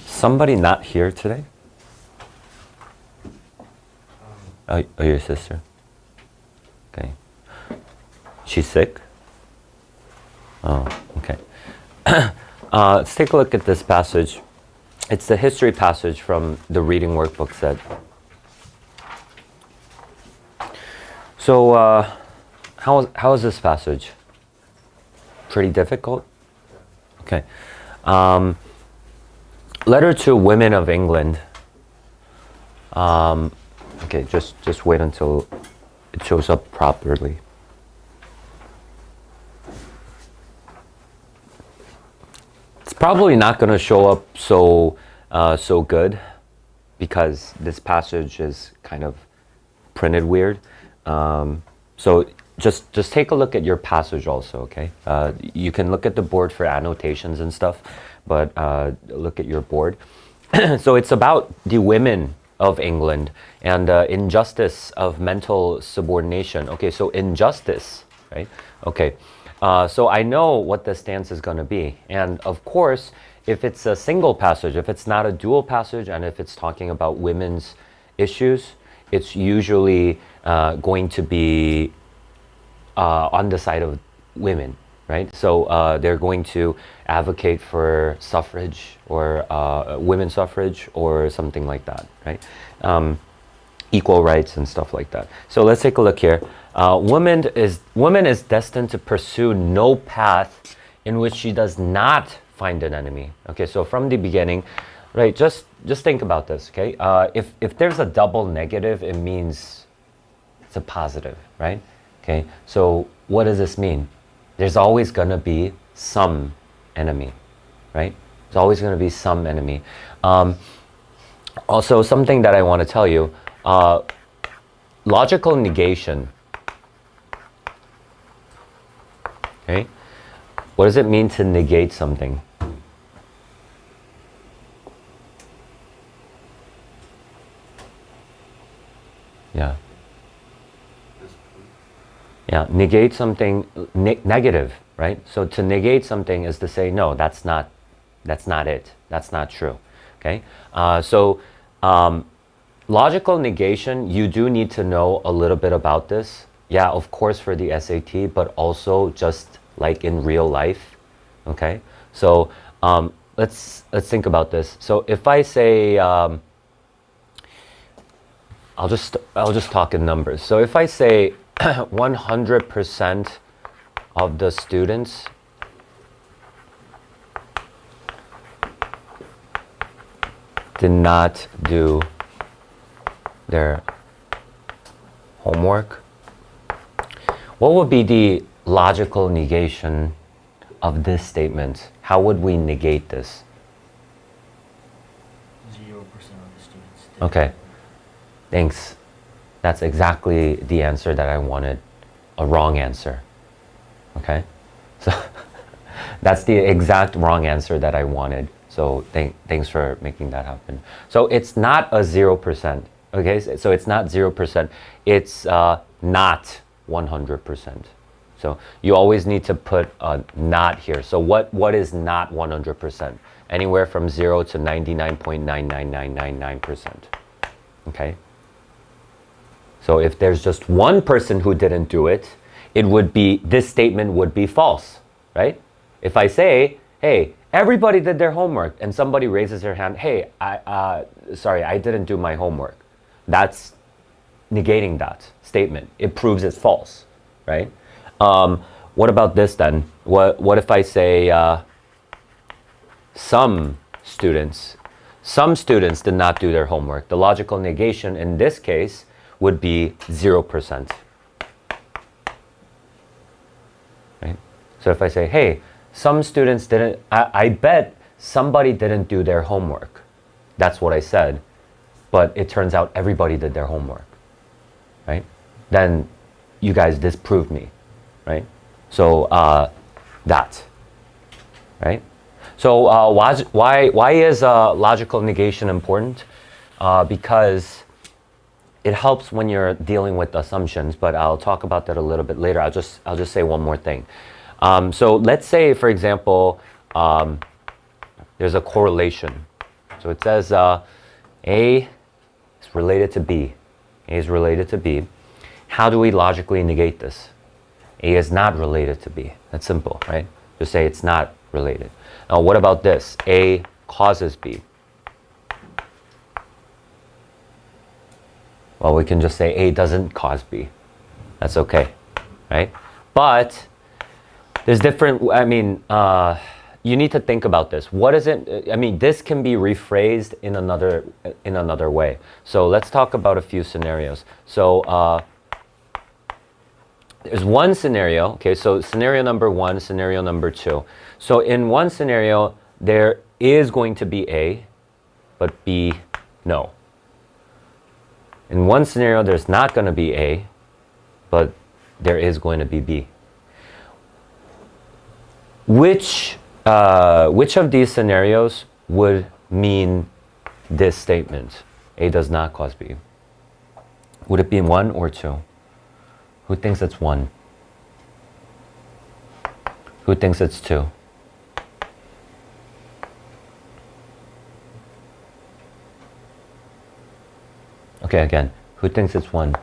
Somebody not here today? Oh, your sister. Okay. She's sick? Oh, okay. Let's take a look at this passage. It's the history passage from the reading workbook set. So, how is this passage? Pretty difficult? Okay. Letter to Women of England. Okay, just wait until it shows up properly. It's probably not going to show up so good because this passage is kind of printed weird. So just take a look at your passage also, okay? You can look at the board for annotations and stuff, but look at your board. So it's about the women of England and injustice of mental subordination. Okay, so injustice, right? Okay, so I know what the stance is going to be. And of course, if it's a single passage, if it's not a dual passage, and if it's talking about women's issues, it's usually going to be on the side of women, right? So they're going to advocate for suffrage or women's suffrage or something like that, right? Equal rights and stuff like that. So let's take a look here. Woman is destined to pursue no path in which she does not find an enemy. Okay, so from the beginning, right? Just think about this, okay? If there's a double negative, it means it's a positive, right? Okay, so what does this mean? There's always going to be some enemy, right? There's always going to be some enemy. Also, something that I want to tell you, logical negation. Okay, what does it mean to negate something? Yeah. Yeah, negate something negative, right? So to negate something is to say, no, that's not it. That's not true. Okay. Logical negation, you do need to know a little bit about this. Yeah, of course for the SAT, but also just like in real life. Okay. So let's think about this. So if I say, I'll just talk in numbers. So if I say 100% of the students did not do their homework, what would be the logical negation of this statement? How would we negate this? 0% of the students. Okay, thanks. That's exactly the answer that I wanted. A wrong answer. Okay? So that's the exact wrong answer that I wanted. So thanks for making that happen. So it's not a 0%. Okay? So it's not 0%. It's not 100%. So you always need to put a not here. So what is not 100%? Anywhere from 0 to 99.99999%. Okay? So if there's just one person who didn't do it, this statement would be false, right? If I say, hey, everybody did their homework, and somebody raises their hand, hey, sorry, I didn't do my homework. That's negating that statement. It proves it's false, right? What about this then? What if I say some students did not do their homework? The logical negation in this case would be 0%. Right? So if I say, hey, some students didn't, I bet somebody didn't do their homework. That's what I said. But it turns out everybody did their homework. Right? Then you guys disproved me. Right? So that. Right? So why is logical negation important? Because it helps when you're dealing with assumptions, but I'll talk about that a little bit later. I'll just say one more thing. So let's say, for example, there's a correlation. So it says A is related to B. A is related to B. How do we logically negate this? A is not related to B. That's simple, right? Just say it's not related. Now, what about this? A causes B. Well, we can just say A doesn't cause B. That's okay, right? But there's different, you need to think about this. What is it? This can be rephrased in another way. So let's talk about a few scenarios. So there's one scenario, okay, so scenario number one, scenario number two. So in one scenario, there is going to be A, but B, no. In one scenario, there's not going to be A, but there is going to be B. Which of these scenarios would mean this statement? A does not cause B. Would it be one or two? Who thinks it's one? Who thinks it's two? Okay, again, who thinks it's one?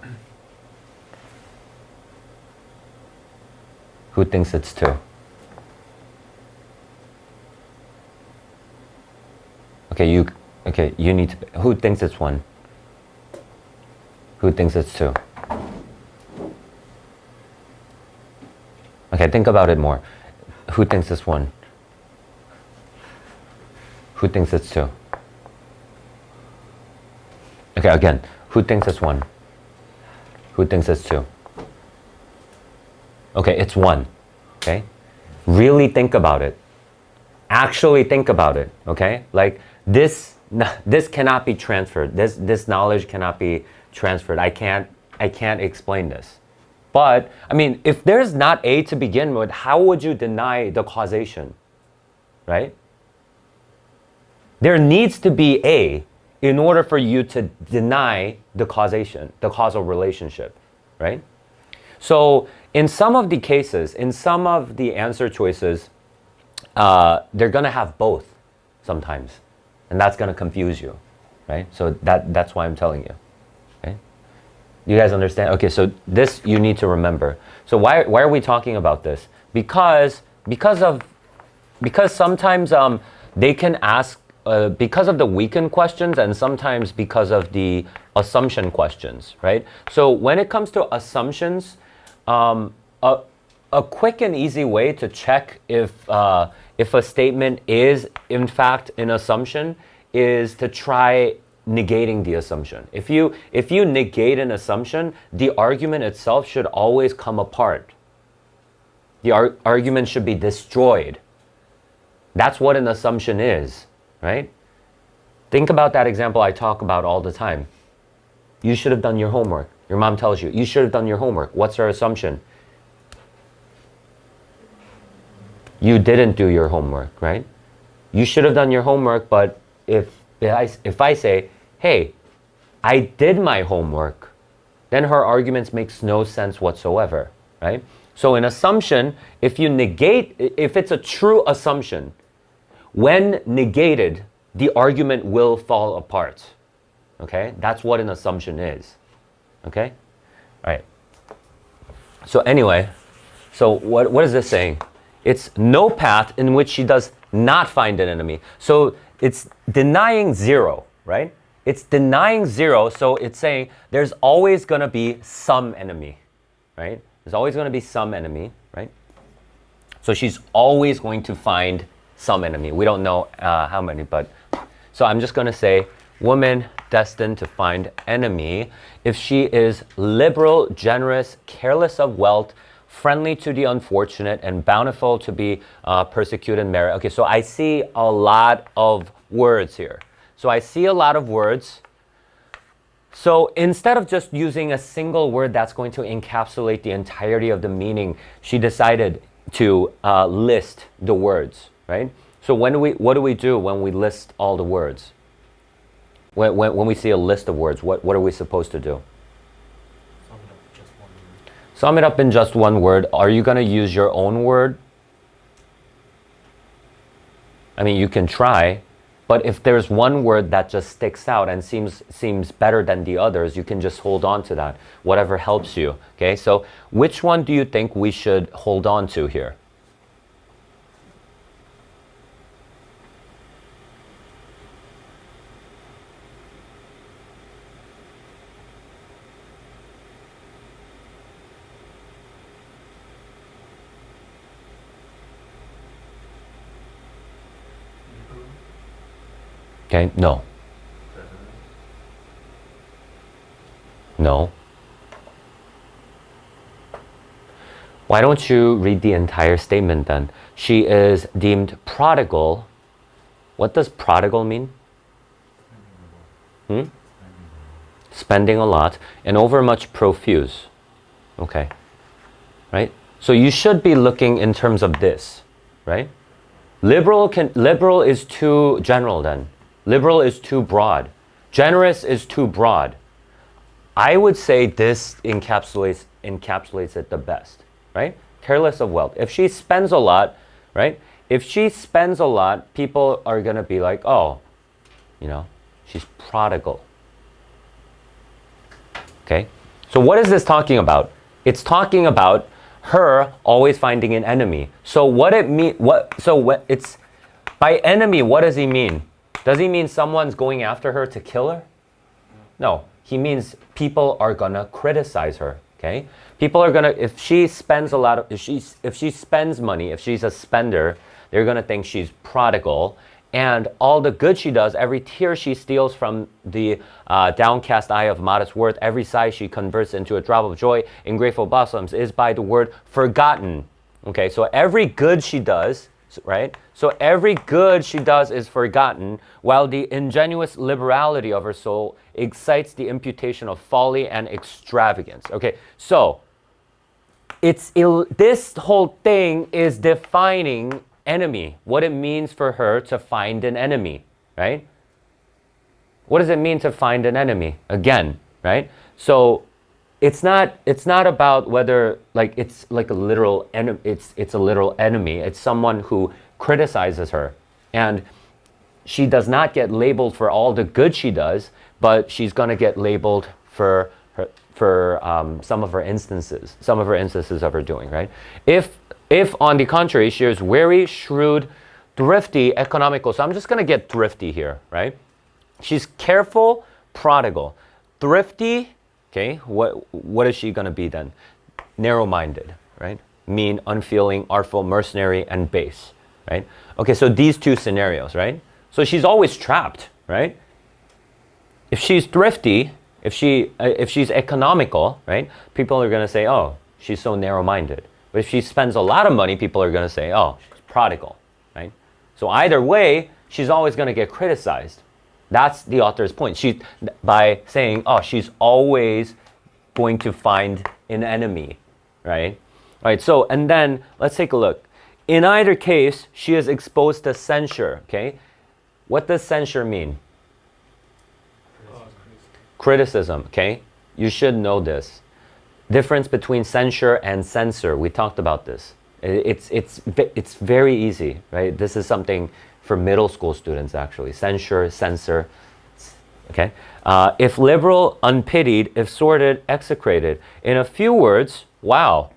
Who thinks it's two? Okay, you need to, who thinks it's one? Who thinks it's two? Okay, think about it more. Who thinks it's one? Who thinks it's two? Okay, again, who thinks it's one? Who thinks it's two? Okay, it's one, okay? Really think about it. Actually think about it, okay? Like this cannot be transferred. This knowledge cannot be transferred. I can't explain this. But, if there's not A to begin with, how would you deny the causation, right? There needs to be A in order for you to deny the causation, the causal relationship, right? So in some of the cases, in some of the answer choices, they're going to have both sometimes. And that's going to confuse you, right? So that's why I'm telling you, okay? You guys understand? Okay, so this you need to remember. So why are we talking about this? Because sometimes they can ask because of the weakened questions and sometimes because of the assumption questions, right? So when it comes to assumptions, a quick and easy way to check if a statement is in fact an assumption is to try negating the assumption. If you negate an assumption, the argument itself should always come apart. The argument should be destroyed. That's what an assumption is, right? Think about that example I talk about all the time. You should have done your homework. Your mom tells you, you should have done your homework. What's her assumption? You didn't do your homework, right? You should have done your homework, but if I say, hey, I did my homework, then her arguments makes no sense whatsoever, right? So an assumption, if it's a true assumption, when negated, the argument will fall apart, okay? That's what an assumption is, okay? All right. So anyway, so what is this saying? It's no path in which she does not find an enemy. So it's denying zero, right? It's denying zero, so it's saying there's always going to be some enemy, right? There's always going to be some enemy, right? So she's always going to find some enemy. We don't know how many, but so I'm just going to say woman destined to find enemy if she is liberal, generous, careless of wealth, friendly to the unfortunate, and bountiful to be persecuted and merit. Okay, so I see a lot of words here. So I see a lot of words. So instead of just using a single word that's going to encapsulate the entirety of the meaning, she decided to list the words, right? So what do we do when we list all the words? When we see a list of words, what are we supposed to do? Sum it up in just one word. Are you going to use your own word? I mean, you can try, but if there's one word that just sticks out and seems better than the others, you can just hold on to that, whatever helps you. Okay, so which one do you think we should hold on to here? Okay, no. No. Why don't you read the entire statement then? She is deemed prodigal. What does prodigal mean? Spending a lot and overmuch profuse. Okay. Right? So you should be looking in terms of this, right? Liberal is too general then. Liberal is too broad. Generous is too broad. I would say this encapsulates it the best, right? Careless of wealth. If she spends a lot, right? If she spends a lot, people are going to be like, oh, you know, she's prodigal. Okay? So what is this talking about? It's talking about her always finding an enemy. So what it's by enemy, what does he mean? Does he mean someone's going after her to kill her? No, he means people are gonna criticize her. Okay, people are gonna, if she spends a lot of, if she spends money, if she's a spender, they're gonna think she's prodigal, and all the good she does, every tear she steals from the downcast eye of modest worth, every sigh she converts into a drop of joy in grateful blossoms, is by the word forgotten. Okay, so every good she does, right? So every good she does is forgotten, while the ingenuous liberality of her soul excites the imputation of folly and extravagance. Okay, so this whole thing is defining enemy, what it means for her to find an enemy, right? What does it mean to find an enemy? Again, right? So it's not about whether like it's like a literal enemy, it's a literal enemy. It's someone who criticizes her, and she does not get labeled for all the good she does, but she's going to get labeled for some of her instances of her doing, right? If on the contrary, she is wary, shrewd, thrifty, economical. So I'm just going to get thrifty here, right? She's careful, prodigal, thrifty. Okay, what is she going to be then? Narrow-minded, right? Mean, unfeeling, artful, mercenary, and base, right? Okay, so these two scenarios, right? So she's always trapped, right? If she's thrifty, if she's economical, right? People are going to say, oh, she's so narrow-minded. But if she spends a lot of money, people are going to say, oh, she's prodigal, right? So either way, she's always going to get criticized. That's the author's point. By saying, oh, she's always going to find an enemy, right? All right, so, and then let's take a look. In either case, she is exposed to censure, okay? What does censure mean? Criticism, okay? You should know this. Difference between censure and censor. We talked about this. It's very easy, right? This is something for middle school students, actually. Censure, censor, okay? If liberal, unpitied. If sordid, execrated. In a few words, wow.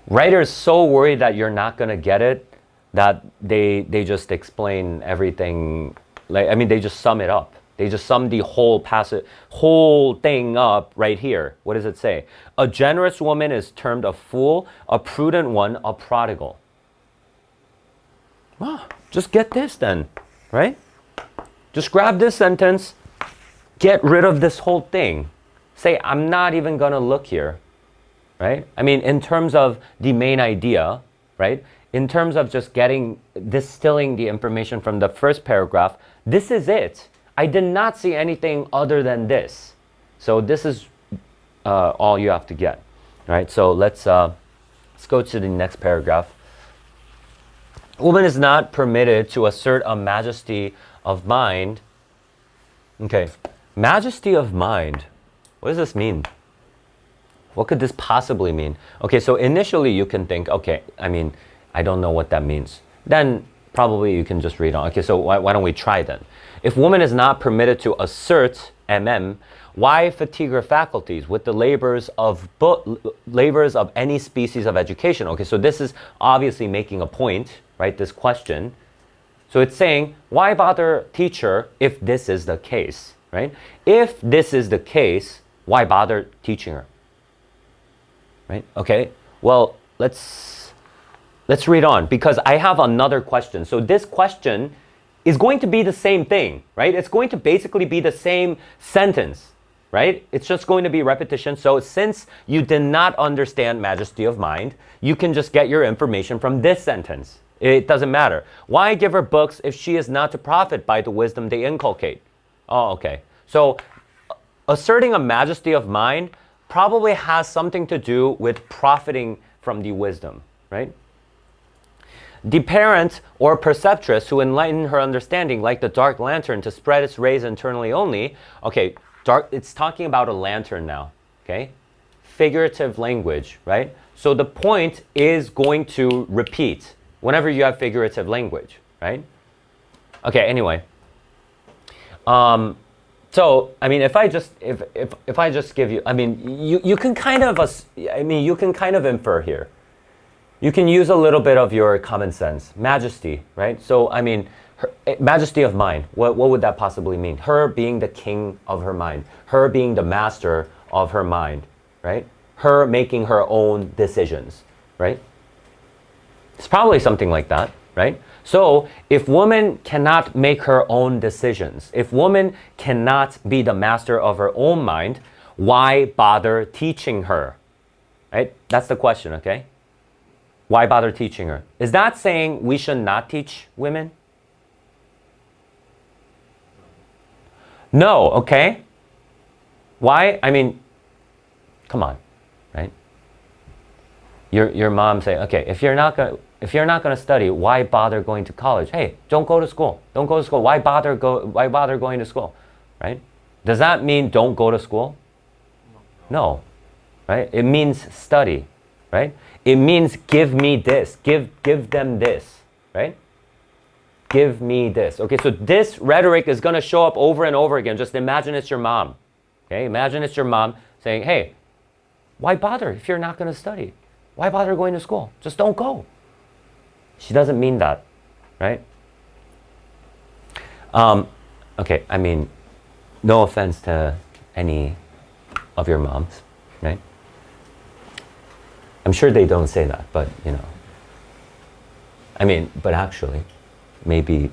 Writers so worried that you're not going to get it that they just explain everything. Like, I mean, they just sum it up. They just sum the whole thing up right here. What does it say? A generous woman is termed a fool, a prudent one, a prodigal. Wow, just get this then, right? Just grab this sentence, get rid of this whole thing. Say, I'm not even going to look here, right? I mean, in terms of the main idea, right? In terms of just distilling the information from the first paragraph, this is it. I did not see anything other than this. So this is all you have to get, right? So let's go to the next paragraph. Woman is not permitted to assert a majesty of mind. Okay, majesty of mind. What does this mean? What could this possibly mean? Okay, so initially you can think, okay, I mean, I don't know what that means. Then probably you can just read on. Okay, so why don't we try then? If woman is not permitted to assert why fatigue her faculties with the labors of any species of education? Okay, so this is obviously making a point, right? This question. So it's saying, why bother teach her if this is the case, right? If this is the case, why bother teaching her? Right? Okay. Well, let's read on because I have another question. So this question is going to be the same thing, right? It's going to basically be the same sentence, right? It's just going to be repetition. So since you did not understand majesty of mind, you can just get your information from this sentence. It doesn't matter. Why give her books if she is not to profit by the wisdom they inculcate? Oh, okay. So asserting a majesty of mind probably has something to do with profiting from the wisdom, right? The parent or preceptress who enlighten her understanding like the dark lantern to spread its rays internally only. Okay, it's talking about a lantern now, okay? Figurative language, right? So the point is going to repeat whenever you have figurative language, right? Okay, anyway. So, I mean, if I just give you, I mean, you can kind of, you can kind of infer here. You can use a little bit of your common sense. Majesty, right? So, I mean, majesty of mind. What would that possibly mean? Her being the king of her mind. Her being the master of her mind, right? Her making her own decisions, right? It's probably something like that, right? So if woman cannot make her own decisions, if woman cannot be the master of her own mind, why bother teaching her? Right? That's the question, okay? Why bother teaching her? Is that saying we should not teach women? No, okay? Why? I mean, come on, right? Your mom say, okay, if you're not going to study, why bother going to college? Hey, don't go to school. Don't go to school. Why bother going to school? Right? Does that mean don't go to school? No. Right? It means study, right? It means give me this. Give them this, right? Give me this. Okay, so this rhetoric is going to show up over and over again. Just imagine it's your mom. Okay? Imagine it's your mom saying, "Hey, why bother if you're not going to study? Why bother going to school? Just don't go." She doesn't mean that, right? Okay, I mean, no offense to any of your moms, right? I'm sure they don't say that, but you know. I mean, but actually, maybe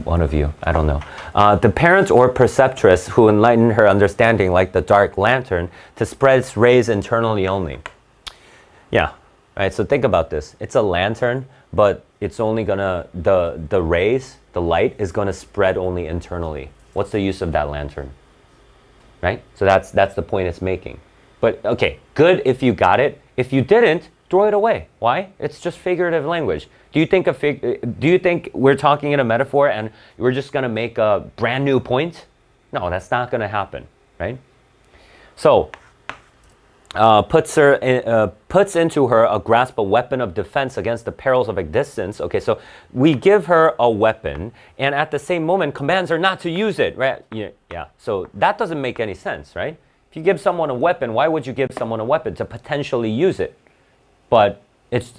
one of you, I don't know. The parent or preceptress who enlighten her understanding like the dark lantern to spread its rays internally only. Yeah, right, so think about this. It's a lantern, but it's only gonna, the rays, the light is gonna spread only internally. What's the use of that lantern? Right? So that's the point it's making. But okay, good if you got it. If you didn't, throw it away. Why? It's just figurative language. Do you think we're talking in a metaphor and we're just gonna make a brand new point? No, that's not gonna happen, right? So, puts into her a grasp a weapon of defense against the perils of existence. Okay, so we give her a weapon and at the same moment commands her not to use it, right? Yeah, so that doesn't make any sense, right? If you give someone a weapon, why would you give someone a weapon? To potentially use it. But it's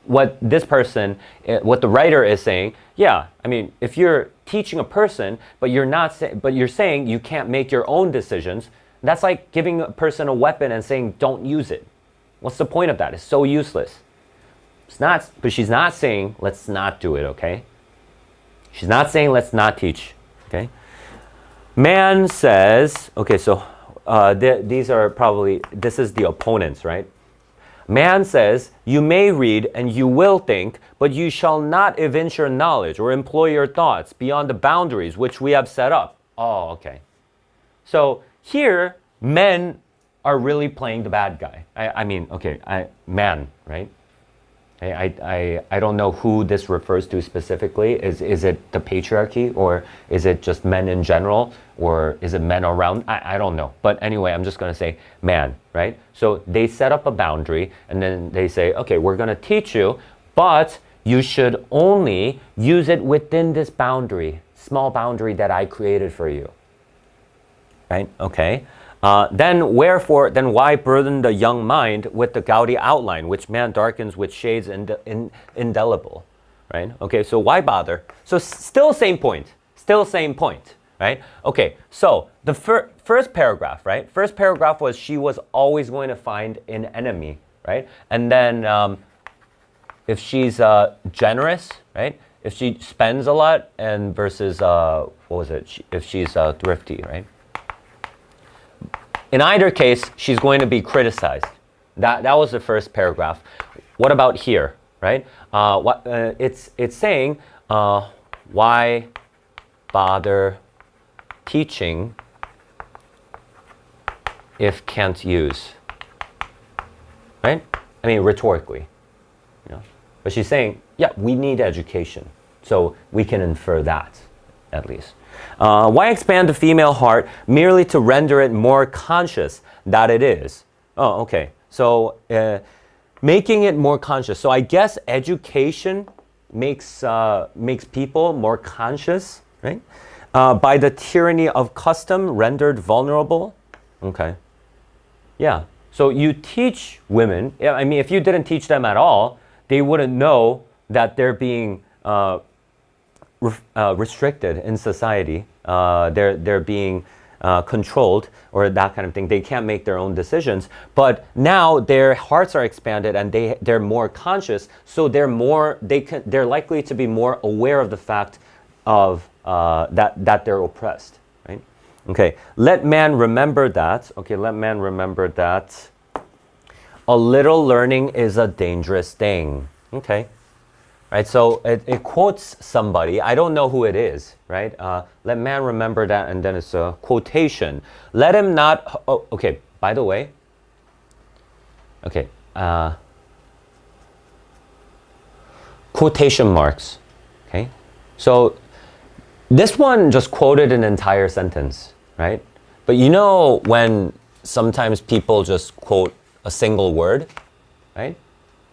what this person, what the writer is saying, yeah, I mean, if you're teaching a person, but you're saying you can't make your own decisions, that's like giving a person a weapon and saying, don't use it. What's the point of that? It's so useless. It's not, but she's not saying, let's not do it, okay? She's not saying, let's not teach, okay? Man says, okay, so these are probably, this is the opponents, right? Man says, you may read and you will think, but you shall not evince your knowledge or employ your thoughts beyond the boundaries which we have set up. Oh, okay. So here, men are really playing the bad guy. I mean, okay, man, right? I don't know who this refers to specifically. Is it the patriarchy, or is it just men in general, or is it men around? I don't know. But anyway, I'm just going to say man, right? So they set up a boundary, and then they say, okay, we're going to teach you, but you should only use it within this boundary, small boundary that I created for you. Right? Okay. Then why burden the young mind with the gaudy outline, which man darkens with shades indelible, right? Okay, so why bother? So still same point, right? Okay, so the first paragraph, right? First paragraph was she was always going to find an enemy, right? And then if she's generous, right? If she spends a lot, and versus, if she's thrifty, right? In either case, she's going to be criticized. That was the first paragraph. What about here, right? It's saying, why bother teaching if can't use, right? I mean, rhetorically, you know. But she's saying, yeah, we need education, so we can infer that, at least. Why expand the female heart merely to render it more conscious that it is? Oh, okay. So making it more conscious. So I guess education makes people more conscious, right? By the tyranny of custom rendered vulnerable. Okay. Yeah. So you teach women. I mean, if you didn't teach them at all, they wouldn't know that they're being restricted in society. They're being controlled, or that kind of thing. They can't make their own decisions. But now their hearts are expanded, and they're more conscious. So they're likely to be more aware of the fact of that they're oppressed. Right? Okay. Let man remember that. Okay. Let man remember that. A little learning is a dangerous thing. Okay. Right, so it quotes somebody. I don't know who it is, right? Let man remember that, and then it's a quotation. Let him not, oh, okay, by the way, okay, quotation marks, okay? So this one just quoted an entire sentence, right? But you know when sometimes people just quote a single word, right?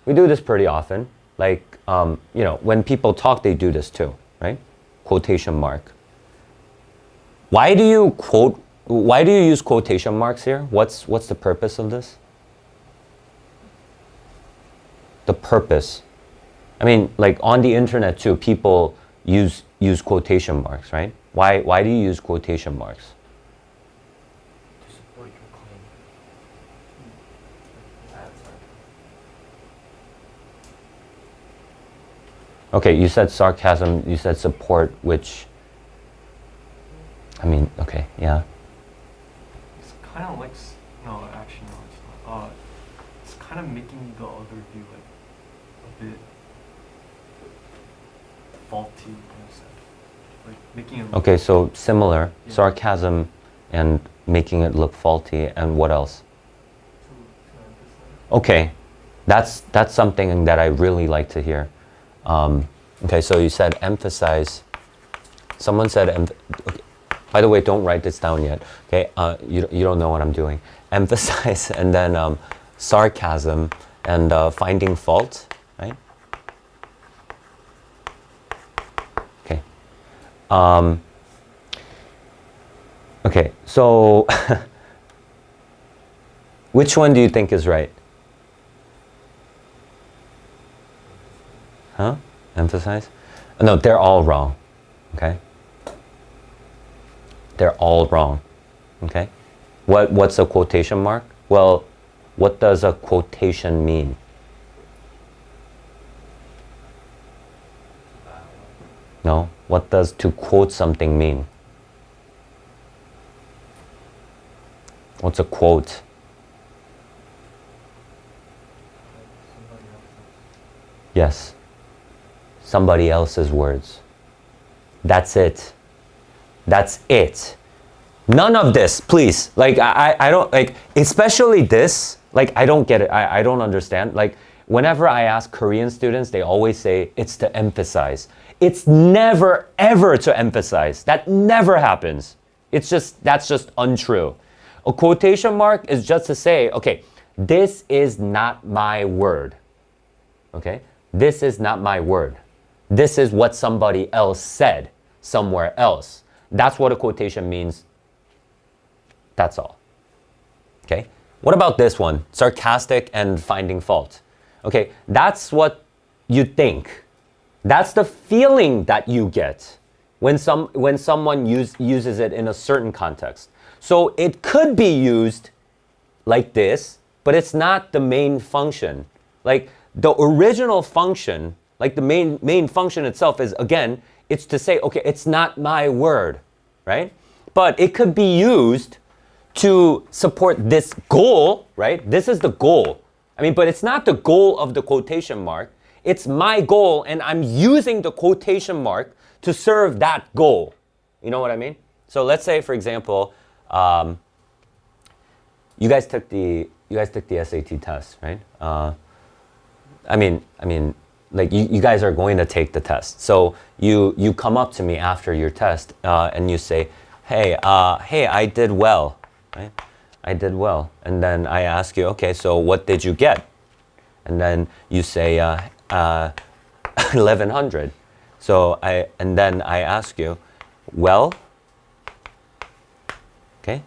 We do this pretty often. Like, you know, when people talk, they do this too, right? Quotation mark. Why do you use quotation marks here? What's the purpose of this? The purpose. I mean, like on the internet too, people use quotation marks, right? Why do you use quotation marks? To support your claim. Okay, you said sarcasm, you said support, which, I mean, okay, yeah. It's kind of like, no, actually, no, it's not. It's kind of making the other view like a bit faulty in a sense. Like making it look, Okay, so similar, Yeah. sarcasm and making it look faulty, and what else? to emphasize. Okay, that's something that I really like to hear. Okay, so you said emphasize. Someone said, okay, by the way, don't write this down yet. Okay, you don't know what I'm doing. Emphasize, and then sarcasm, and finding fault, right? Okay. Okay, so which one do you think is right? Huh? Emphasize? No, they're all wrong. Okay? They're all wrong. Okay? What's a quotation mark? Well, what does a quotation mean? No? What does to quote something mean? What's a quote? Yes. Somebody else's words. That's it. That's it. None of this, please. Like, I don't, like, especially this, like, I don't get it. I don't understand. Like, whenever I ask Korean students, they always say it's to emphasize. It's never, ever to emphasize. That never happens. That's just untrue. A quotation mark is just to say, okay, this is not my word. Okay? This is not my word. This is what somebody else said somewhere else. That's what a quotation means. That's all. Okay? What about this one? Sarcastic and finding fault. Okay, that's what you think. That's the feeling that you get when someone uses it in a certain context. So it could be used like this, but it's not the main function. Like the original function, like the main function itself is, again, it's to say, okay, it's not my word, right? But it could be used to support this goal, right? This is the goal. I mean, but it's not the goal of the quotation mark. It's my goal, and I'm using the quotation mark to serve that goal. You know what I mean? So let's say, for example, you guys took the SAT test, right? I mean, like you guys are going to take the test. So you come up to me after your test and you say, hey, I did well, right? I did well. And then I ask you, okay, so what did you get? And then you say 1100. And then I ask you, well, okay?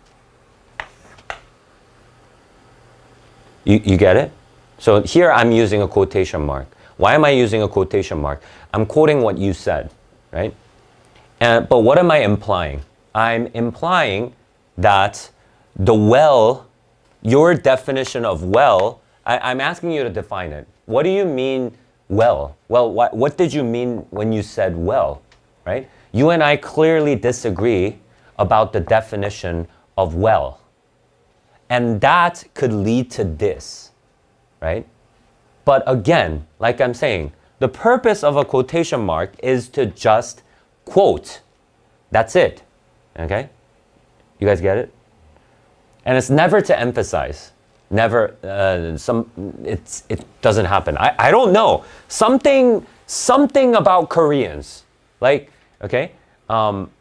You get it? So here I'm using a quotation mark. Why am I using a quotation mark? I'm quoting what you said, right? But what am I implying? I'm implying that the well, your definition of well, I'm asking you to define it. What do you mean well? Well, what did you mean when you said well, right? You and I clearly disagree about the definition of well. And that could lead to this, right? But again, like I'm saying, the purpose of a quotation mark is to just quote. That's it, okay? You guys get it? And it's never to emphasize. Never, it doesn't happen. I don't know. Something about Koreans. Like, okay, I'm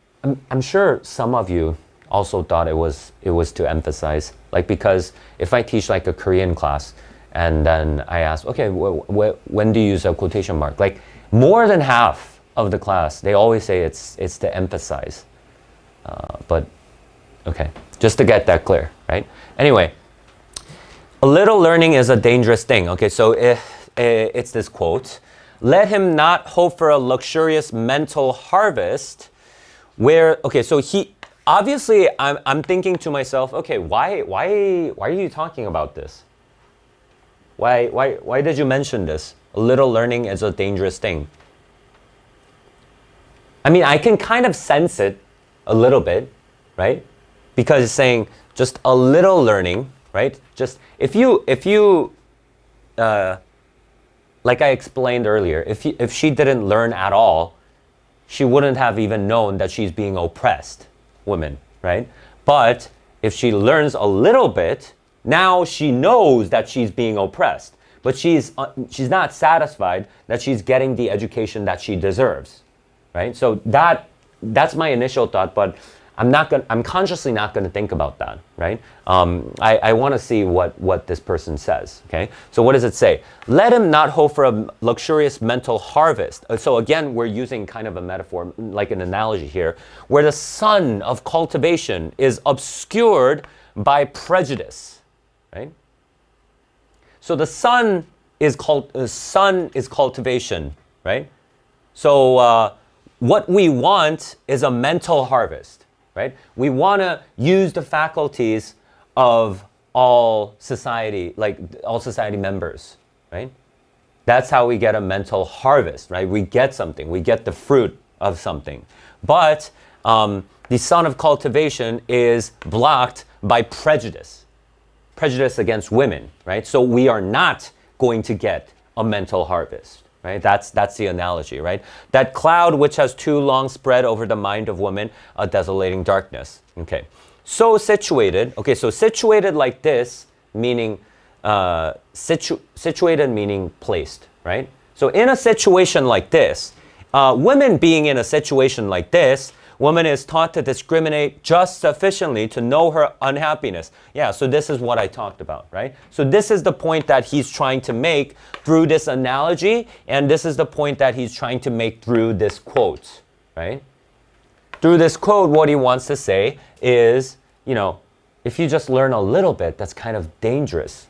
sure some of you also thought it was to emphasize. Like, because if I teach like a Korean class and then I ask, okay, when do you use a quotation mark? Like more than half of the class, they always say it's to emphasize. But okay, just to get that clear, right? Anyway, a little learning is a dangerous thing. Okay, so it's this quote. Let him not hope for a luxurious mental harvest where, okay, so obviously I'm thinking to myself, okay, why are you talking about this? Why did you mention this? A little learning is a dangerous thing. I mean, I can kind of sense it a little bit, right? Because it's saying just a little learning, right? Just if you like I explained earlier, if she didn't learn at all, she wouldn't have even known that she's being oppressed, women, right? But if she learns a little bit, now she knows that she's being oppressed, but she's not satisfied that she's getting the education that she deserves, right? So that's my initial thought, but I'm consciously not going to think about that, right? I want to see what this person says, okay? So what does it say? Let him not hope for a luxurious mental harvest. So again, we're using kind of a metaphor, like an analogy here, where the sun of cultivation is obscured by prejudice, right? So the sun is cultivation, right? So what we want is a mental harvest. Right? We want to use the faculties of all society, like all society members, right? That's how we get a mental harvest, right? We get something, we get the fruit of something. But the sun of cultivation is blocked by prejudice against women, right? So we are not going to get a mental harvest. Right? That's the analogy, right? That cloud which has too long spread over the mind of women, a desolating darkness. Okay. So situated like this, meaning situated meaning placed, right? So in a situation like this, women being in a situation like this, woman is taught to discriminate just sufficiently to know her unhappiness. Yeah, so this is what I talked about, right? So this is the point that he's trying to make through this analogy, and this is the point that he's trying to make through this quote, right? Through this quote, what he wants to say is, you know, if you just learn a little bit, that's kind of dangerous.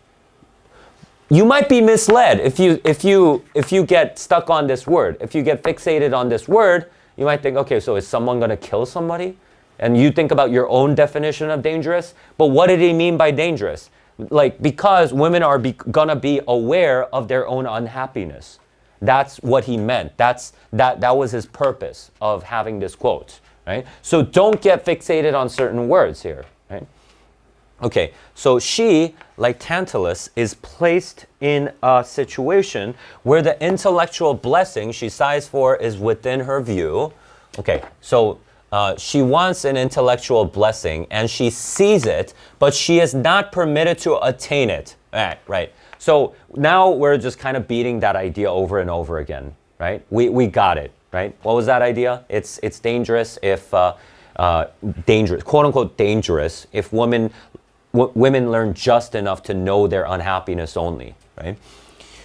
You might be misled if you get stuck on this word. If you get fixated on this word, you might think, okay, so is someone going to kill somebody? And you think about your own definition of dangerous. But what did he mean by dangerous? Like, because women are going to be aware of their own unhappiness. That's what he meant. That was his purpose of having this quote, right? So don't get fixated on certain words here, right? Okay, so she, like Tantalus, is placed in a situation where the intellectual blessing she sighs for is within her view. Okay, so she wants an intellectual blessing and she sees it, but she is not permitted to attain it. Right. So now we're just kind of beating that idea over and over again, right? We got it, right? What was that idea? It's dangerous if, dangerous, quote unquote dangerous, if women learn just enough to know their unhappiness only, right?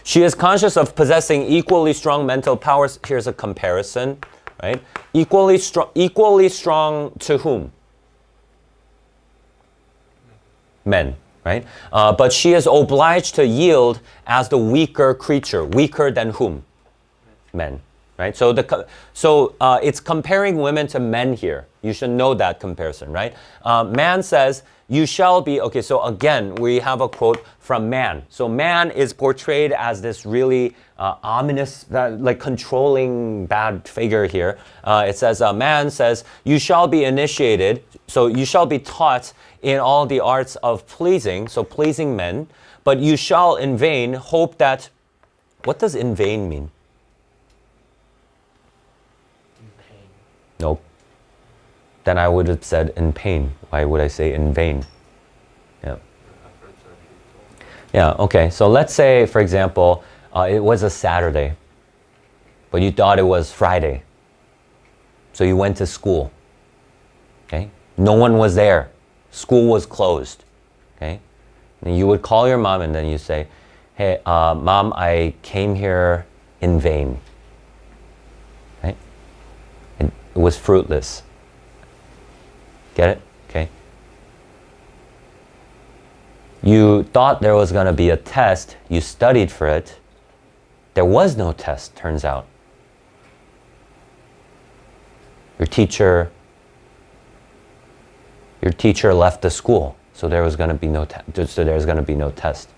She is conscious of possessing equally strong mental powers. Here's a comparison, right? Equally strong to whom? Men, right? But she is obliged to yield as the weaker creature. Weaker than whom? Men, right? So it's comparing women to men here. You should know that comparison, right? Man says, you shall be, okay, so again, we have a quote from man. So man is portrayed as this really ominous, like controlling bad figure here. It says, man says, you shall be initiated, so you shall be taught in all the arts of pleasing, so pleasing men, but you shall in vain hope that, what does in vain mean? In pain. Nope. Then I would have said in pain. Why would I say in vain? Yeah. Yeah, okay. So let's say, for example, it was a Saturday, but you thought it was Friday. So you went to school. Okay? No one was there. School was closed. Okay? And you would call your mom and then you say, hey, Mom, I came here in vain. Right? And it was fruitless. Get it? Okay. You thought there was going to be a test. You studied for it. There was no test, turns out. Your teacher left the school, so there was going to be no test.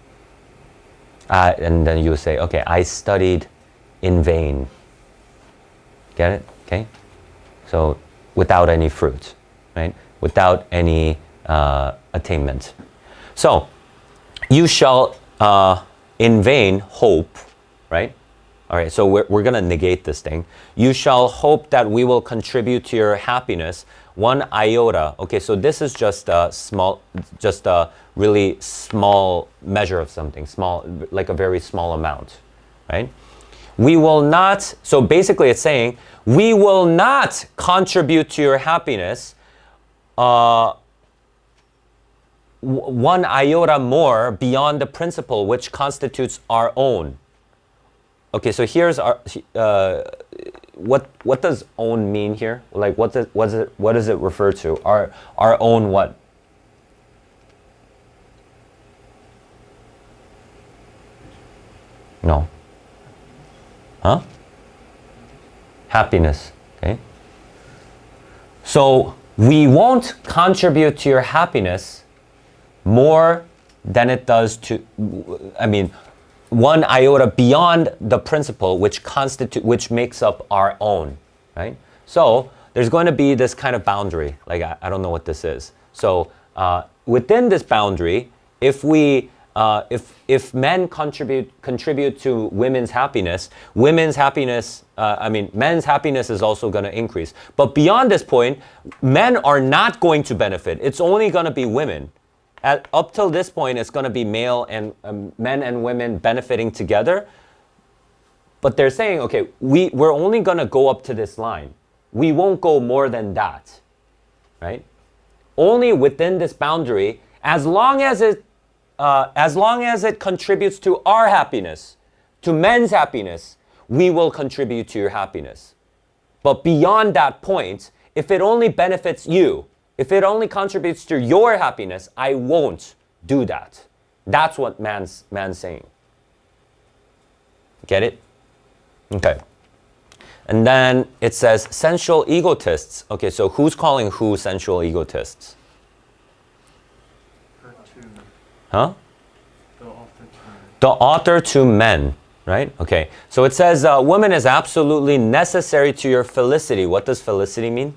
And then you would say, okay, I studied in vain. Get it? Okay. So without any fruit, right? Without any attainment. So you shall in vain hope, right? All right, so we're going to negate this thing. You shall hope that we will contribute to your happiness 1 iota. Okay, so this is just a really small measure of something, small, like a very small amount, right? We will not, so basically it's saying, we will not contribute to your happiness 1 iota more beyond the principle which constitutes our own. Okay, so here's our, what does own mean here? Like what does it refer to? Our own what? No. Huh? Happiness, okay? So we won't contribute to your happiness more than it does to, 1 iota beyond the principle which makes up our own, right? So there's going to be this kind of boundary, like I don't know what this is. So within this boundary, if men contribute to men's happiness is also going to increase. But beyond this point, men are not going to benefit. It's only going to be women. up till this point, it's going to be male and men and women benefiting together. But they're saying, okay, we're only going to go up to this line. We won't go more than that, right? Only within this boundary, as long as it contributes to our happiness, to men's happiness, we will contribute to your happiness. But beyond that point, if it only benefits you, if it only contributes to your happiness, I won't do that. That's what man's saying. Get it? Okay. And then it says sensual egotists. Okay, so who's calling who sensual egotists? Her to Huh? the author to The author to men, right? Okay, so it says woman is absolutely necessary to your felicity. What does felicity mean?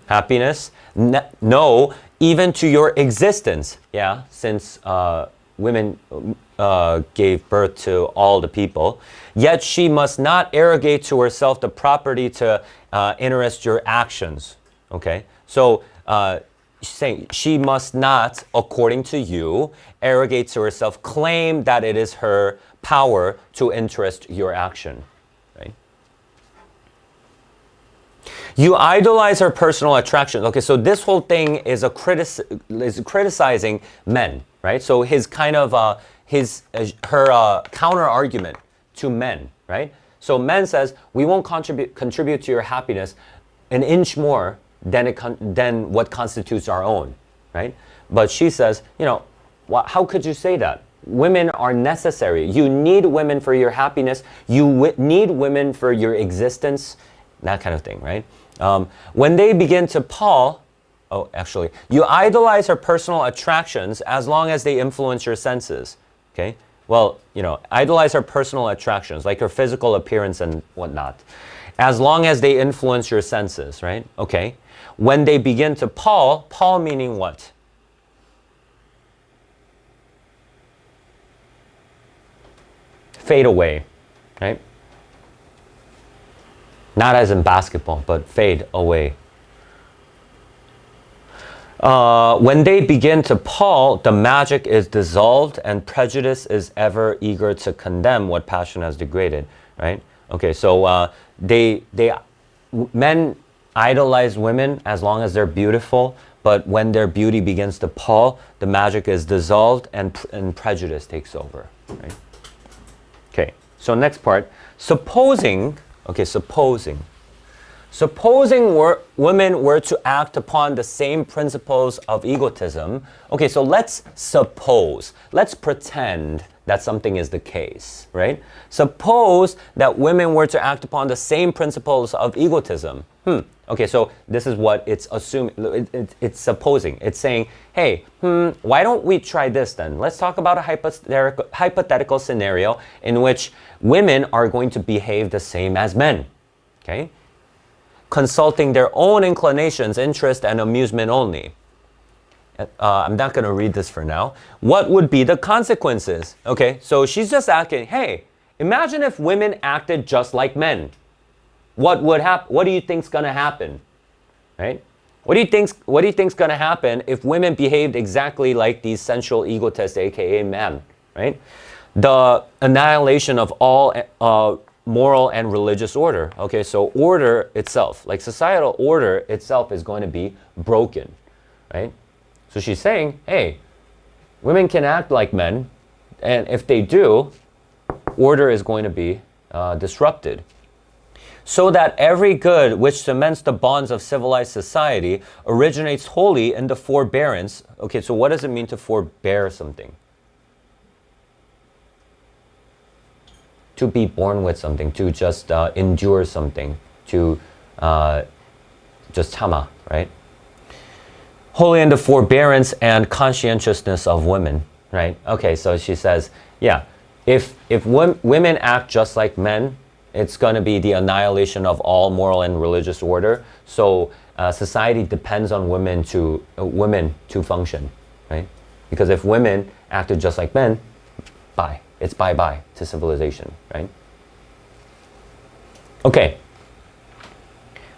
Happiness? No, even to your existence. Yeah, since women gave birth to all the people. Yet she must not arrogate to herself the property to interest your actions. Okay, so she's saying she must not, according to you, arrogate to herself, claim that it is her power to interest your action. Right? You idolize her personal attractions. Okay, so this whole thing is criticizing men, right? So his kind of her counter argument to men, right? So men says we won't contribute to your happiness an inch more than what constitutes our own, right? But she says, you know, how could you say that? Women are necessary. You need women for your happiness. You need women for your existence, that kind of thing, right? When they begin to you idolize her personal attractions as long as they influence your senses, okay? Well, you know, idolize her personal attractions, like her physical appearance and whatnot, as long as they influence your senses, right? Okay. When they begin to pall meaning what? Fade away, right? Not as in basketball, but fade away. When they begin to pall, the magic is dissolved and prejudice is ever eager to condemn what passion has degraded, right? Okay, so men idolize women as long as they're beautiful, but when their beauty begins to pall, the magic is dissolved and prejudice takes over, right? Okay, so next part, supposing women were to act upon the same principles of egotism. Okay, so let's pretend that something is the case, right? Suppose that women were to act upon the same principles of egotism. Okay, so this is what it's assuming, it's supposing. It's saying, hey, why don't we try this then? Let's talk about a hypothetical scenario in which women are going to behave the same as men, okay? Consulting their own inclinations, interest, and amusement only. I'm not going to read this for now. What would be the consequences? Okay, so she's just asking, hey, imagine if women acted just like men. What would happen? What do you think's going to happen? Right? What do you think's going to happen if women behaved exactly like these sensual egotists, aka men? Right? The annihilation of all moral and religious order. Okay, so order itself, like societal order itself, is going to be broken, right? So she's saying, hey, women can act like men, and if they do, order is going to be disrupted. So that every good which cements the bonds of civilized society originates wholly in the forbearance. Okay, so what does it mean to forbear something? To be born with something, to just endure something, to just 참아, right? Wholly in the forbearance and conscientiousness of women, right? Okay, so she says, yeah, if women act just like men, it's going to be the annihilation of all moral and religious order. So society depends on women to function, right? Because if women acted just like men, bye. It's bye-bye to civilization, right? Okay.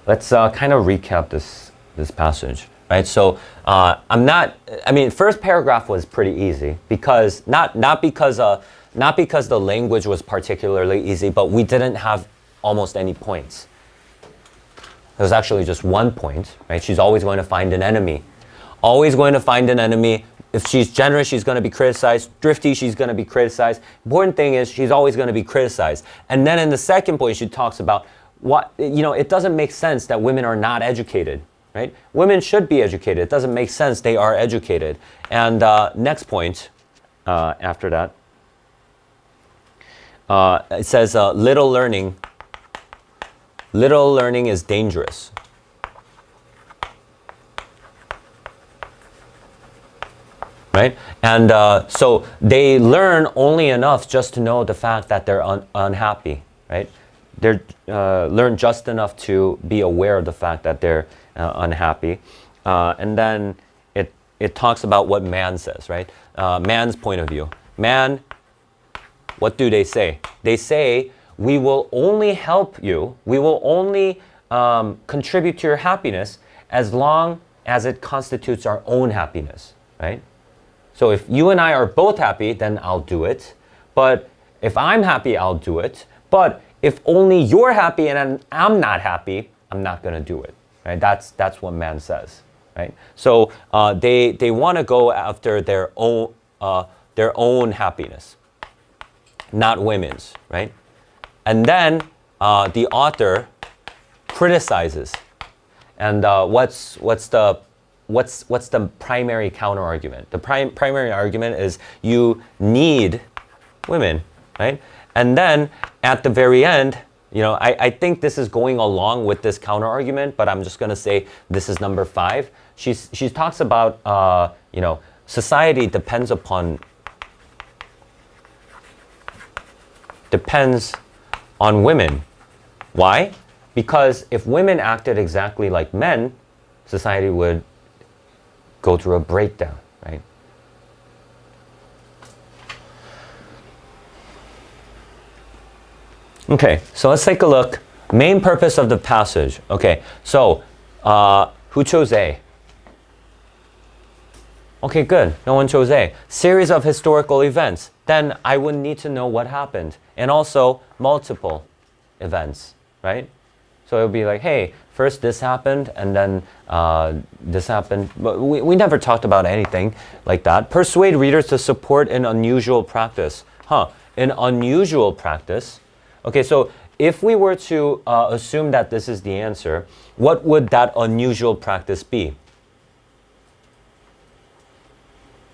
Let's kind of recap this passage. right? So I'm not. I mean, first paragraph was pretty easy because not because the language was particularly easy, but we didn't have almost any points. There was actually just one point, right? She's always going to find an enemy. Always going to find an enemy. If she's generous, she's going to be criticized. Thrifty, she's going to be criticized. Important thing is she's always going to be criticized. And then in the second point, she talks about what, it doesn't make sense that women are not educated, right? Women should be educated. It doesn't make sense they are educated. And next point after that, it says little learning is dangerous. Right? And so they learn only enough just to know the fact that they're unhappy, right? They learn just enough to be aware of the fact that they're unhappy. And then it talks about what man says, right? Man's point of view. Man, what do they say? They say, we will only help you, we will only contribute to your happiness as long as it constitutes our own happiness, right? So if you and I are both happy, then I'll do it. But if I'm happy, I'll do it. But if only you're happy and I'm not happy, I'm not going to do it. Right? That's what man says. Right? So they want to go after their own happiness, not women's. Right? And then the author criticizes. And what's the primary counter argument? The primary argument is you need women, right? And then at the very end, I think this is going along with this counter argument, but I'm just going to say this is number 5. She talks about society depends on women. Why? Because if women acted exactly like men, society would go through a breakdown, right? Okay, so let's take a look. Main purpose of the passage. Okay, so who chose A? Okay, good. No one chose A. Series of historical events. Then I would need to know what happened. And also multiple events, right? So it would be like, hey, first this happened, and then this happened. But we never talked about anything like that. Persuade readers to support an unusual practice. An unusual practice. Okay, so if we were to assume that this is the answer, what would that unusual practice be?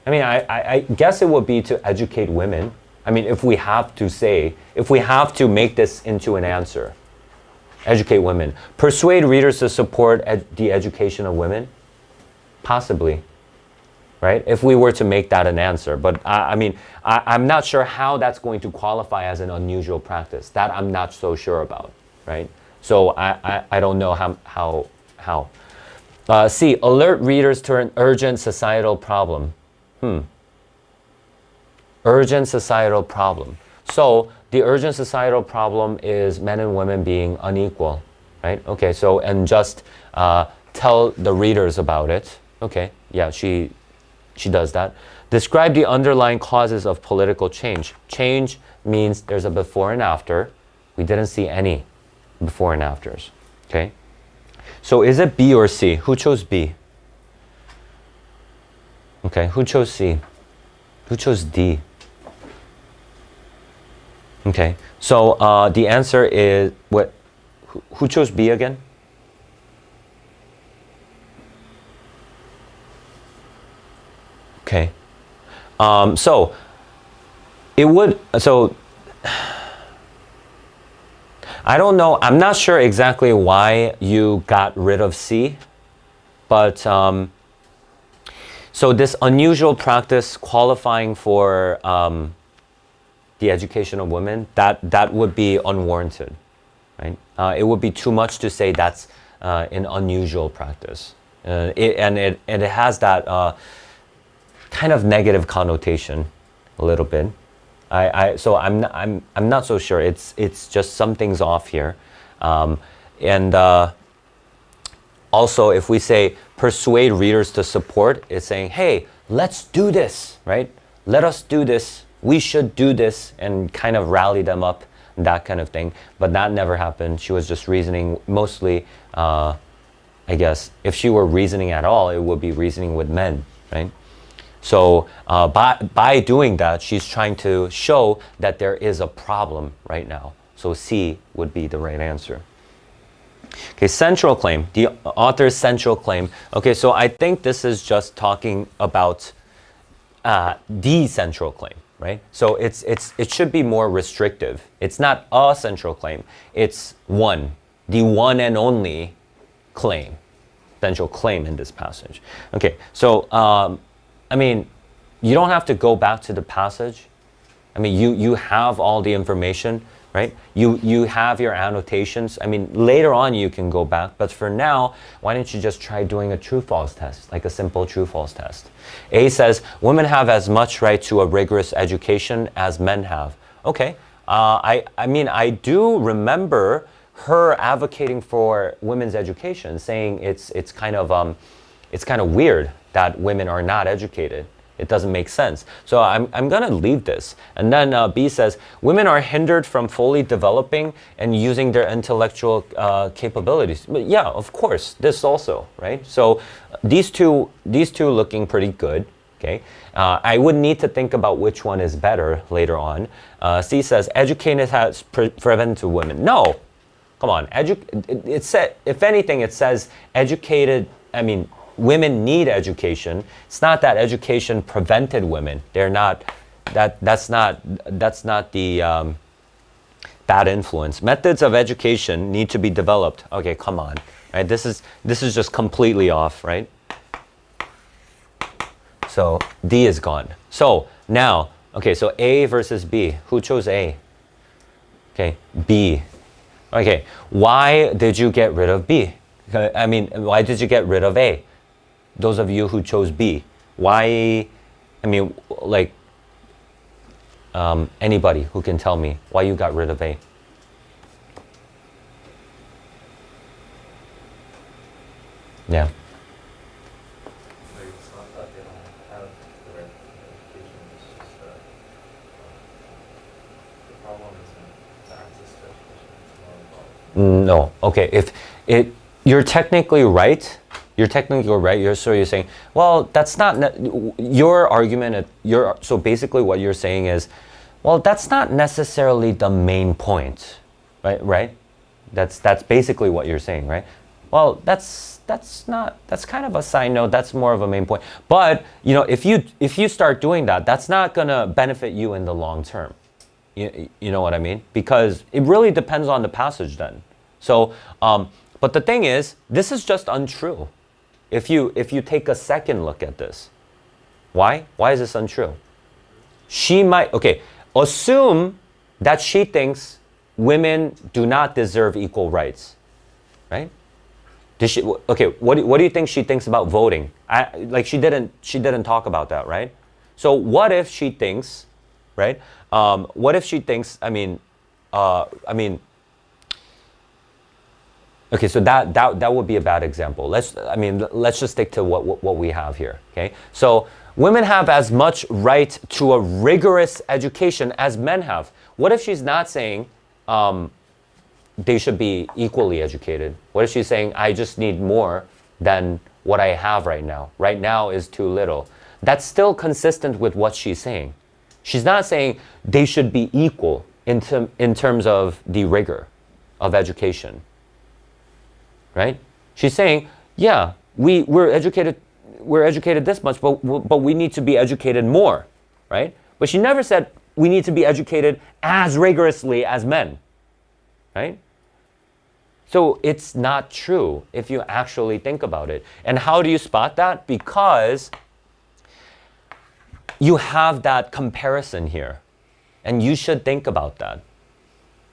I mean, I guess it would be to educate women. I mean, if we have to make this into an answer. Educate women. Persuade readers to support the education of women? Possibly, right? If we were to make that an answer. But I'm not sure how that's going to qualify as an unusual practice. That I'm not so sure about, right? So I don't know how. C, alert readers to an urgent societal problem. Urgent societal problem. So the urgent societal problem is men and women being unequal, right? Okay, so, and just tell the readers about it. Okay, yeah, she does that. Describe the underlying causes of political change. Change means there's a before and after. We didn't see any before and afters, okay? So is it B or C? Who chose B? Okay, who chose C? Who chose D? Okay, so the answer is what? Who chose B again? Okay, so it would. So I don't know. I'm not sure exactly why you got rid of C, but so this unusual practice qualifying for the education of women, that would be unwarranted, right? It would be too much to say that's an unusual practice, it has that kind of negative connotation, a little bit. So I'm not so sure. It's just something's off here, and also if we say persuade readers to support is saying, hey, let's do this, right? Let us do this. We should do this, and kind of rally them up, that kind of thing. But that never happened. She was just reasoning mostly, I guess, if she were reasoning at all, it would be reasoning with men, right? So by doing that, she's trying to show that there is a problem right now. So C would be the right answer. Okay, central claim, the author's central claim. Okay, so I think this is just talking about the central claim, right? So it should be more restrictive. It's not a central claim. It's the one and only claim, central claim in this passage. Okay, so I mean, you don't have to go back to the passage. I mean, you have all the information, right? You have your annotations. I mean, later on you can go back, but for now, why don't you just try doing a true-false test, like a simple true-false test? A says, women have as much right to a rigorous education as men have. Okay, I mean, I do remember her advocating for women's education, saying it's kind of weird that women are not educated. It doesn't make sense. So I'm going to leave this. And then B says, women are hindered from fully developing and using their intellectual capabilities. But yeah, of course, this also, right? So these two looking pretty good. Okay, I would need to think about which one is better later on. C says, educated has prevented women. No, come on. It said, if anything, it says educated, I mean, women need education. It's not that education prevented women. They're not, that's not the bad influence. Methods of education need to be developed. Okay, come on. Right? This is just completely off, right? So D is gone. So now, okay, so A versus B. Who chose A? Okay, B. Okay, why did you get rid of B? I mean, why did you get rid of A? Those of you who chose B, why? I mean, like, anybody who can tell me why you got rid of A? Yeah. It's not that they don't have the right education, it's just that the problem isn't the access to education, it's more about... No. Okay. You're technically right. You're technically right. You're saying, well, that's not your argument. So basically, what you're saying is, well, that's not necessarily the main point, right? Right. That's basically what you're saying, right? Well, that's kind of a side note. That's more of a main point. But if you start doing that, that's not gonna benefit you in the long term. You know what I mean? Because it really depends on the passage then. So, but the thing is, this is just untrue. If you take a second look at this, why is this untrue? She might, assume that she thinks women do not deserve equal rights, right? What do you think she thinks about voting? She didn't talk about that, right? So what if she thinks, right? What if she thinks, okay, so that would be a bad example. Let's just stick to what we have here. Okay, so women have as much right to a rigorous education as men have. What if she's not saying they should be equally educated? What if she's saying I just need more than what I have right now? Right now is too little. That's still consistent with what she's saying. She's not saying they should be equal in terms of the rigor of education. Right? She's saying, yeah, we're educated this much, but we need to be educated more, right? But she never said we need to be educated as rigorously as men, right? So it's not true if you actually think about it. And how do you spot that? Because you have that comparison here, and you should think about that.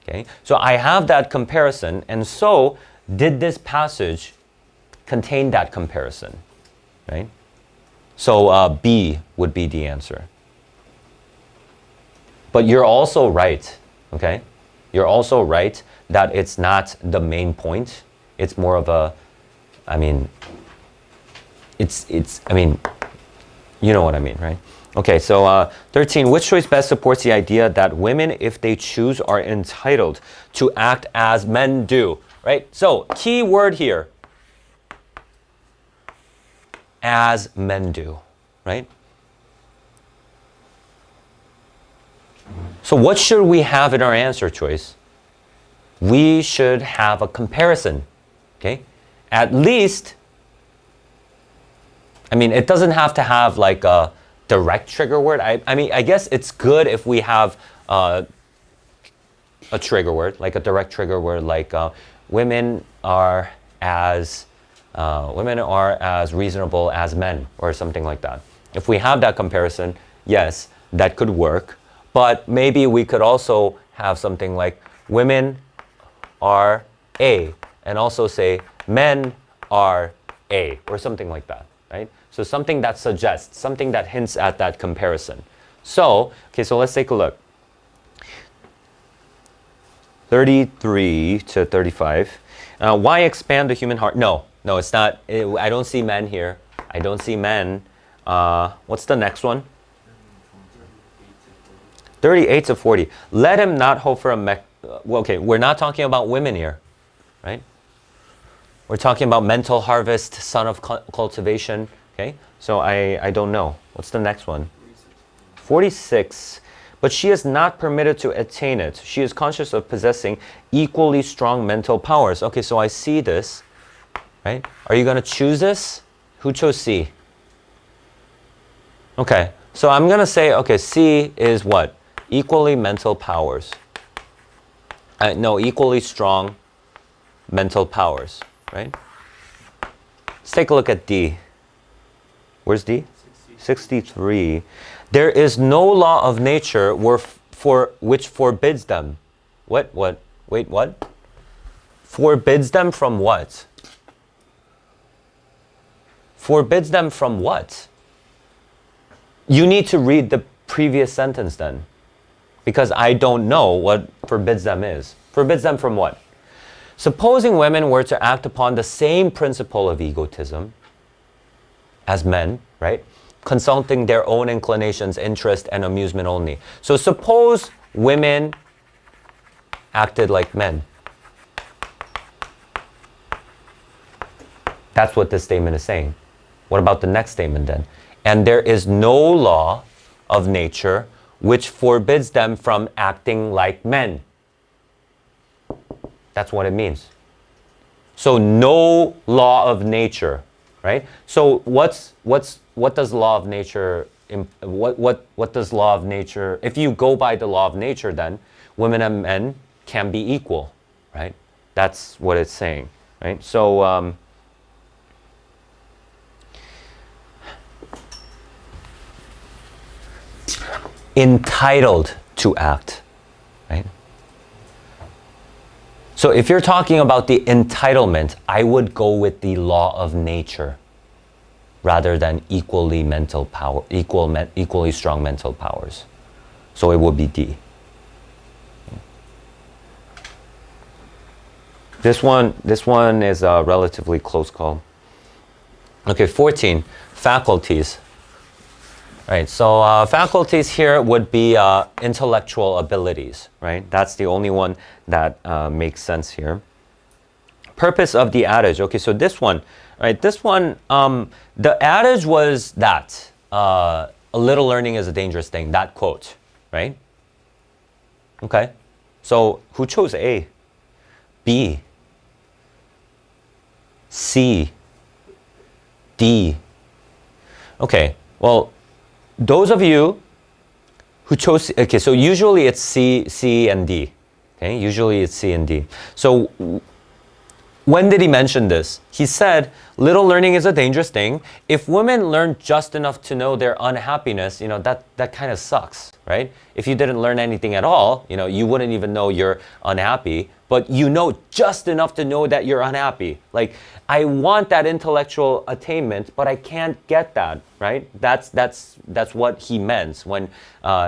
Okay? So I have that comparison, and so did this passage contain that comparison, right? So B would be the answer. But you're also right, okay? You're also right that it's not the main point. It's more of a, I mean, you know what I mean, right? Okay, so 13, which choice best supports the idea that women, if they choose, are entitled to act as men do, right? So, key word here, as men do, right? So what should we have in our answer choice? We should have a comparison, okay? At least, I mean, it doesn't have to have like a direct trigger word. I mean, I guess it's good if we have a trigger word, like a direct trigger word, like women are as reasonable as men, or something like that. If we have that comparison, yes, that could work. But maybe we could also have something like women are A, and also say men are A, or something like that, right? So something that suggests, something that hints at that comparison. So, okay, so let's take a look. 33 to 35. Why expand the human heart? No, it's not. I don't see men here. I don't see men. What's the next one? 38 to 40. Let him not hope for a well, okay, we're not talking about women here, right? We're talking about mental harvest, son of cultivation, okay? So I don't know. What's the next one? 46. But she is not permitted to attain it. She is conscious of possessing equally strong mental powers. Okay, so I see this, right? Are you going to choose this? Who chose C? Okay, so I'm going to say, okay, C is what? Equally mental powers. No, equally strong mental powers, right? Let's take a look at D. Where's D? 63. There is no law of nature which forbids them. What? Wait, what? Forbids them from what? Forbids them from what? You need to read the previous sentence then, because I don't know what forbids them is. Forbids them from what? Supposing women were to act upon the same principle of egotism as men, right? Consulting their own inclinations, interest, and amusement only. So suppose women acted like men. That's what this statement is saying. What about the next statement then? And there is no law of nature which forbids them from acting like men. That's what it means. So no law of nature, right? So what does law of nature, what does law of nature, if you go by the law of nature, then women and men can be equal, right? That's what it's saying, right? So entitled to act, right? So if you're talking about the entitlement, I would go with the law of nature rather than equally strong mental powers. So it would be D. This one is a relatively close call. Okay, 14, faculties. Right, so faculties here would be intellectual abilities, right? That's the only one that makes sense here. Purpose of the adage. Okay, so this one, right? This one, the adage was that a little learning is a dangerous thing. That quote, right? Okay, so who chose A, B, C, D? Okay, well, those of you who chose, okay, so usually it's C, and D. Okay, usually it's C and D. So when did he mention this? He said, little learning is a dangerous thing. If women learn just enough to know their unhappiness, that kind of sucks, right? If you didn't learn anything at all, you wouldn't even know you're unhappy, but you know just enough to know that you're unhappy. Like, I want that intellectual attainment, but I can't get that, right? That's what he meant when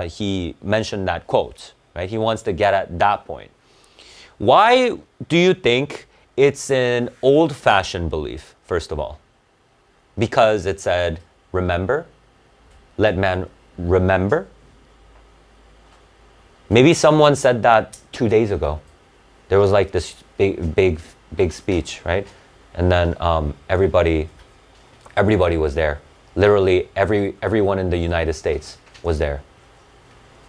he mentioned that quote, right? He wants to get at that point. Why do you think it's an old-fashioned belief, first of all? because it said, remember? Let man remember? Maybe someone said that 2 days ago. There was like this big speech, right? And then everybody was there. Literally everyone in the United States was there.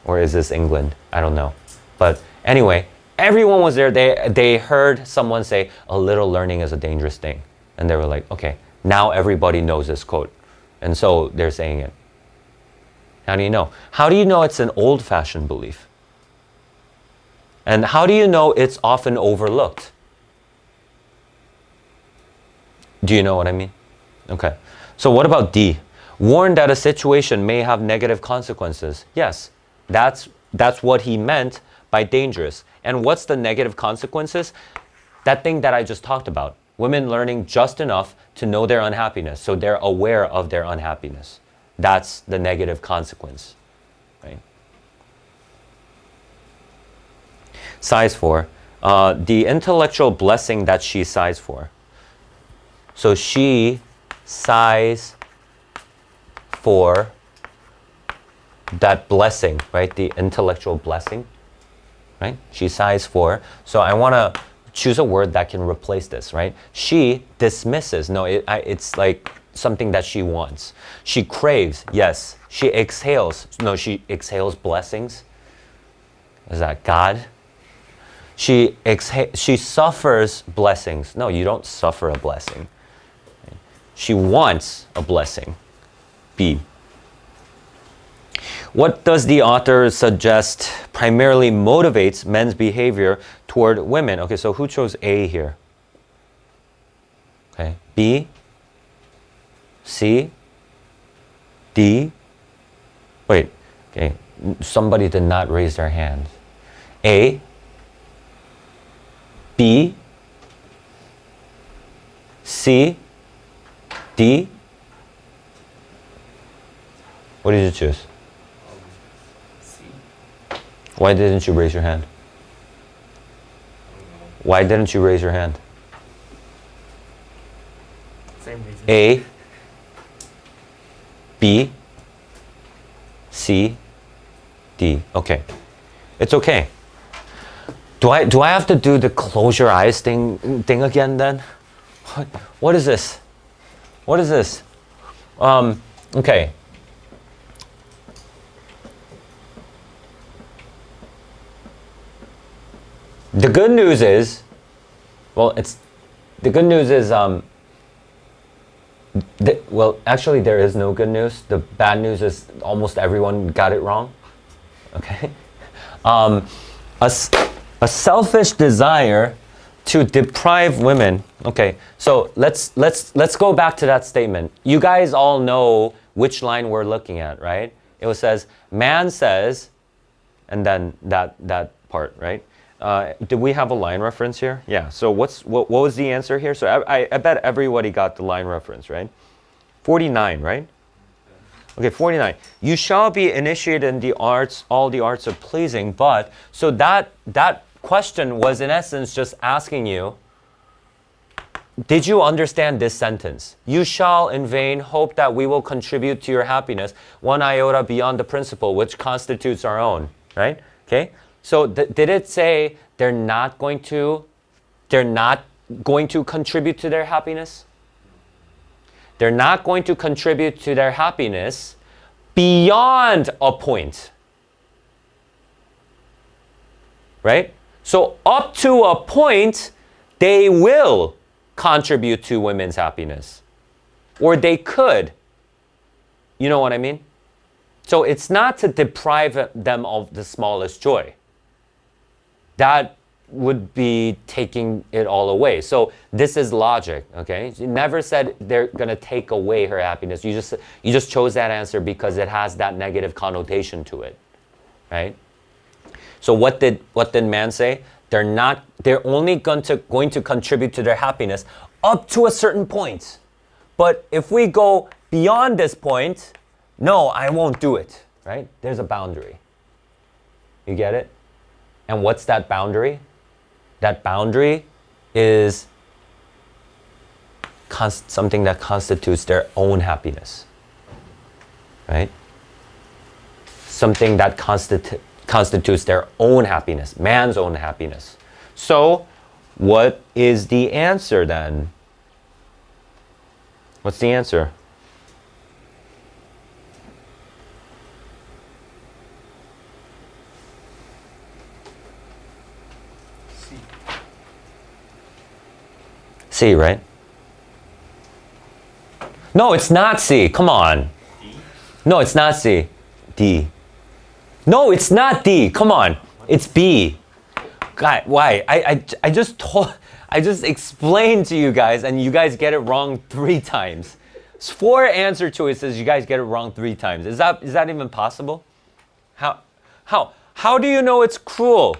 Or is this England? I don't know. But anyway, everyone was there. They heard someone say, a little learning is a dangerous thing. And they were like, okay, now everybody knows this quote. And so they're saying it. How do you know? How do you know it's an old-fashioned belief? And how do you know it's often overlooked? Do you know what I mean? Okay. So what about D? Warn that a situation may have negative consequences. Yes, that's what he meant by dangerous. And what's the negative consequences? That thing that I just talked about. Women learning just enough to know their unhappiness, so they're aware of their unhappiness. That's the negative consequence, right? Sighs for. The intellectual blessing that she sighs for. So she sighs for that blessing, right? The intellectual blessing, right? She sighs for. So I want to choose a word that can replace this, right? She dismisses. No, it's like something that she wants. She craves. Yes. She exhales. No, she exhales blessings. Is that God? She suffers blessings. No, you don't suffer a blessing. She wants a blessing. B. What does the author suggest primarily motivates men's behavior toward women? Okay, so who chose A here? Okay, B, C, D. Wait, okay, somebody did not raise their hand. A, B, C, D. What did you choose? C. Why didn't you raise your hand? Why didn't you raise your hand? Same reason. A, B, C, D. Okay. It's okay. Do I have to do the close your eyes thing again then? What is this? What is this? Okay. The good news is, the good news is, well, actually there is no good news. The bad news is almost everyone got it wrong. Okay. A selfish desire to deprive women. Okay, so let's go back to that statement. You guys all know which line we're looking at, right? It says, man says, and then that part, right? Did we have a line reference here? Yeah, so what was the answer here? So I bet everybody got the line reference, right? 49, right? Okay, 49. You shall be initiated in the arts, all the arts of pleasing, but, so that question was in essence just asking you, did you understand this sentence? You shall in vain hope that we will contribute to your happiness, one iota beyond the principle which constitutes our own, right? Okay, so did it say they're not going to contribute to their happiness? They're not going to contribute to their happiness beyond a point, right? So up to a point, they will contribute to women's happiness, or they could. You know what I mean? So it's not to deprive them of the smallest joy. That would be taking it all away. So this is logic, okay? You never said they're gonna take away her happiness. You just chose that answer because it has that negative connotation to it, right? So what did man say? They're only going to contribute to their happiness up to a certain point. But if we go beyond this point, no, I won't do it, right? There's a boundary. You get it? And what's that boundary? That boundary is something that constitutes their own happiness, right? Something that constitutes their own happiness, man's own happiness. So, what is the answer then? What's the answer? C. C, right? No, it's not C. Come on. D? No, it's not C. D. No, it's not D. Come on. It's B. God, why? I just explained to you guys and you guys get it wrong 3 times. 4 answer choices, you guys get it wrong 3 times. Is that even possible? How do you know it's cruel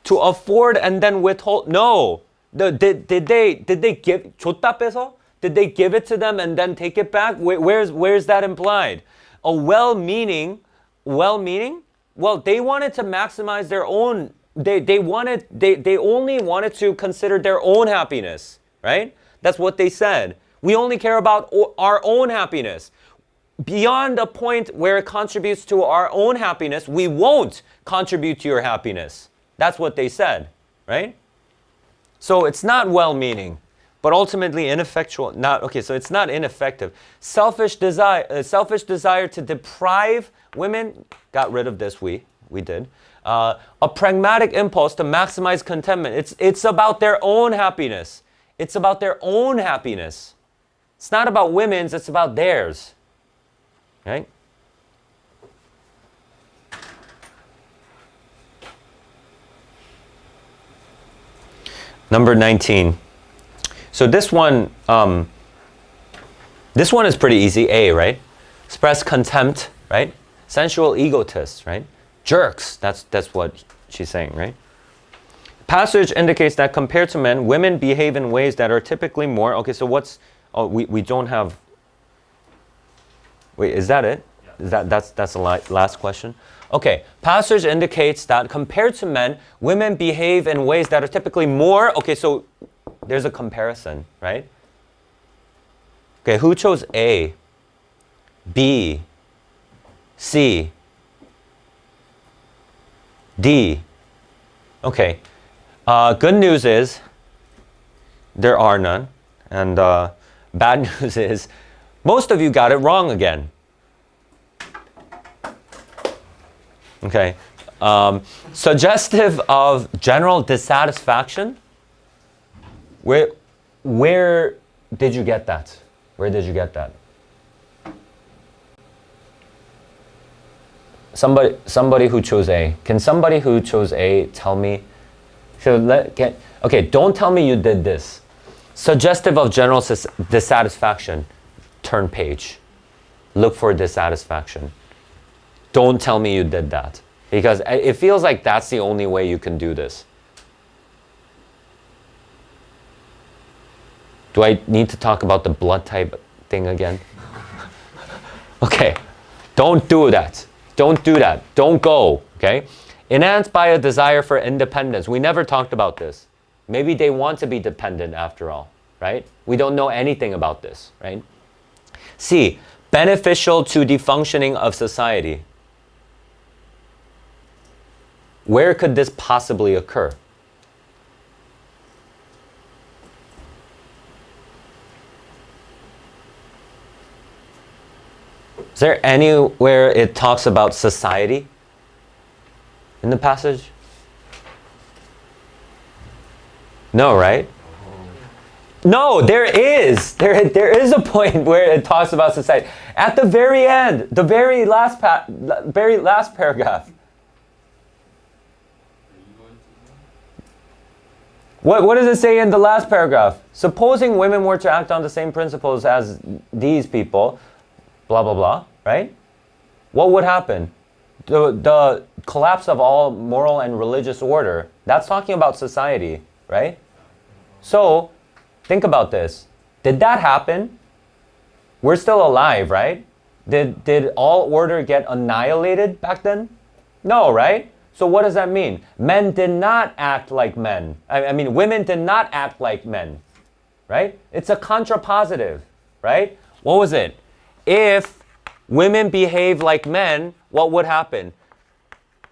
to afford and then withhold? No. Did they give 줬다 빼서? Did they give it to them and then take it back? Where's that implied? A well-meaning, well, they wanted to maximize their own. They only wanted to consider their own happiness, right? That's what they said. We only care about our own happiness. Beyond a point where it contributes to our own happiness, we won't contribute to your happiness. That's what they said, right? So it's not well-meaning, but ultimately ineffectual. So it's not ineffective. Selfish desire to deprive women. Got rid of this. We did. A pragmatic impulse to maximize contentment. It's about their own happiness. It's about their own happiness. It's not about women's. It's about theirs. Right? Number 19. So this one is pretty easy. A, right? Express contempt, right? Sensual egotists, right? Jerks. That's what she's saying, right? Passage indicates that compared to men, women behave in ways that are typically more. Okay, so what's? Oh, we don't have. Wait, is that it? Yeah. That's the last question? Okay, passage indicates that compared to men, women behave in ways that are typically more. Okay, so there's a comparison, right? Okay, who chose A, B, C, D? Okay, good news is there are none, and bad news is most of you got it wrong again. Okay, suggestive of general dissatisfaction. Where did you get that? Where did you get that? Somebody who chose A. Can somebody who chose A tell me? Okay, don't tell me you did this. Suggestive of general dissatisfaction. Turn page. Look for dissatisfaction. Don't tell me you did that. Because it feels like that's the only way you can do this. Do I need to talk about the blood type thing again? Okay, don't do that. Don't do that. Don't go, okay? Enhanced by a desire for independence. We never talked about this. Maybe they want to be dependent after all, right? We don't know anything about this, right? C, beneficial to the functioning of society. Where could this possibly occur? Is there anywhere it talks about society in the passage? No, right? No, there is. There is a point where it talks about society. At the very end, the very last paragraph. What does it say in the last paragraph? Supposing women were to act on the same principles as these people, blah, blah, blah, right? What would happen? The collapse of all moral and religious order. That's talking about society, right? So, think about this. Did that happen? We're still alive, right? Did all order get annihilated back then? No, right? So what does that mean? Men did not act like men. I mean, women did not act like men, right? It's a contrapositive, right? What was it? If women behave like men, what would happen?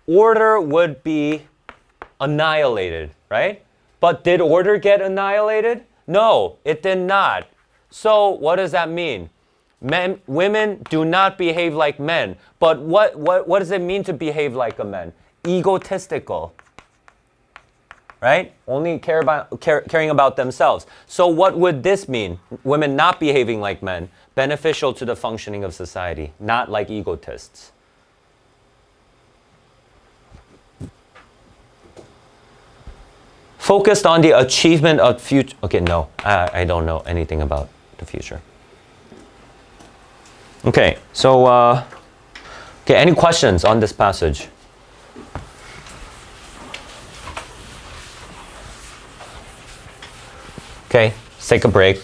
Order would be annihilated, right? But did order get annihilated? No, it did not. So what does that mean? Women do not behave like men. But what does it mean to behave like a man? Egotistical, right? Only caring about themselves. So what would this mean? Women not behaving like men, beneficial to the functioning of society, not like egotists. Focused on the achievement of future. Okay, no, I don't know anything about the future. Okay, so, okay, any questions on this passage? Okay, let's take a break.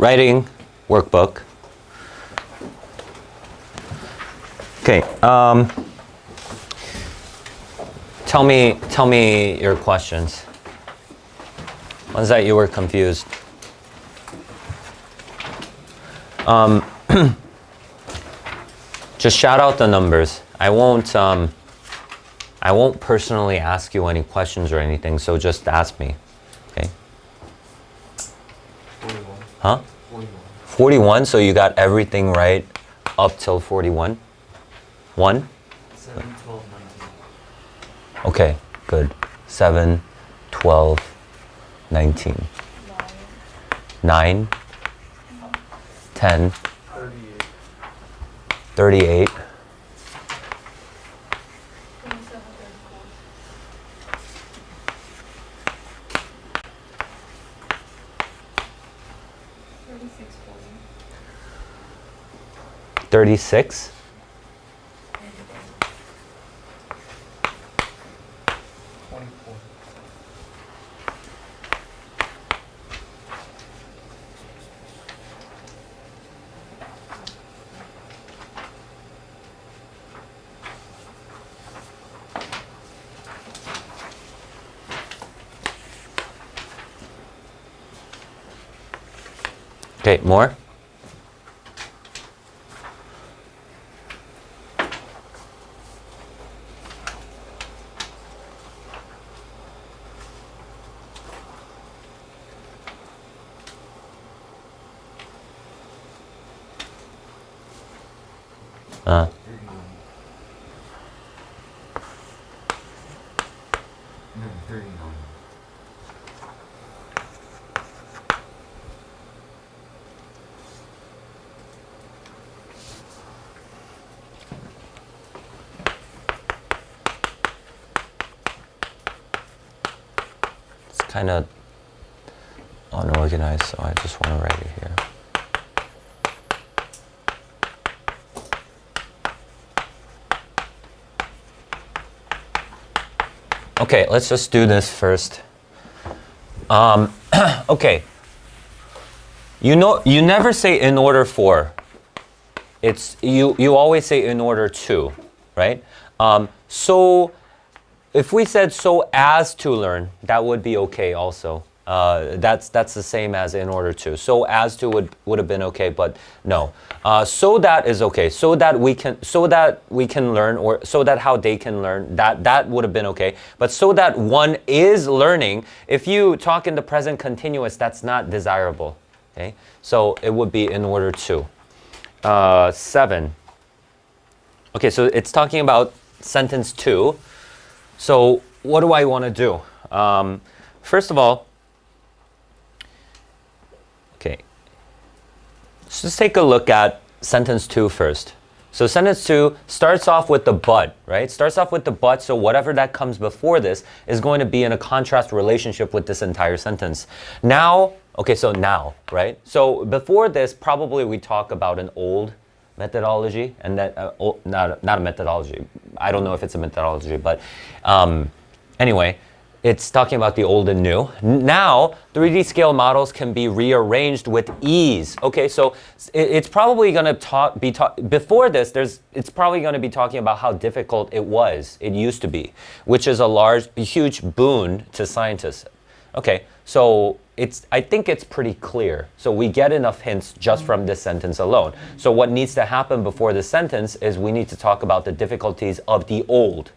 writing workbook. Okay. Tell me your questions. Ones that you were confused. Just shout out the numbers. I won't personally ask you any questions or anything, so just ask me. Okay? 41. Huh? 41. 41, so you got everything right up till 41? 1? 7, 12, 19. Okay, good. 7, 12, 19. 9, 10, 38. 38, 36, 24. Okay, more? Uh, 39. No, 39. it's kind of unorganized, so I just want to write it here. Okay, let's just do this first. Okay. You never say in order for. It's you always say in order to, right? So if we said so as to learn, that would be okay also. That's the same as in order to. So as to would have been okay, but no. So that is okay. So that we can learn, or so that how they can learn, that would have been okay. But so that one is learning, if you talk in the present continuous, that's not desirable. Okay, so it would be in order to. 7. Okay, so it's talking about sentence 2. So what do I want to do? First of all, okay, let's just take a look at sentence 2 first. So sentence 2 starts off with the but, right? Starts off with the but, so whatever that comes before this is going to be in a contrast relationship with this entire sentence. Now, okay, so now, right? So before this, probably we talk about an old methodology, and that not a methodology. I don't know if it's a methodology, but anyway, it's talking about the old and new. Now, 3D scale models can be rearranged with ease. Okay, so it's probably going to before this. It's probably going to be talking about how difficult it used to be, which is a huge boon to scientists. Okay, so I think it's pretty clear. So we get enough hints just from this sentence alone. So what needs to happen before this sentence is we need to talk about the difficulties of the old.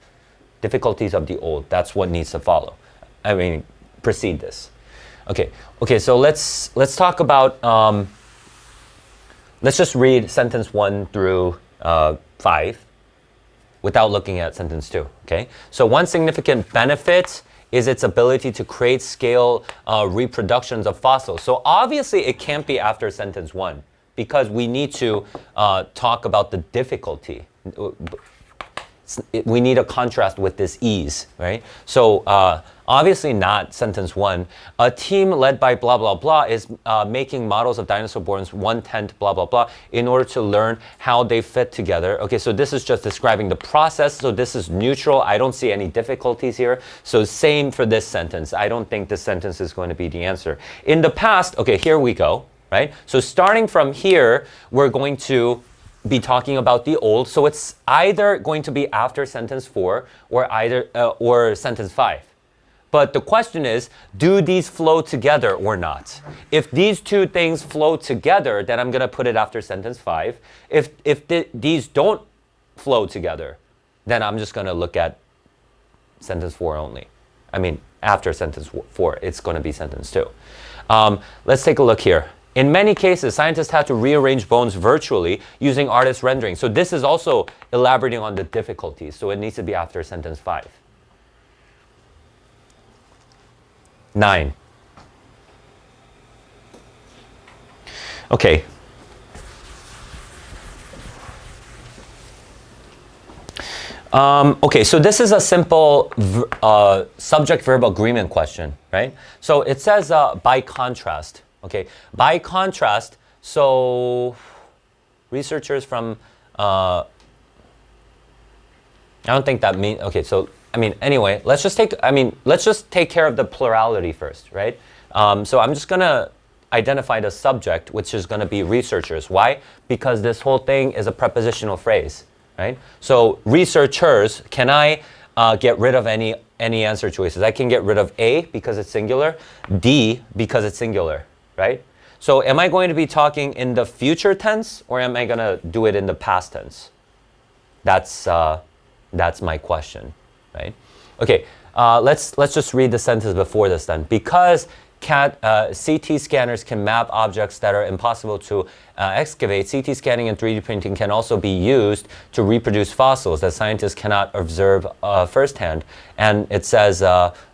Difficulties of the old. That's what needs to follow. I mean, precede this. Okay. So let's talk about. Let's just read sentence 1 through 5, without looking at sentence 2. Okay. So one significant benefit is its ability to create scale reproductions of fossils. So obviously it can't be after sentence 1, because we need to talk about the difficulty. We need a contrast with this ease, right? So obviously not sentence 1. A team led by blah, blah, blah is making models of dinosaur bones 1/10 blah, blah, blah in order to learn how they fit together. Okay, so this is just describing the process. So this is neutral. I don't see any difficulties here. So same for this sentence. I don't think this sentence is going to be the answer. In the past, okay, here we go. right? So starting from here, we're going to be talking about the old. So it's either going to be after sentence 4 or sentence 5. But the question is, do these flow together or not? If these two things flow together, then I'm going to put it after sentence 5. If these don't flow together, then I'm just going to look at sentence 4 only. I mean, after sentence 4, it's going to be sentence 2. Let's take a look here. In many cases, scientists had to rearrange bones virtually using artist rendering. So this is also elaborating on the difficulties. So it needs to be after sentence 5. 9. Okay. Okay, so this is a simple subject-verb agreement question, right? So it says by contrast, okay? By contrast, so researchers from, I don't think that means, okay, so, I mean, anyway, let's just take care of the plurality first, right? So I'm just gonna identify the subject, which is gonna be researchers. Why? Because this whole thing is a prepositional phrase. Right? So researchers, can I get rid of any answer choices? I can get rid of A because it's singular, D because it's singular, right? So am I going to be talking in the future tense or am I going to do it in the past tense? That's my question, right? Okay, let's just read the sentence before this then. Because CT scanners can map objects that are impossible to excavate, CT scanning and 3D printing can also be used to reproduce fossils that scientists cannot observe firsthand. And it says,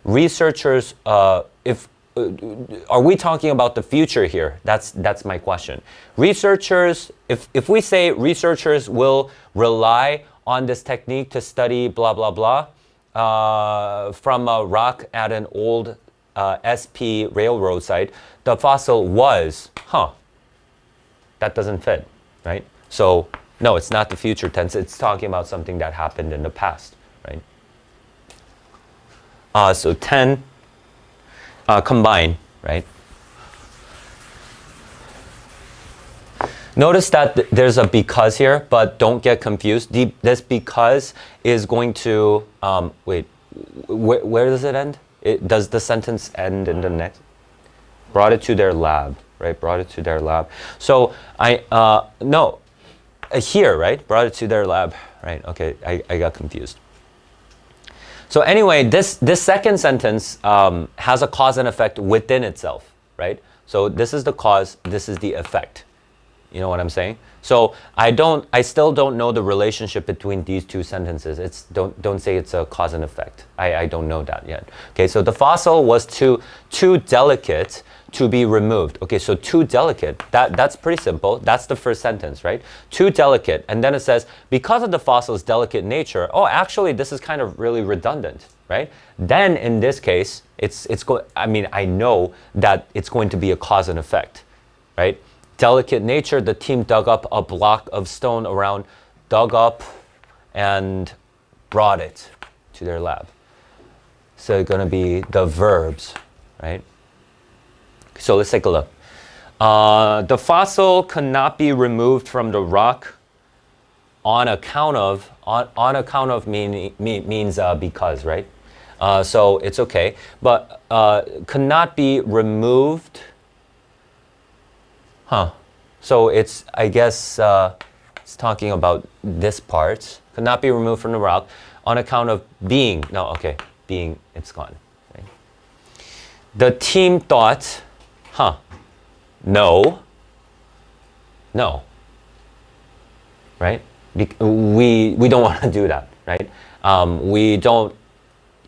researchers, are we talking about the future here? That's my question. Researchers, if we say researchers will rely on this technique to study blah, blah, blah, from a rock at an old SP railroad site, the fossil was, that doesn't fit, right? So no, it's not the future tense. It's talking about something that happened in the past, right? So 10, combine, right? Notice that there's a because here, but don't get confused. This because is going to, wait, where does it end? Does the sentence end in the next? Brought it to their lab, right? Brought it to their lab. So no, here, right? Brought it to their lab, right? Okay, I got confused. So anyway, this second sentence has a cause and effect within itself, right? So this is the cause, this is the effect. You know what I'm saying? So I still don't know the relationship between these two sentences. Don't say it's a cause and effect. I don't know that yet. Okay, so the fossil was too delicate to be removed. Okay, so too delicate, that's pretty simple. That's the first sentence, right? Too delicate. And then it says, because of the fossil's delicate nature, actually this is kind of really redundant, right? Then in this case, I know that it's going to be a cause and effect, right? Delicate nature, the team dug up a block of stone dug up and brought it to their lab. So it's going to be the verbs, right? So let's take a look. The fossil cannot be removed from the rock on account of means because, right? So it's okay. But cannot be removed. So it's, I guess, it's talking about this part. Could not be removed from the rock on account of being. No, okay, being, it's gone. Right? The team thought, no, right? We don't want to do that, right? We don't,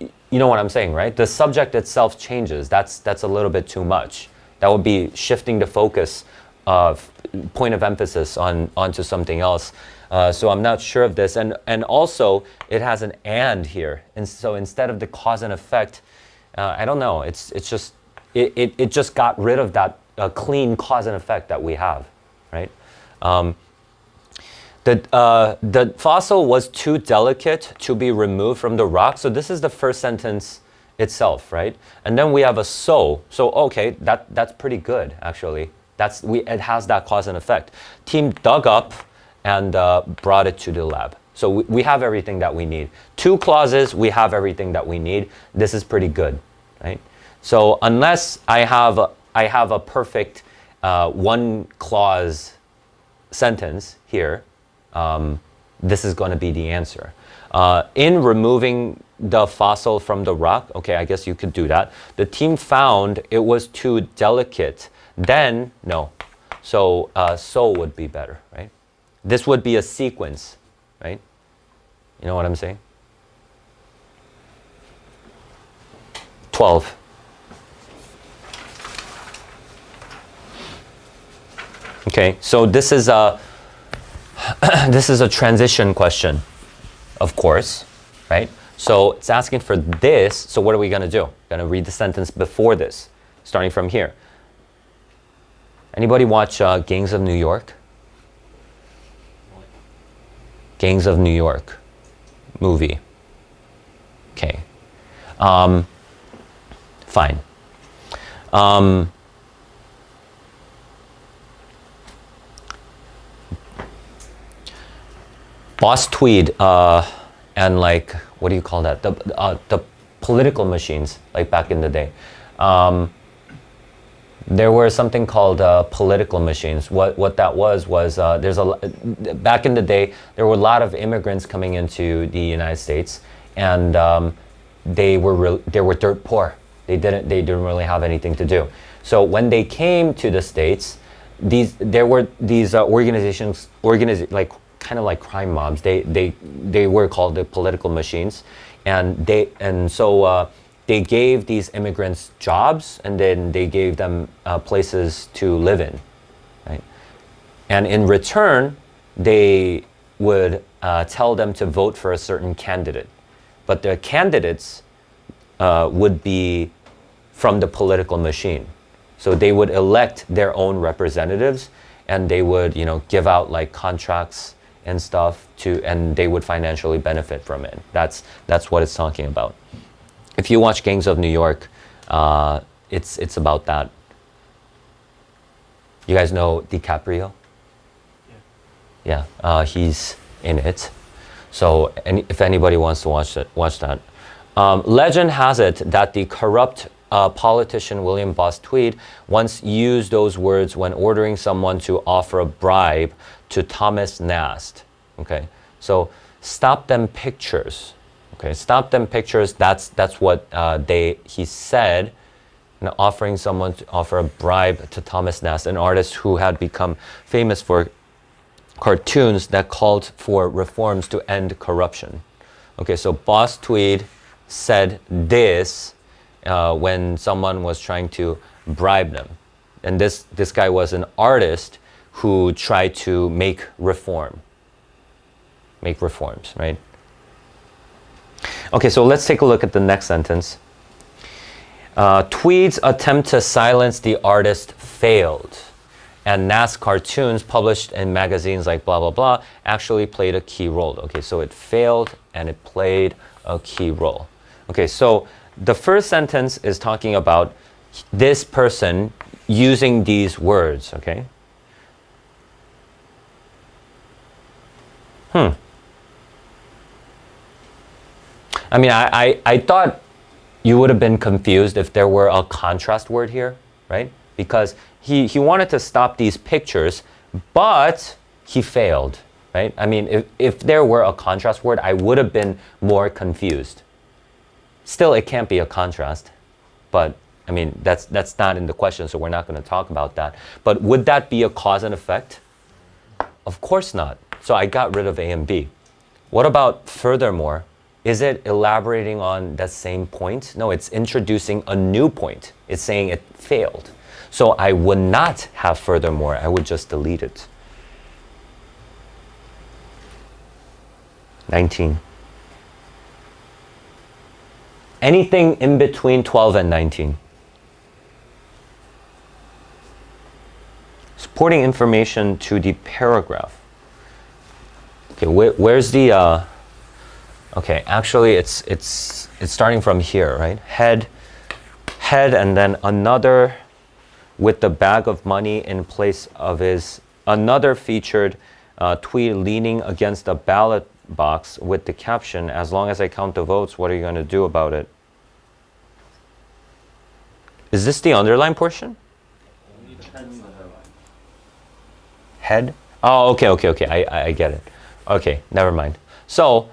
you know what I'm saying, right? The subject itself changes. That's a little bit too much. That would be shifting the focus of point of emphasis onto something else. So I'm not sure of this. And also, it has an and here. And so instead of the cause and effect, I don't know. It just got rid of that clean cause and effect that we have, right? The fossil was too delicate to be removed from the rock. So this is the first sentence itself, right? And then we have a so. So okay, that's pretty good actually, It has that cause and effect. Team dug up and brought it to the lab. So we have everything that we need. 2 clauses, we have everything that we need. This is pretty good, right? So unless I have a perfect 1 clause sentence here, this is going to be the answer. In removing the fossil from the rock, okay, I guess you could do that. The team found it was too delicate. Then, no. So, so would be better, right? This would be a sequence, right? You know what I'm saying? 12. Okay, so this is a this is a transition question, of course, right? So it's asking for this. So what are we going to do? Going to read the sentence before this, starting from here. Anybody watch Gangs of New York? Gangs of New York movie. Okay. Fine. Boss Tweed and like, what do you call that? The political machines, like back in the day. There were something called political machines. What that was back in the day, there were a lot of immigrants coming into the United States, and they were dirt poor. They didn't really have anything to do. So when they came to the States, there were these organizations, like kind of like crime mobs. They were called the political machines, and so they gave these immigrants jobs, and then they gave them places to live in, right? And in return, they would tell them to vote for a certain candidate, but the candidates would be from the political machine. So they would elect their own representatives, and they would, give out like contracts and stuff and they would financially benefit from it. That's what it's talking about. If you watch Gangs of New York, it's about that. You guys know DiCaprio? Yeah, he's in it. So if anybody wants to watch that. Legend has it that the corrupt politician William Boss Tweed once used those words when ordering someone to offer a bribe to Thomas Nast. Okay, so stop them pictures. Okay, stop them pictures. That's what he said, offering someone to offer a bribe to Thomas Nast, an artist who had become famous for cartoons that called for reforms to end corruption. Okay, so Boss Tweed said this when someone was trying to bribe them, and this guy was an artist who tried to make reforms, right? Okay, so let's take a look at the next sentence. Tweed's attempt to silence the artist failed, and Nast's cartoons published in magazines like blah, blah, blah actually played a key role. Okay, so it failed and it played a key role. Okay, so the first sentence is talking about this person using these words, okay? I mean, I thought you would have been confused if there were a contrast word here, right? Because he wanted to stop these pictures, but he failed, right? I mean, if there were a contrast word, I would have been more confused. Still, it can't be a contrast, but I mean, that's not in the question, so we're not going to talk about that. But would that be a cause and effect? Of course not. So I got rid of A and B. What about furthermore? Is it elaborating on that same point? No, it's introducing a new point. It's saying it failed. So I would not have furthermore. I would just delete it. 19. Anything in between 12 and 19? Supporting information to the paragraph. Okay, where's the... Okay, actually it's starting from here, right? Head, and then another with the bag of money in place of his. Another featured tweet leaning against a ballot box with the caption, "As long as I count the votes, what are you going to do about it?" Is this the underline portion? Head? Oh, okay. I get it. Okay, never mind. So,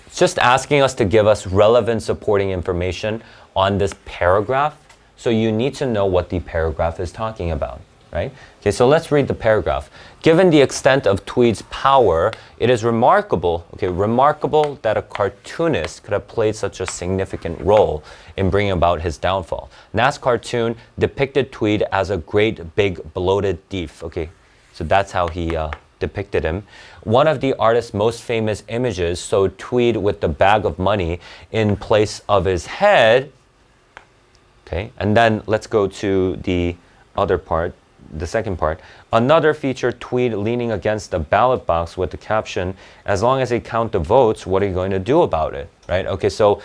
it's just asking us to give us relevant supporting information on this paragraph. So you need to know what the paragraph is talking about, right? Okay, so let's read the paragraph. Given the extent of Tweed's power, it is remarkable that a cartoonist could have played such a significant role in bringing about his downfall. Nass' cartoon depicted Tweed as a great, big, bloated thief. Okay, so that's how he depicted him. One of the artist's most famous images showed Tweed with the bag of money in place of his head. Okay, and then let's go to the other part, the second part. Another featured Tweed leaning against the ballot box with the caption, "As long as they count the votes, what are you going to do about it?" Right? Okay, so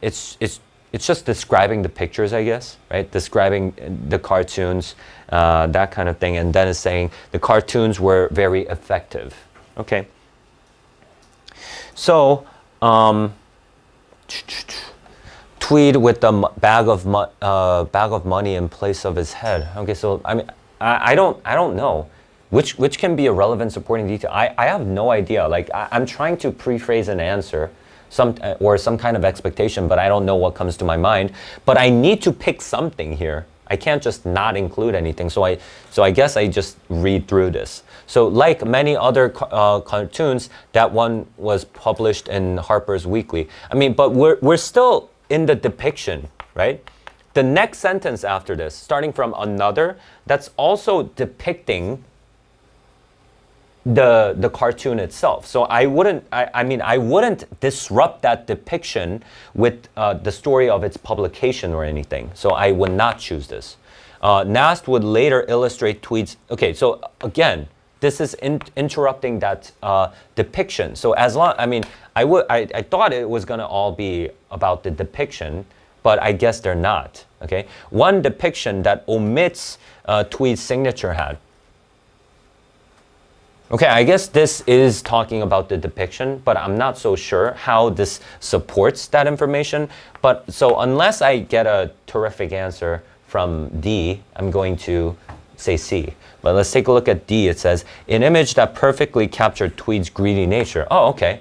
it's just describing the pictures, I guess, right? Describing the cartoons, that kind of thing, and then it's saying the cartoons were very effective. Okay. So, Tweed with the bag of money in place of his head. Okay, so I mean, I don't know which can be a relevant supporting detail. I have no idea. Like I'm trying to pre-phrase an answer, some kind of expectation, but I don't know what comes to my mind. But I need to pick something here. I can't just not include anything. So I guess I just read through this. So like many other cartoons, that one was published in Harper's Weekly. I mean, but we're still in the depiction, right? The next sentence after this, starting from another, that's also depicting the cartoon itself. So I wouldn't disrupt that depiction with the story of its publication or anything. So I would not choose this. Nast would later illustrate Tweed's. Okay, so again, this is interrupting that depiction. So as long, I thought it was gonna all be about the depiction, but I guess they're not. Okay, one depiction that omits Tweed's signature hat. Okay, I guess this is talking about the depiction, but I'm not so sure how this supports that information. But so unless I get a terrific answer from D, I'm going to say C. But let's take a look at D. It says, an image that perfectly captured Tweed's greedy nature. Oh, okay.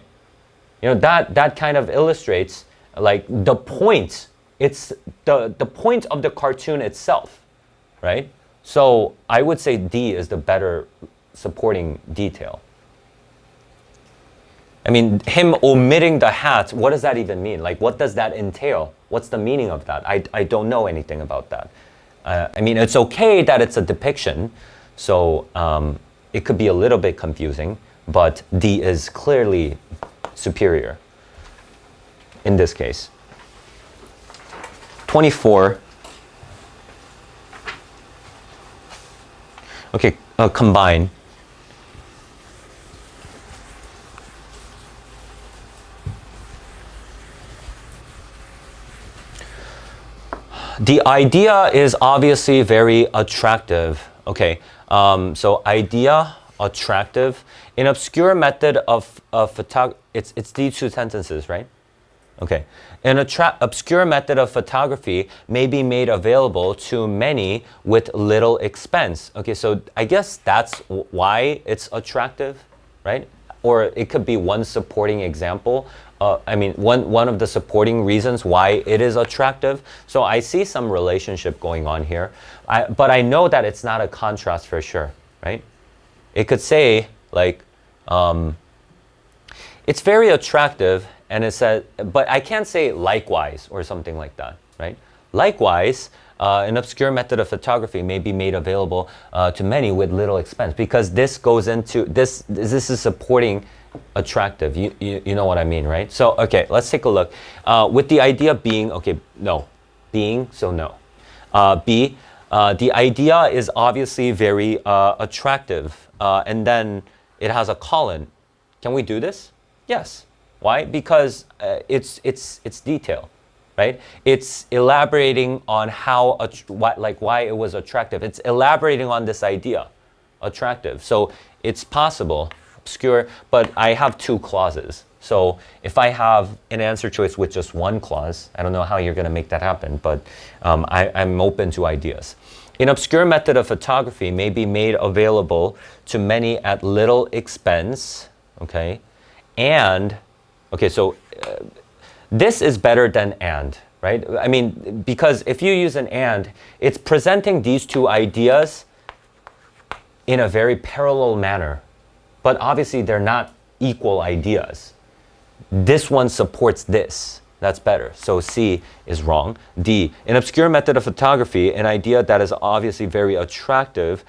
You know, that kind of illustrates like the point. It's the point of the cartoon itself, right? So I would say D is the better supporting detail. I mean, him omitting the hat, what does that even mean? Like, what does that entail? What's the meaning of that? I don't know anything about that. I mean, it's okay that it's a depiction, so it could be a little bit confusing, but D is clearly superior in this case. 24. Okay, combine. The idea is obviously very attractive. Okay, so idea, attractive. An obscure method of photography, it's these two sentences, right? Okay, an obscure method of photography may be made available to many with little expense. Okay, so I guess that's why it's attractive, right? Or it could be one supporting example. I mean, one of the supporting reasons why it is attractive. So I see some relationship going on here, but I know that it's not a contrast for sure, right? It could say like, it's very attractive, and it says, but I can't say likewise or something like that, right? Likewise, an obscure method of photography may be made available to many with little expense, because this goes into this is supporting attractive. You know what I mean, right? So okay, let's take a look. With the idea being, okay, no, being, so no. B, the idea is obviously very attractive, and then it has a colon. Can we do this? Yes. Why? Because it's detail. right? It's elaborating on how, why it was attractive. It's elaborating on this idea, attractive. So it's possible, obscure, but I have two clauses. So if I have an answer choice with just one clause, I don't know how you're going to make that happen, but I'm open to ideas. An obscure method of photography may be made available to many at little expense, okay? And, okay, so this is better than and, right? I mean, because if you use an and, it's presenting these two ideas in a very parallel manner, but obviously they're not equal ideas. This one supports this. That's better. So C is wrong. D, an obscure method of photography, an idea that is obviously very attractive,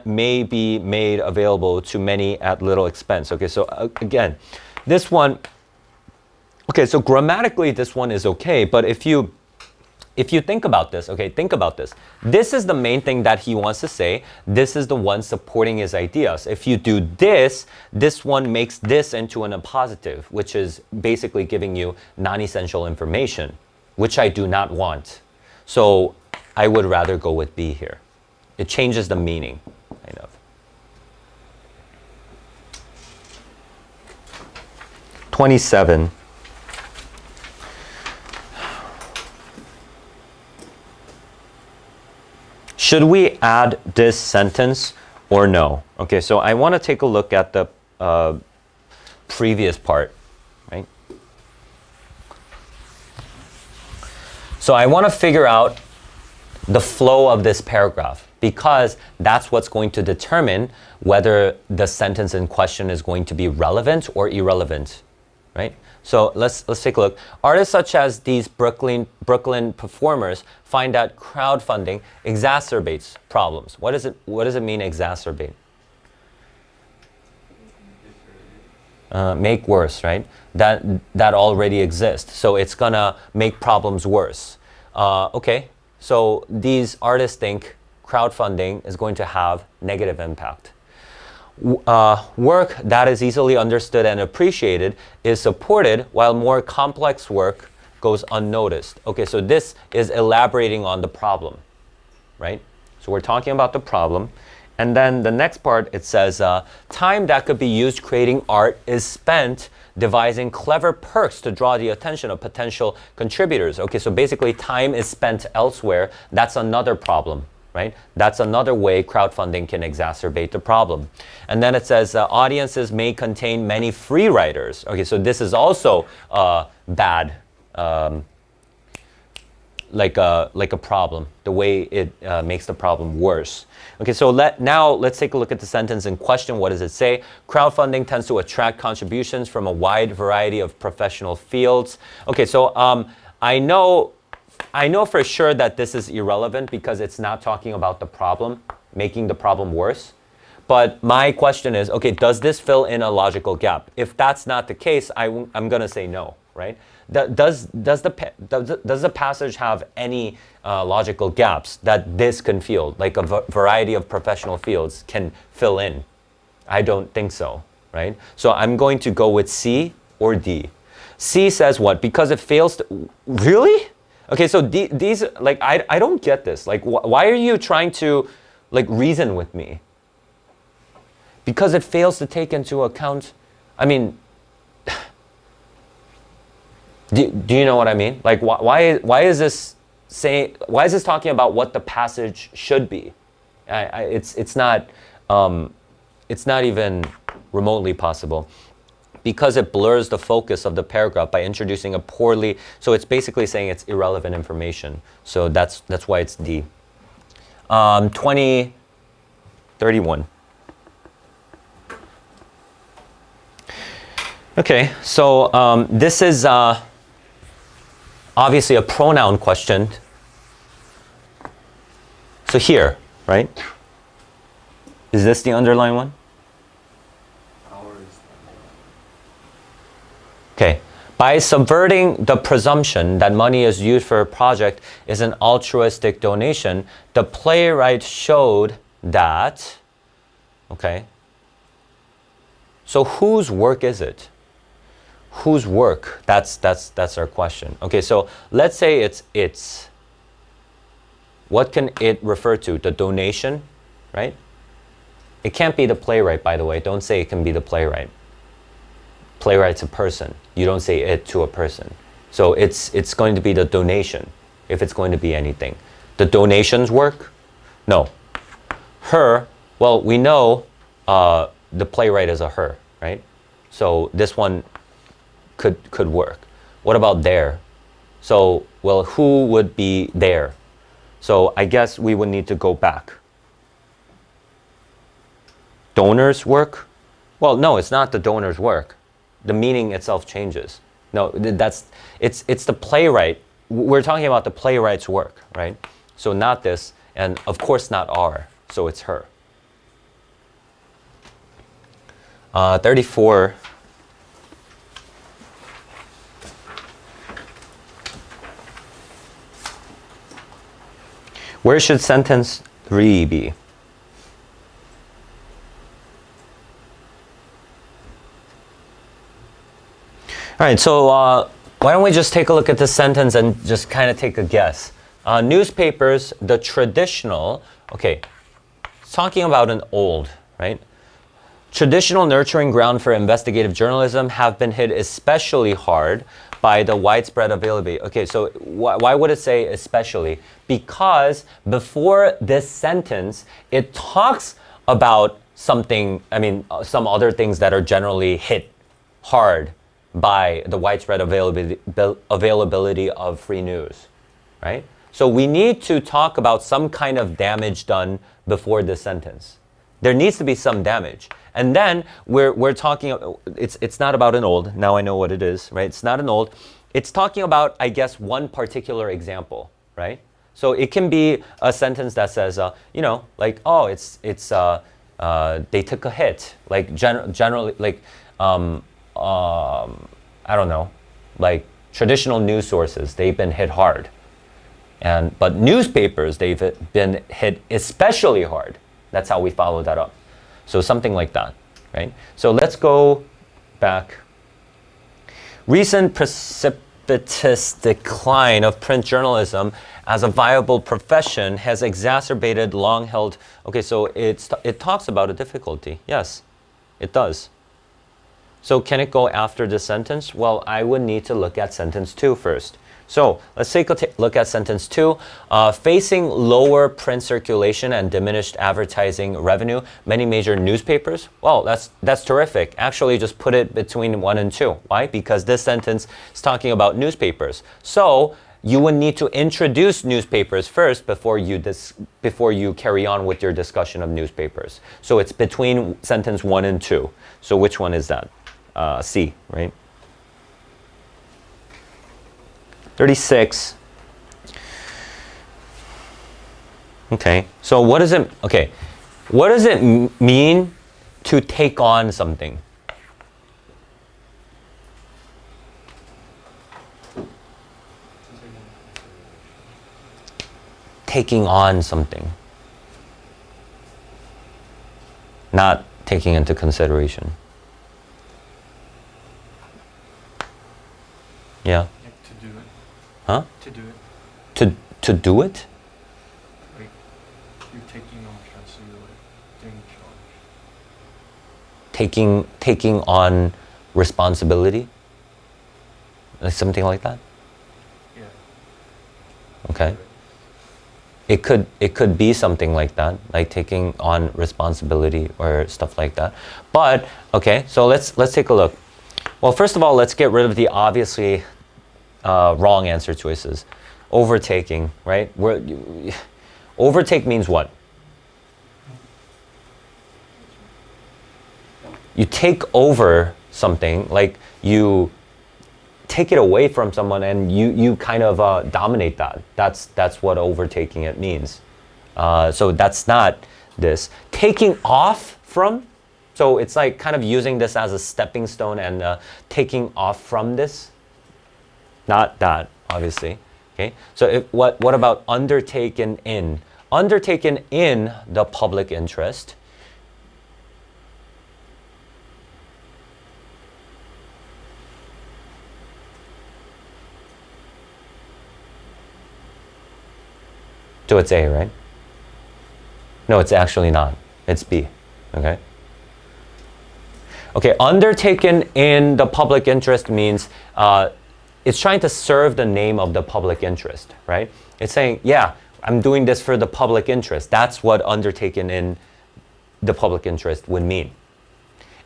may be made available to many at little expense. Okay, so again, this one, okay, so grammatically this one is okay, but if you think about this, okay, think about this. This is the main thing that he wants to say. This is the one supporting his ideas. If you do this, this one makes this into a positive, which is basically giving you non-essential information, which I do not want. So I would rather go with B here. It changes the meaning, kind of. 27. Should we add this sentence or no? Okay, so I want to take a look at the previous part, right? So I want to figure out the flow of this paragraph because that's what's going to determine whether the sentence in question is going to be relevant or irrelevant, right? So let's take a look. Artists such as these Brooklyn performers find that crowdfunding exacerbates problems. What does it mean, exacerbate? Make worse, right? That already exists. So it's gonna make problems worse. Okay, so these artists think crowdfunding is going to have negative impact. Work that is easily understood and appreciated is supported, while more complex work goes unnoticed. Okay, so this is elaborating on the problem, right? So we're talking about the problem. And then the next part, it says, time that could be used creating art is spent devising clever perks to draw the attention of potential contributors. Okay, so basically time is spent elsewhere. That's another problem. Right? That's another way crowdfunding can exacerbate the problem. And then it says audiences may contain many free riders. Okay, so this is also bad, like a problem, the way it makes the problem worse. Okay, so now let's take a look at the sentence in question. What does it say? Crowdfunding tends to attract contributions from a wide variety of professional fields. Okay, so I know for sure that this is irrelevant because it's not talking about the problem, making the problem worse. But my question is, okay, does this fill in a logical gap? If that's not the case, I'm going to say no, right? Does the passage have any logical gaps that this can fill, like a variety of professional fields can fill in? I don't think so, right? So I'm going to go with C or D. C says what? Because it fails to... Really? Okay, so these, like, I don't get this. Like, why are you trying to, like, reason with me? Because it fails to take into account, I mean, do you know what I mean? Like, why is this talking about what the passage should be? It's not even remotely possible. Because it blurs the focus of the paragraph by introducing a poorly, so it's basically saying it's irrelevant information. So that's why it's D. 31. Okay, so this is obviously a pronoun question. So here, right? Is this the underlined one? Okay, by subverting the presumption that money is used for a project is an altruistic donation, the playwright showed that, okay, so whose work is it? whose work? That's our question. Okay, so let's say it's what can it refer to? The donation, right? It can't be the playwright, by the way. Don't say it can be the playwright. Playwright's a person. You don't say it to a person. So it's going to be the donation, if it's going to be anything. The donation's work? No. Her, well, we know the playwright is a her, right? So this one could work. What about their? So, well, who would be there? So I guess we would need to go back. Donor's work? Well, no, it's not the donor's work. The meaning itself changes. No, it's the playwright. We're talking about the playwright's work, right? So not this, and of course not our, so it's her. 34. Where should sentence 3 be? All right, so why don't we just take a look at this sentence and just kind of take a guess. Newspapers, the traditional, okay, it's talking about an old, right? Traditional nurturing ground for investigative journalism have been hit especially hard by the widespread availability. Okay, so why would it say especially? Because before this sentence, it talks about something, I mean, some other things that are generally hit hard by the widespread availability of free news, right? So we need to talk about some kind of damage done before this sentence. There needs to be some damage. And then we're talking, it's not about an old, now I know what it is, right? It's not an old. It's talking about, I guess, one particular example, right? So it can be a sentence that says, you know, like, oh, they took a hit, like generally, like, I don't know, like traditional news sources, they've been hit hard. But newspapers, they've been hit especially hard. That's how we follow that up. So something like that, right? So let's go back. Recent precipitous decline of print journalism as a viable profession has exacerbated long-held. Okay, so it talks about a difficulty. Yes, it does. So can it go after the sentence? Well, I would need to look at sentence 2 first. So let's take a look at sentence 2. Facing lower print circulation and diminished advertising revenue, many major newspapers. Well, that's terrific. Actually, just put it between 1 and 2. Why? Because this sentence is talking about newspapers. So you would need to introduce newspapers first before you carry on with your discussion of newspapers. So it's between sentence 1 and 2. So which one is that? C, right? 36. Okay, so what does it mean to take on something? Taking on something. Not taking into consideration. Yeah. Like to do it. Huh? To do it. To do it? Like you're taking on charge, so you're like doing charge. Taking on responsibility? Like something like that? Yeah. Okay. It could be something like that, like taking on responsibility or stuff like that. But okay, so let's take a look. Well, first of all, let's get rid of the obviously wrong answer choices. Overtaking, right? Overtake means what? You take over something, like you take it away from someone and you kind of dominate that. That's what overtaking it means. So that's not this. Taking off from, so it's like kind of using this as a stepping stone and taking off from this. Not that, obviously. Okay. So what about undertaken in? Undertaken in the public interest. So it's A, right? No, it's actually not. It's B, okay? Okay, undertaken in the public interest means it's trying to serve the name of the public interest, right? It's saying, yeah, I'm doing this for the public interest. That's what undertaken in the public interest would mean.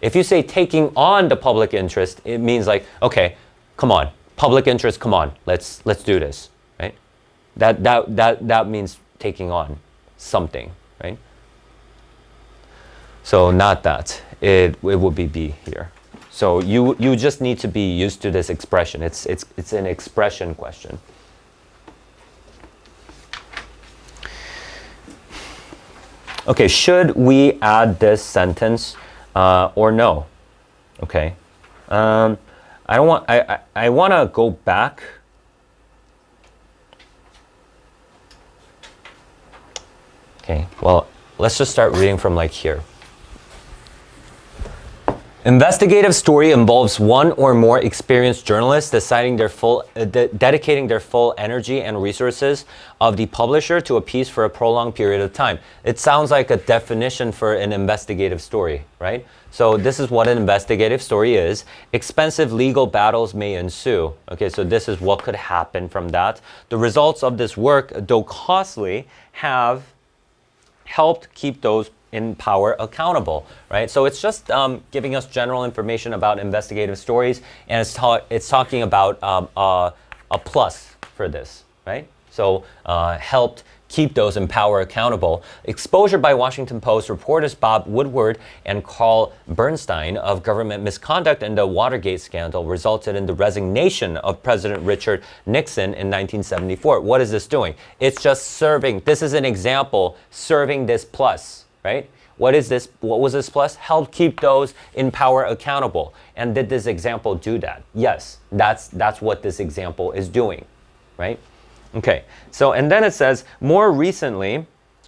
If you say taking on the public interest, it means like, okay, come on, public interest, come on, let's do this, right? That means taking on something, right? So not that. It would be B here. So you just need to be used to this expression. It's an expression question. Okay, should we add this sentence or no? Okay. I want to go back. Okay, well, let's just start reading from like here. Investigative story involves one or more experienced journalists dedicating their full energy and resources of the publisher to a piece for a prolonged period of time. It sounds like a definition for an investigative story, right? So this is what an investigative story is. Expensive legal battles may ensue. Okay, so this is what could happen from that. The results of this work, though costly, have helped keep those in power accountable, right? So it's just giving us general information about investigative stories, and it's talking about a plus for this, right? So helped keep those in power accountable. Exposure by Washington Post reporters Bob Woodward and Carl Bernstein of government misconduct in the Watergate scandal resulted in the resignation of President Richard Nixon in 1974. What is this doing? It's just serving. This is an example serving this plus. Right? What is this? What was this plus? Help keep those in power accountable. And did this example do that? Yes, that's what this example is doing, right? Okay, so and then it says more recently,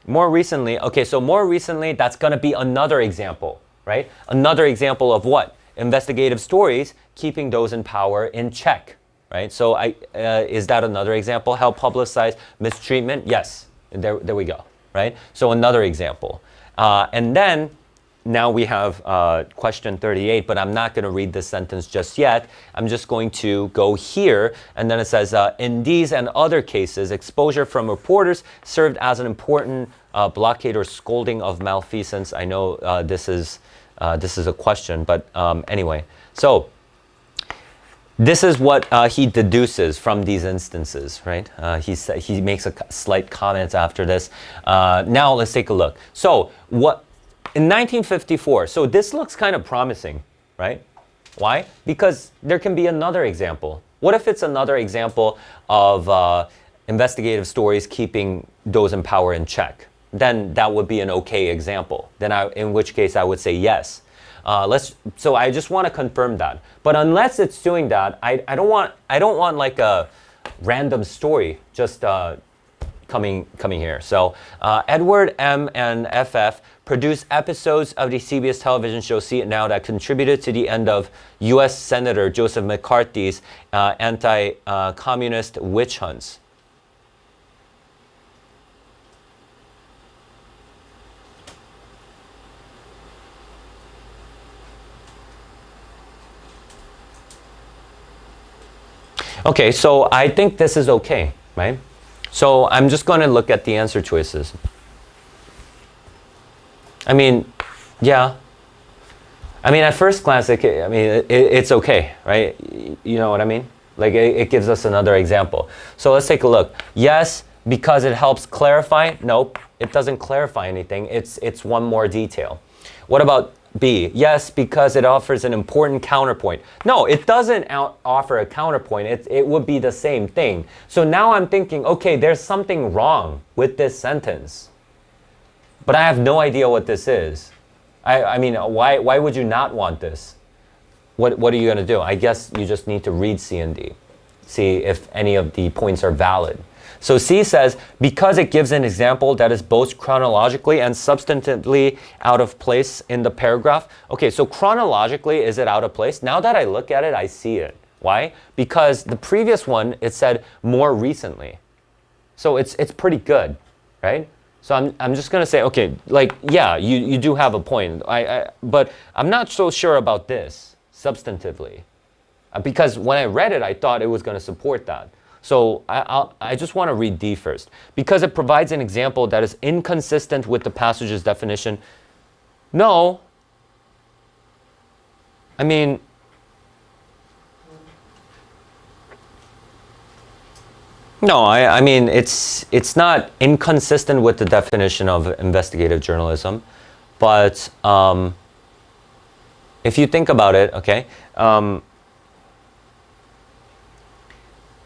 okay, so more recently, that's gonna be another example, right? Another example of what? Investigative stories, keeping those in power in check, right? So is that another example? Help publicize mistreatment? Yes, there we go, right? So another example. And then now we have question 38, but I'm not going to read this sentence just yet. I'm just going to go here, and then it says, in these and other cases, exposure from reporters served as an important blockade or scolding of malfeasance. I know this is a question, but anyway. So this is what he deduces from these instances, right? He makes a slight comment after this. Now let's take a look. So what in 1954? So this looks kind of promising, right? Why? Because there can be another example. What if it's another example of investigative stories keeping those in power in check? Then that would be an okay example. Then in which case I would say yes. So I just want to confirm that. But unless it's doing that, I don't want like a random story just coming here. So Edward M. and FF produced episodes of the CBS television show See It Now that contributed to the end of U.S. Senator Joseph McCarthy's anti-communist witch hunts. Okay, so I think this is okay, right? So I'm just going to look at the answer choices. I mean, yeah. I mean, at first glance, it's okay, right? You know what I mean? Like, it gives us another example. So let's take a look. Yes, because it helps clarify. Nope, it doesn't clarify anything. It's one more detail. What about B? Yes, because it offers an important counterpoint. No, it doesn't offer a counterpoint. It would be the same thing. So now I'm thinking, okay, there's something wrong with this sentence. But I have no idea what this is. I mean, why would you not want this? What are you going to do? I guess you just need to read C and D. See if any of the points are valid. So C says, because it gives an example that is both chronologically and substantively out of place in the paragraph. Okay, so chronologically, is it out of place? Now that I look at it, I see it. Why? Because the previous one, it said more recently. So it's pretty good. right? So I'm just gonna say, okay, like, yeah, you do have a point. But I'm not so sure about this substantively, because when I read it, I thought it was gonna support that. So I just want to read D first. Because it provides an example that is inconsistent with the passage's definition. No. I mean, no, I mean, it's not inconsistent with the definition of investigative journalism, but if you think about it, okay,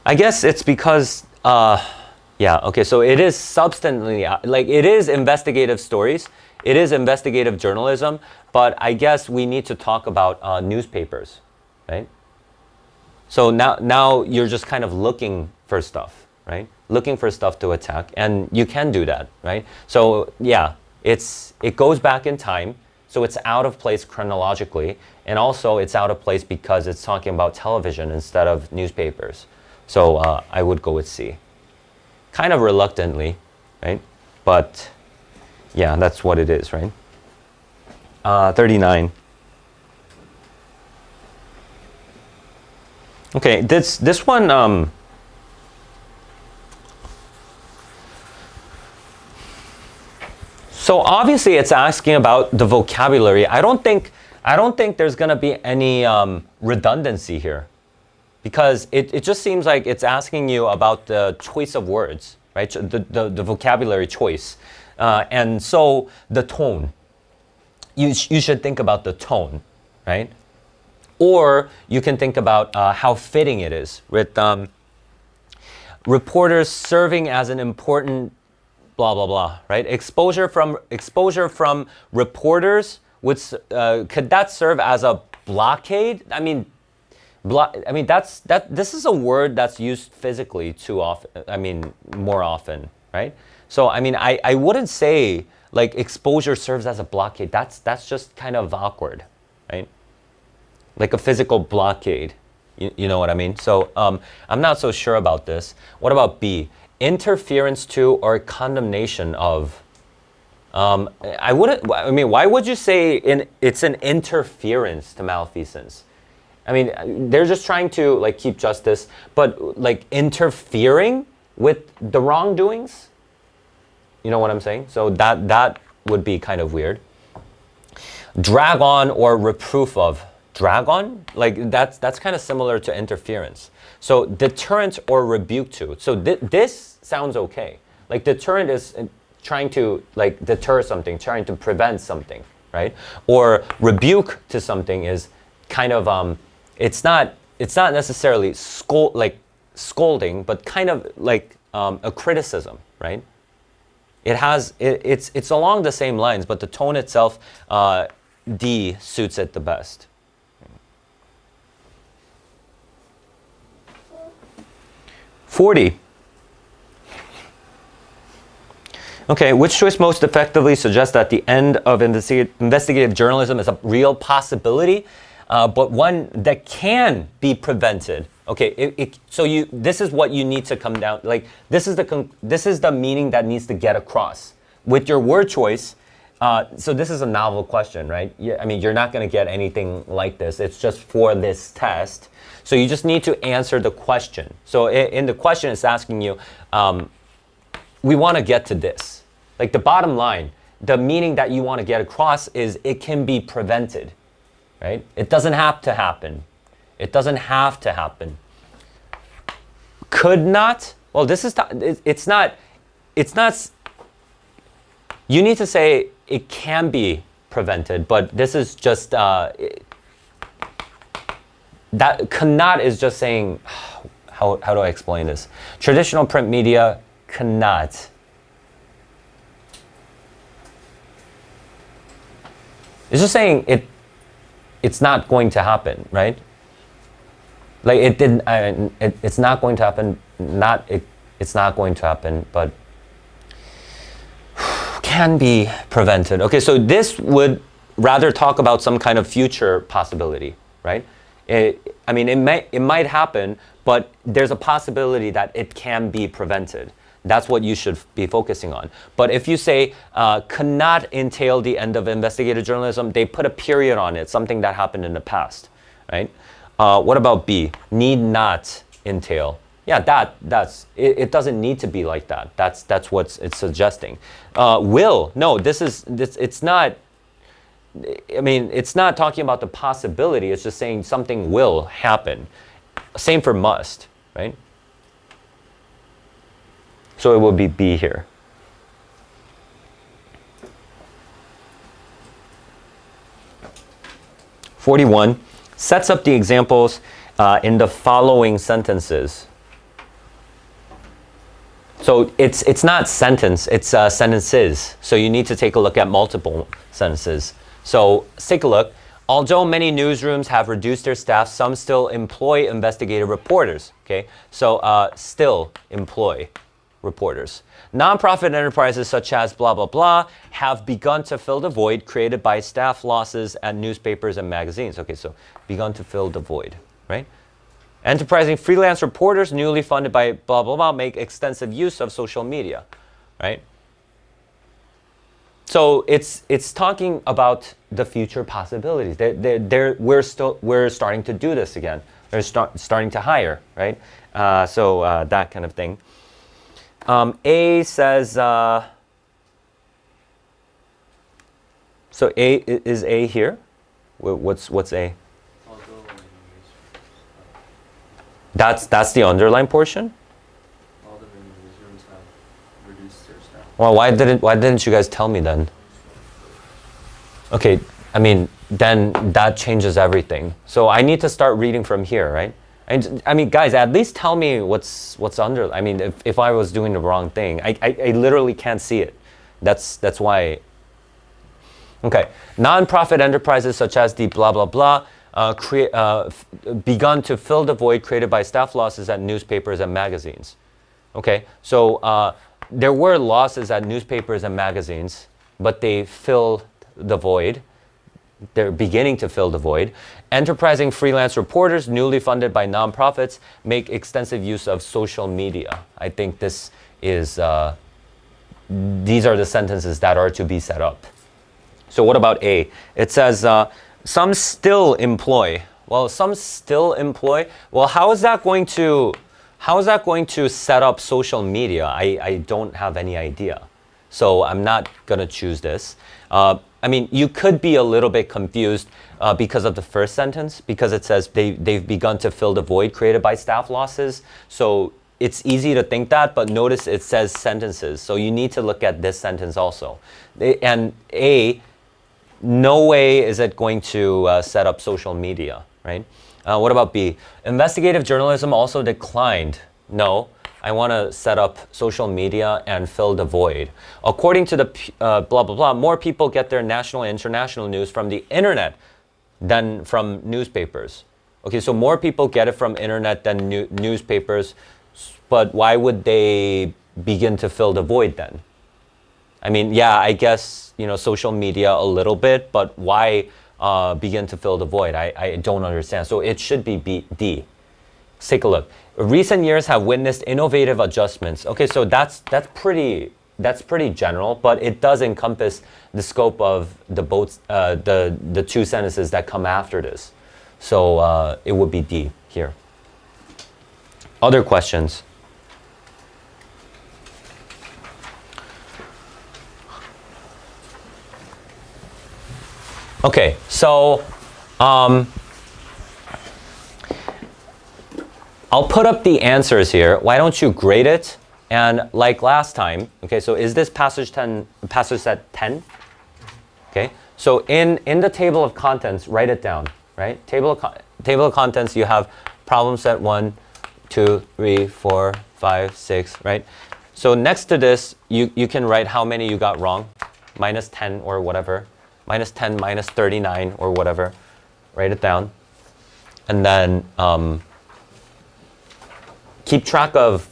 I guess it's because, yeah, okay, so it is substantially, like, it is investigative stories, it is investigative journalism, but I guess we need to talk about newspapers, right? So now you're just kind of looking for stuff, right? Looking for stuff to attack, and you can do that, right? So yeah, it goes back in time, so it's out of place chronologically, and also it's out of place because it's talking about television instead of newspapers. So I would go with C. Kind of reluctantly, right? But yeah, that's what it is, right? 39. Okay, this one, so obviously it's asking about the vocabulary. I don't think there's gonna be any redundancy here, because it just seems like it's asking you about the choice of words, right? The vocabulary choice, and so the tone. You should think about the tone, right? Or you can think about how fitting it is with reporters serving as an important blah blah blah, right? Exposure from reporters would could that serve as a blockade? I mean, this is a word that's used physically too often. I mean, more often, right? So I mean, I wouldn't say like exposure serves as a blockade. That's just kind of awkward, right? Like a physical blockade. You know what I mean? So I'm not so sure about this. What about B? Interference to or condemnation of. I mean, why would you say it's an interference to malfeasance? I mean, they're just trying to like keep justice, but like interfering with the wrongdoings. You know what I'm saying? So that would be kind of weird. Drag on or reproof of. Drag on? Like that's kind of similar to interference. So deterrent or rebuke to. So this sounds okay. Like deterrent is trying to like deter something, trying to prevent something, right? Or rebuke to something is kind of it's not necessarily scolding, but kind of like a criticism, right? It's along the same lines, but the tone itself, D suits it the best. $40. Okay, which choice most effectively suggests that the end of investigative journalism is a real possibility, but one that can be prevented? Okay, so this is what you need to come down. Like this is the meaning that needs to get across with your word choice. So this is a novel question, right? Yeah, I mean, you're not going to get anything like this. It's just for this test. So you just need to answer the question. So in the question, it's asking you, we want to get to this. Like the bottom line, the meaning that you want to get across is it can be prevented, right? It doesn't have to happen. It doesn't have to happen. Could not? Well, this is, it's not, you need to say it can be prevented, but this is just, that cannot is just saying, how do I explain this? Traditional print media cannot. It's just saying it's not going to happen, right? Like it didn't, it's not going to happen, it's not going to happen, but can be prevented. Okay, so this would rather talk about some kind of future possibility, right? It might happen, but there's a possibility that it can be prevented. That's what you should be focusing on. But if you say cannot entail the end of investigative journalism, they put a period on it, something that happened in the past, right? What about B? Need not entail. Yeah, it doesn't need to be like that. That's what it's suggesting. Will, no, it's not. I mean, it's not talking about the possibility. It's just saying something will happen. Same for must, right? So it will be B here. (41) sets up the examples in the following sentences. So it's not sentence, it's sentences. So you need to take a look at multiple sentences. So let's take a look. Although many newsrooms have reduced their staff, some still employ investigative reporters. Okay, so still employ reporters. Nonprofit enterprises such as blah, blah, blah have begun to fill the void created by staff losses at newspapers and magazines. Okay, so begun to fill the void, right? Enterprising freelance reporters newly funded by blah, blah, blah make extensive use of social media, right? So it's talking about the future possibilities. We're starting to do this again. They're starting to hire, right? So that kind of thing. A says, so A is A here. What's A? That's the underline portion. All the newsrooms have reduced their staff. Well, why didn't you guys tell me then? Okay, I mean, then that changes everything. So I need to start reading from here, right? I mean, guys, at least tell me what's under. I mean, if I was doing the wrong thing, I literally can't see it. That's why. Okay, nonprofit enterprises such as the blah blah blah begun to fill the void created by staff losses at newspapers and magazines. Okay, so there were losses at newspapers and magazines, but they fill the void. They're beginning to fill the void. Enterprising freelance reporters, newly funded by nonprofits, make extensive use of social media. I think this is, these are the sentences that are to be set up. So what about A? It says, some still employ. Well, some still employ. Well, how is that going to set up social media? I don't have any idea. So I'm not going to choose this. I mean, you could be a little bit confused because of the first sentence, because it says they've begun to fill the void created by staff losses. So it's easy to think that, but notice it says sentences. So you need to look at this sentence also. And A, no way is it going to set up social media, right? What about B? Investigative journalism also declined. No. I want to set up social media and fill the void. According to the blah, blah, blah, more people get their national and international news from the internet than from newspapers. Okay, so more people get it from internet than newspapers, but why would they begin to fill the void then? I mean, yeah, I guess, social media a little bit, but why begin to fill the void? I don't understand. So it should be D. Let's take a look. Recent years have witnessed innovative adjustments. Okay, so that's pretty general, but it does encompass the scope of the two sentences that come after this. So it would be D here. Other questions? Okay, so I'll put up the answers here. Why don't you grade it? And like last time, okay, so is this passage set 10? Okay, so in the table of contents, write it down, right? Table of contents, you have problem set 1, 2, 3, 4, 5, 6, right? So next to this, you can write how many you got wrong, minus 10 or whatever, minus 10, minus 39 or whatever. Write it down. And then keep track of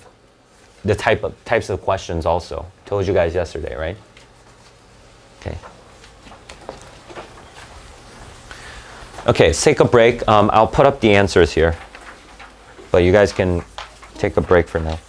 the types of questions also. Told you guys yesterday, right? Okay. Okay, let's take a break. I'll put up the answers here, but you guys can take a break for now.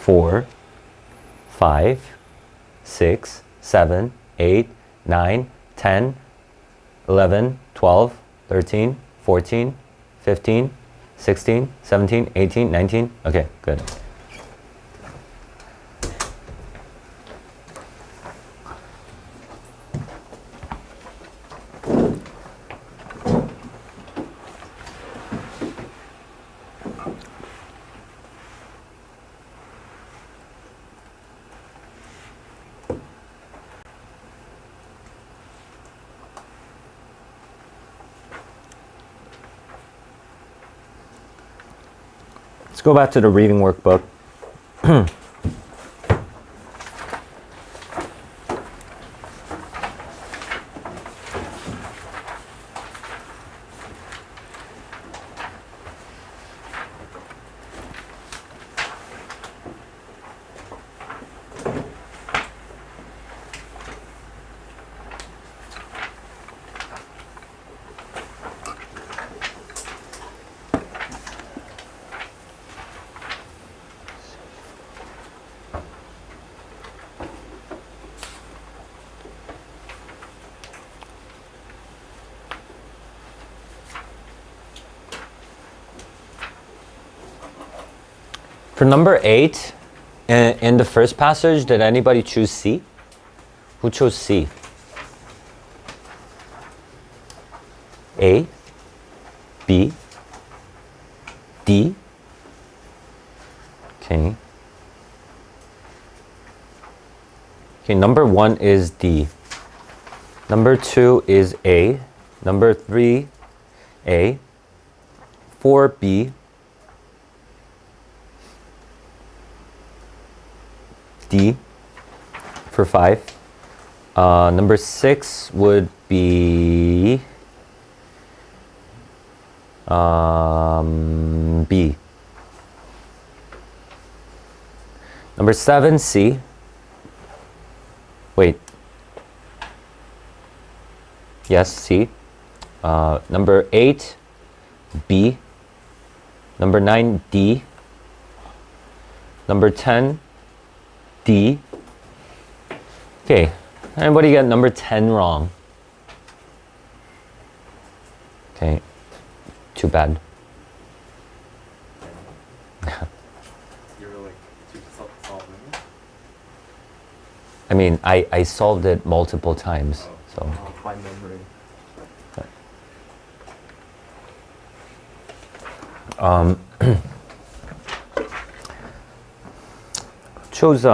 4, 5, 6, 7, 8, 9, 10, 11, 12, 13, 14, 15, 16, 17, 18, 19. Okay, good. Let's go back to the reading workbook. For number 8, in the first passage, did anybody choose C? Who chose C? A, B, D. Okay. Okay, number 1 is D. Number 2 is A. Number 3, A. 4, B. D for 5. Number 6 would be B. Number 7, C. Wait. Yes, C. Number 8, B. Number 9, D. Number 10, D. Okay, anybody got number 10 wrong? Okay, too bad. You were like too solving it? I mean, I solved it multiple times, so. By memory. Chose,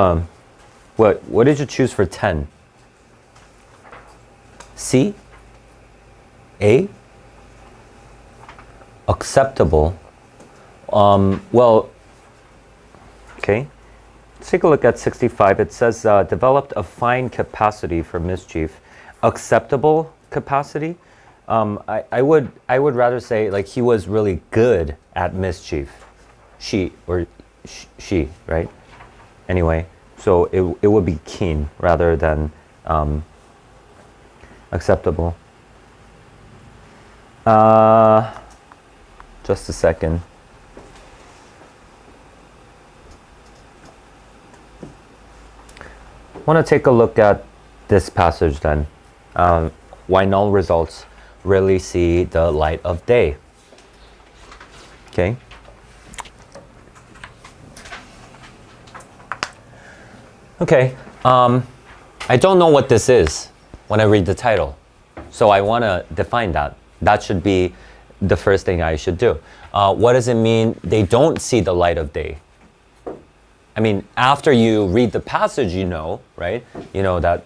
what did you choose for 10? C? A? Acceptable. Well, okay. Let's take a look at 65. It says, developed a fine capacity for mischief. Acceptable capacity? I would rather say like he was really good at mischief. She, right? Anyway, so it would be keen rather than acceptable. Just a second. I want to take a look at this passage then. Why null results rarely see the light of day. Okay. Okay, I don't know what this is when I read the title, so I want to define that. That should be the first thing I should do. What does it mean they don't see the light of day? I mean, after you read the passage, you know, right? You know that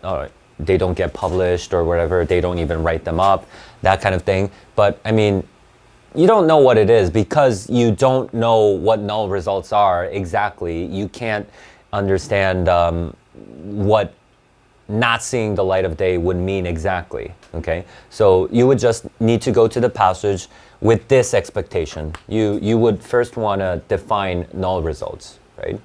they don't get published or whatever, they don't even write them up, that kind of thing. But I mean, you don't know what it is because you don't know what null results are exactly. You can't understand what not seeing the light of day would mean exactly, okay? So you would just need to go to the passage with this expectation. You would first want to define null results, right?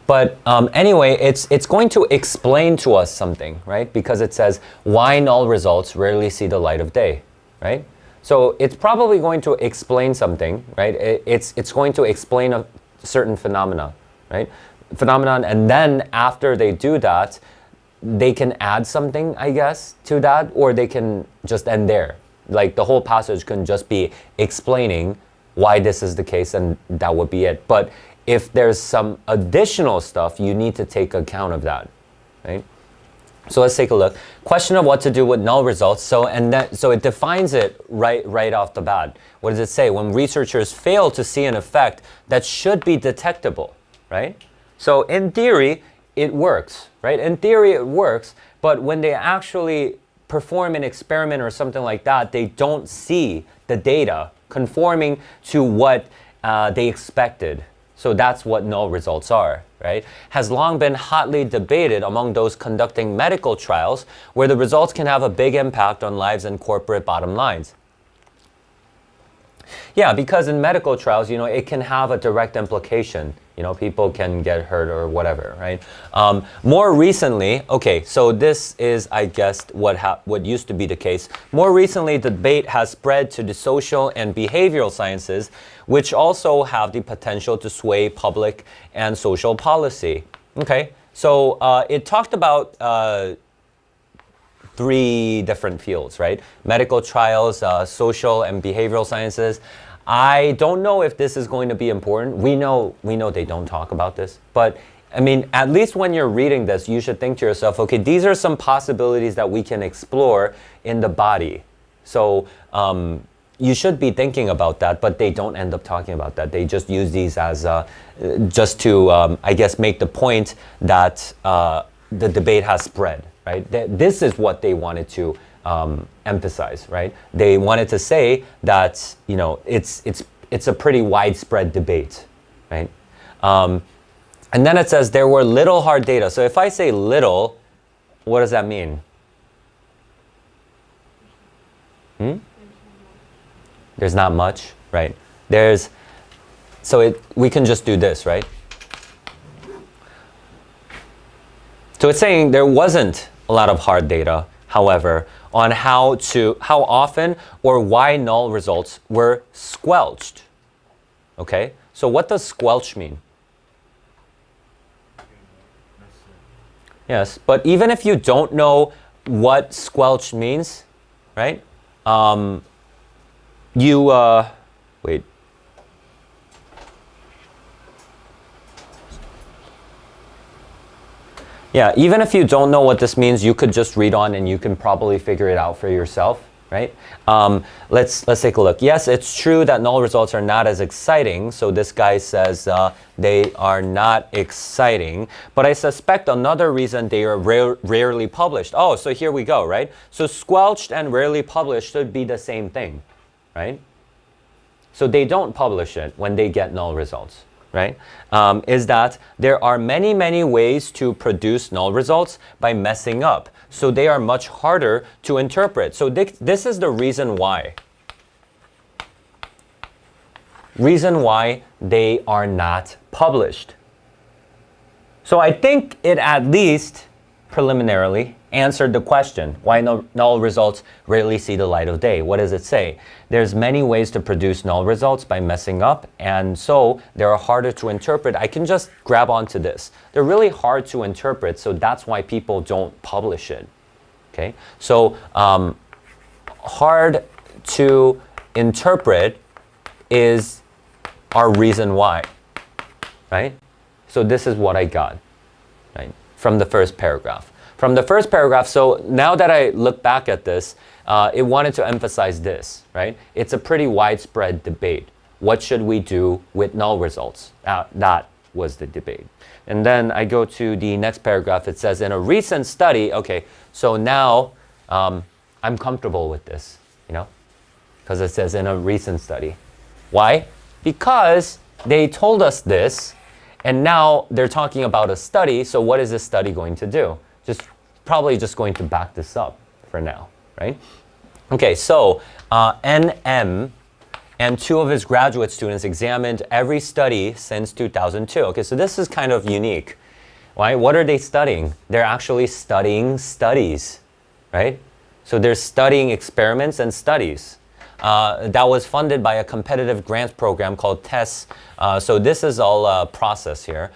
But anyway, it's going to explain to us something, right? Because it says, why null results rarely see the light of day, right? So it's probably going to explain something, right? It's going to explain a certain phenomena, right? Phenomenon, and then after they do that, they can add something, I guess, to that, or they can just end there. Like the whole passage can just be explaining why this is the case, and that would be it. But if there's some additional stuff, you need to take account of that, right? So let's take a look. Question of what to do with null results. So it defines it right off the bat. What does it say? When researchers fail to see an effect that should be detectable, right? So in theory, it works, right? In theory, it works, but when they actually perform an experiment or something like that, they don't see the data conforming to what they expected. So that's what null results are, right? Has long been hotly debated among those conducting medical trials where the results can have a big impact on lives and corporate bottom lines. Yeah, because in medical trials, it can have a direct implication. People can get hurt or whatever, right? More recently, okay, so this is, I guess, what used to be the case. More recently, the debate has spread to the social and behavioral sciences, which also have the potential to sway public and social policy. Okay, so it talked about 3 different fields, right? Medical trials, social and behavioral sciences. I don't know if this is going to be important. We know they don't talk about this, but I mean, at least when you're reading this, you should think to yourself, okay, these are some possibilities that we can explore in the body. So you should be thinking about that, but they don't end up talking about that. They just use these as just to, I guess, make the point that the debate has spread, right? This is what they wanted to emphasize, right? They wanted to say that, it's a pretty widespread debate, right? And then it says there were little hard data. So if I say little, what does that mean? There's not much, right? We can just do this, right? So it's saying there wasn't a lot of hard data, however, on how often or why null results were squelched. Okay? So what does squelch mean? Yes, but even if you don't know what squelch means, right? Wait. Yeah, even if you don't know what this means, you could just read on and you can probably figure it out for yourself, right? Let's take a look. Yes, it's true that null results are not as exciting. So this guy says they are not exciting, but I suspect another reason they are rarely published. Oh, so here we go, right? So squelched and rarely published should be the same thing, right? So they don't publish it when they get null results, right? Is that there are many, many ways to produce null results by messing up. So they are much harder to interpret. So this is the reason why. Reason why they are not published. So I think it at least preliminarily answered the question, why null results rarely see the light of day. What does it say? There's many ways to produce null results by messing up, and so they're harder to interpret. I can just grab onto this. They're really hard to interpret, so that's why people don't publish it. Okay, so hard to interpret is our reason why, right? So this is what I got, right, from the first paragraph. From the first paragraph, so now that I look back at this, it wanted to emphasize this, right? It's a pretty widespread debate. What should we do with null results? That was the debate. And then I go to the next paragraph. It says, in a recent study, okay, so now I'm comfortable with this, because it says in a recent study. Why? Because they told us this, and now they're talking about a study, so what is this study going to do? Probably just going to back this up for now, right? Okay, so NM and 2 of his graduate students examined every study since 2002. Okay, so this is kind of unique, right? What are they studying? They're actually studying studies, right? So they're studying experiments and studies. that was funded by a competitive grants program called TESS. So this is all process here.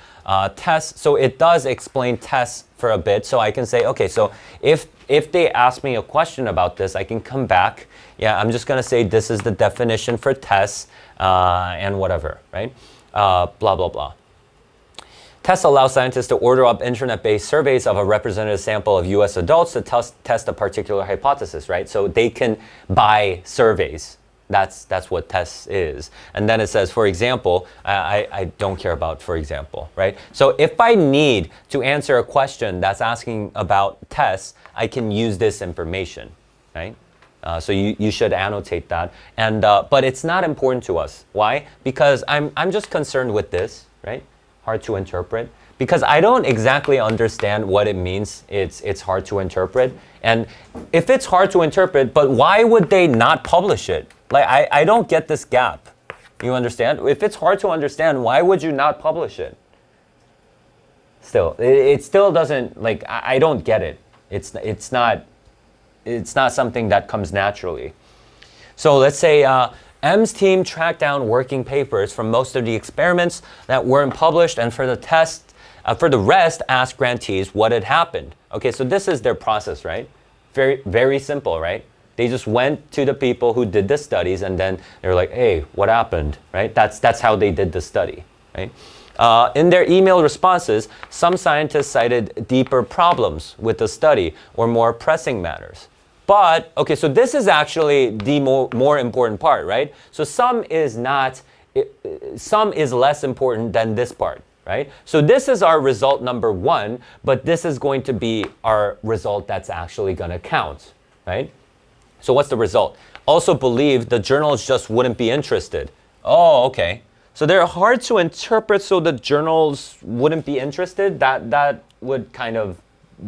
TESS, so it does explain TESS for a bit. So I can say, okay, so if they ask me a question about this, I can come back. Yeah, I'm just going to say this is the definition for TESS and whatever, right? Blah, blah, blah. TESS allows scientists to order up internet-based surveys of a representative sample of US adults to test a particular hypothesis, right? So they can buy surveys. That's what TESS is. And then it says, for example, I don't care about for example, right? So if I need to answer a question that's asking about TESS, I can use this information, right? So you should annotate that. And but it's not important to us. Why? Because I'm just concerned with this, right? Hard to interpret. Because I don't exactly understand what it means. It's hard to interpret. And if it's hard to interpret, but why would they not publish it? Like I don't get this gap. You understand? If it's hard to understand, why would you not publish it? Still, it still doesn't, like, I don't get it. It's not something that comes naturally. So let's say M's team tracked down working papers from most of the experiments that weren't published, and for the rest, asked grantees what had happened. Okay, so this is their process, right? Very, very simple, right? They just went to the people who did the studies, and then they're like, hey, what happened, right? That's how they did the study, right? In their email responses, some scientists cited deeper problems with the study or more pressing matters. But, okay, so this is actually the more important part, right? So some is less important than this part, right? So this is our result number 1, but this is going to be our result that's actually going to count, right? So what's the result? Also believe the journals just wouldn't be interested. Oh, okay. So they're hard to interpret, so the journals wouldn't be interested. That would kind of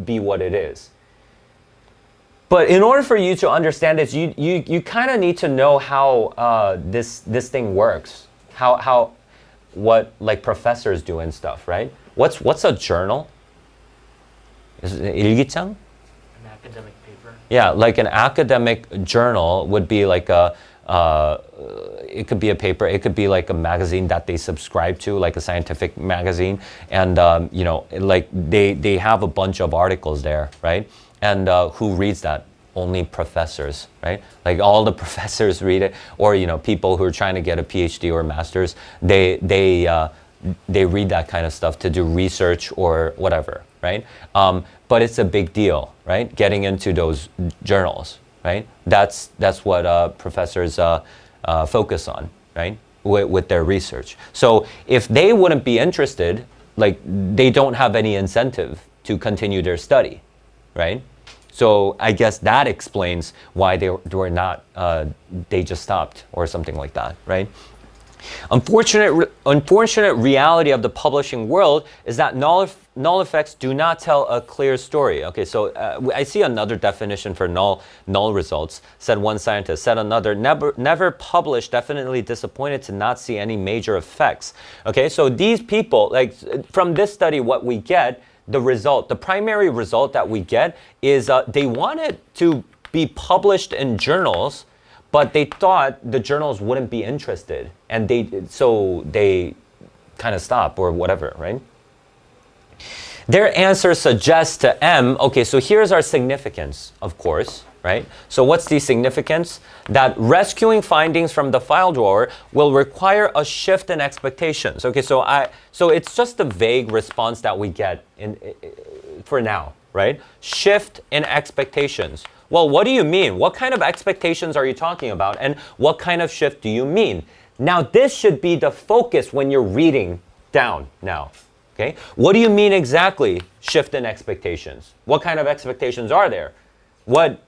be what it is. But in order for you to understand this, you kind of need to know how this thing works, what like professors do and stuff, right? What's a journal? Is it 일기장? An academic paper. Yeah, like an academic journal would be like it could be a paper, it could be like a magazine that they subscribe to, like a scientific magazine, and you know, like they have a bunch of articles there, right? And who reads that? Only professors, right? Like all the professors read it, or you know, people who are trying to get a PhD or a master's, they read that kind of stuff to do research or whatever, right? But it's a big deal, right? Getting into those journals, right? That's what professors focus on, right? With their research. So if they wouldn't be interested, like they don't have any incentive to continue their study, right? So I guess that explains why they were not, they just stopped or something like that, right? Unfortunate reality of the publishing world is that null effects do not tell a clear story. Okay, so I see another definition for null results, said one scientist. Said another, never published, definitely disappointed to not see any major effects. Okay, so these people, like from this study, what we get, the primary result that we get is they wanted to be published in journals, but they thought the journals wouldn't be interested, and so they kind of stop or whatever, right? Their answer suggests to M, okay, so here's our significance, of course, right? So what's the significance? That rescuing findings from the file drawer will require a shift in expectations. Okay, so it's just a vague response that we get for now, right? Shift in expectations. Well, what do you mean? What kind of expectations are you talking about? And what kind of shift do you mean? Now, this should be the focus when you're reading down now. Okay? What do you mean exactly, shift in expectations? What kind of expectations are there? What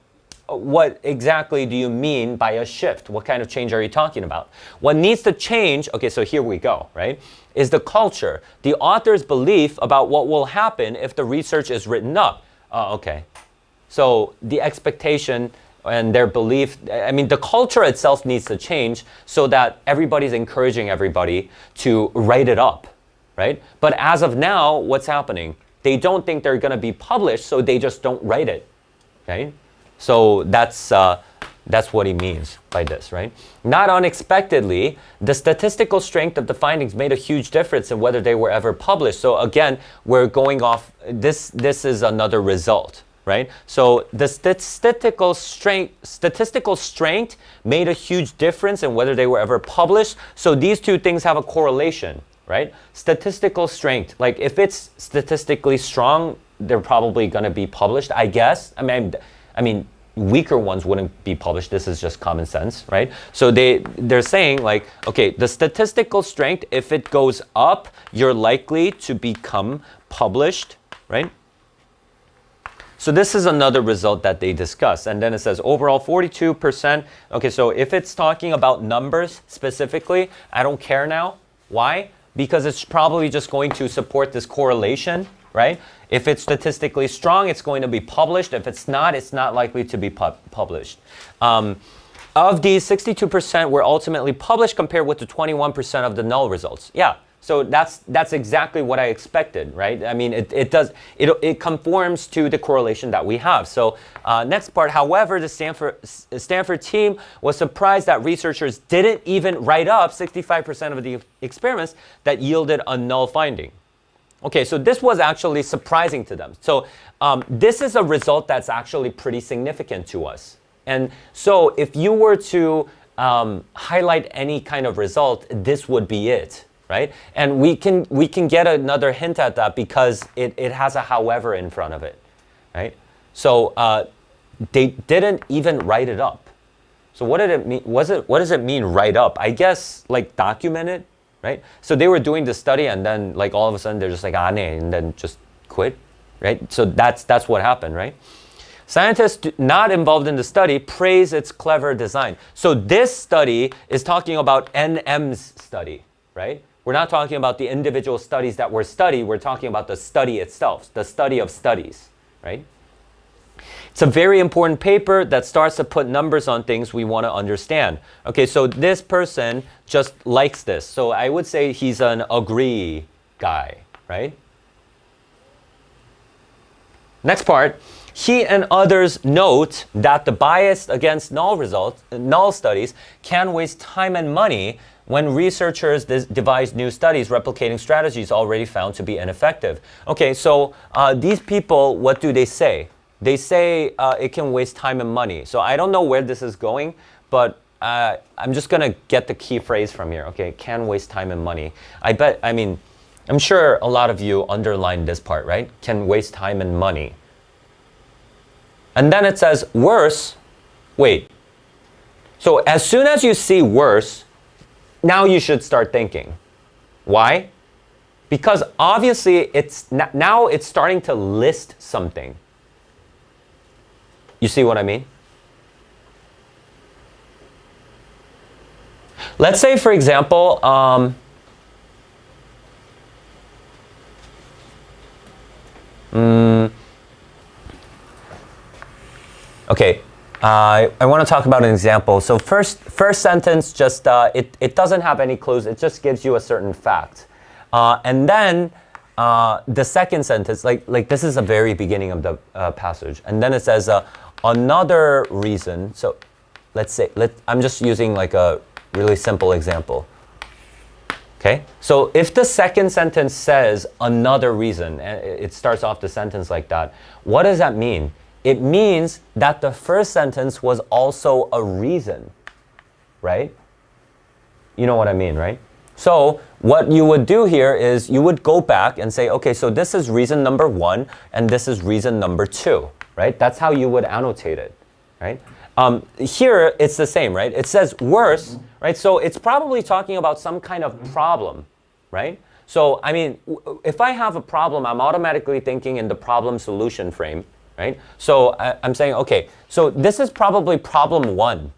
exactly do you mean by a shift? What kind of change are you talking about? What needs to change, okay, so here we go, right? Is the culture, the author's belief about what will happen if the research is written up. Okay. So the expectation and their belief, I mean, the culture itself needs to change so that everybody's encouraging everybody to write it up, right? But as of now, what's happening? They don't think they're going to be published, so they just don't write it, okay? So that's That's what he means by this, right? Not unexpectedly, the statistical strength of the findings made a huge difference in whether they were ever published. So again, we're going off, this is another result, right? So the statistical strength made a huge difference in whether they were ever published. So these two things have a correlation, right? Statistical strength, like if it's statistically strong, they're probably going to be published, I guess. I mean, weaker ones wouldn't be published. This is just common sense, right? So they're saying like, okay, the statistical strength, if it goes up, you're likely to become published, right? So this is another result that they discuss. And then it says overall 42%. Okay, so if it's talking about numbers specifically, I don't care now. Why? Because it's probably just going to support this correlation, right? If it's statistically strong, it's going to be published. If it's not likely to be published. Of these, 62% were ultimately published compared with the 21% of the null results. Yeah, so that's exactly what I expected, right? I mean, it conforms to the correlation that we have. So next part, however, the Stanford team was surprised that researchers didn't even write up 65% of the experiments that yielded a null finding. Okay, so this was actually surprising to them. So this is a result that's actually pretty significant to us. And so if you were to highlight any kind of result, this would be it, right? And we can get another hint at that because it has a however in front of it, right? So they didn't even write it up. So what did it mean? What does it mean write up? I guess like document it. Right? So they were doing the study and then like all of a sudden they're just like, 안 해, and then just quit, right? So that's what happened, right? Scientists not involved in the study praise its clever design. So this study is talking about NM's study, right? We're not talking about the individual studies that were studied. We're talking about the study itself, the study of studies, right? It's a very important paper that starts to put numbers on things we want to understand. Okay, so this person just likes this. So I would say he's an agree guy, right? Next part, he and others note that the bias against null studies can waste time and money when researchers devise new studies replicating strategies already found to be ineffective. Okay, so these people, what do they say? They say it can waste time and money. So I don't know where this is going, but I'm just going to get the key phrase from here. Okay, can waste time and money. I'm sure a lot of you underlined this part, right? Can waste time and money. And then it says worse. Wait. So as soon as you see worse, now you should start thinking. Why? Because obviously now it's starting to list something. You see what I mean? Let's say, for example, okay, I want to talk about an example. So first sentence, just it doesn't have any clues. It just gives you a certain fact, and then the second sentence, like this is the very beginning of the passage, and then it says another reason. So let's say I'm just using like a really simple example. Okay, so if the second sentence says another reason, and it starts off the sentence like that, what does that mean? It means that the first sentence was also a reason, right? You know what I mean, right? So what you would do here is you would go back and say, okay, so this is reason number 1 and this is reason number 2, right? That's how you would annotate it, right? Here it's the same, right? It says worse, right? So it's probably talking about some kind of problem, right? So, I mean, if I have a problem, I'm automatically thinking in the problem solution frame, right? So I'm saying, okay, so this is probably problem 1.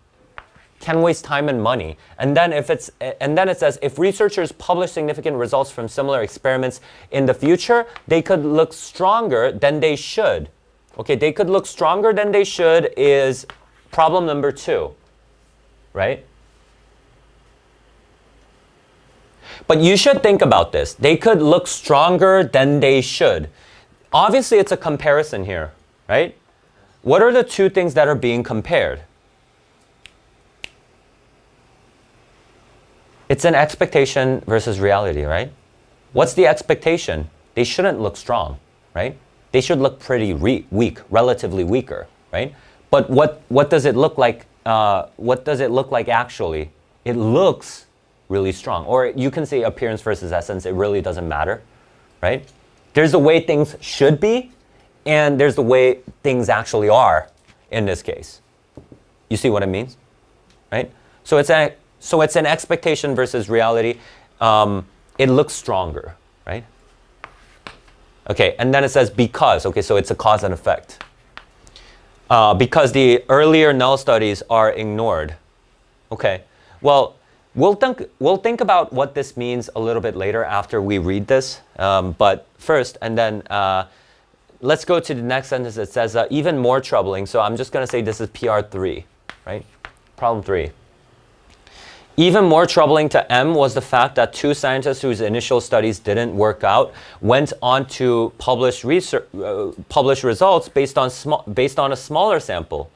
Can waste time and money. And then it says if researchers publish significant results from similar experiments in the future, they could look stronger than they should. Okay, they could look stronger than they should is problem number 2, right? But you should think about this. They could look stronger than they should. Obviously, it's a comparison here, right? What are the two things that are being compared? It's an expectation versus reality, right? What's the expectation? They shouldn't look strong, right? They should look pretty weak, relatively weaker, right? But what does it look like? What does it look like actually? It looks really strong. Or you can say appearance versus essence. It really doesn't matter, right? There's the way things should be, and there's the way things actually are in this case. You see what it means, right? So it's an expectation versus reality. It looks stronger, right? Okay, and then it says because. Okay, so it's a cause and effect. Because the earlier null studies are ignored. Okay, well, we'll think about what this means a little bit later after we read this. But first, and then let's go to the next sentence. It says even more troubling. So I'm just going to say this is PR3, right? Problem 3. Even more troubling to M was the fact that 2 scientists whose initial studies didn't work out went on to publish results based on a smaller sample.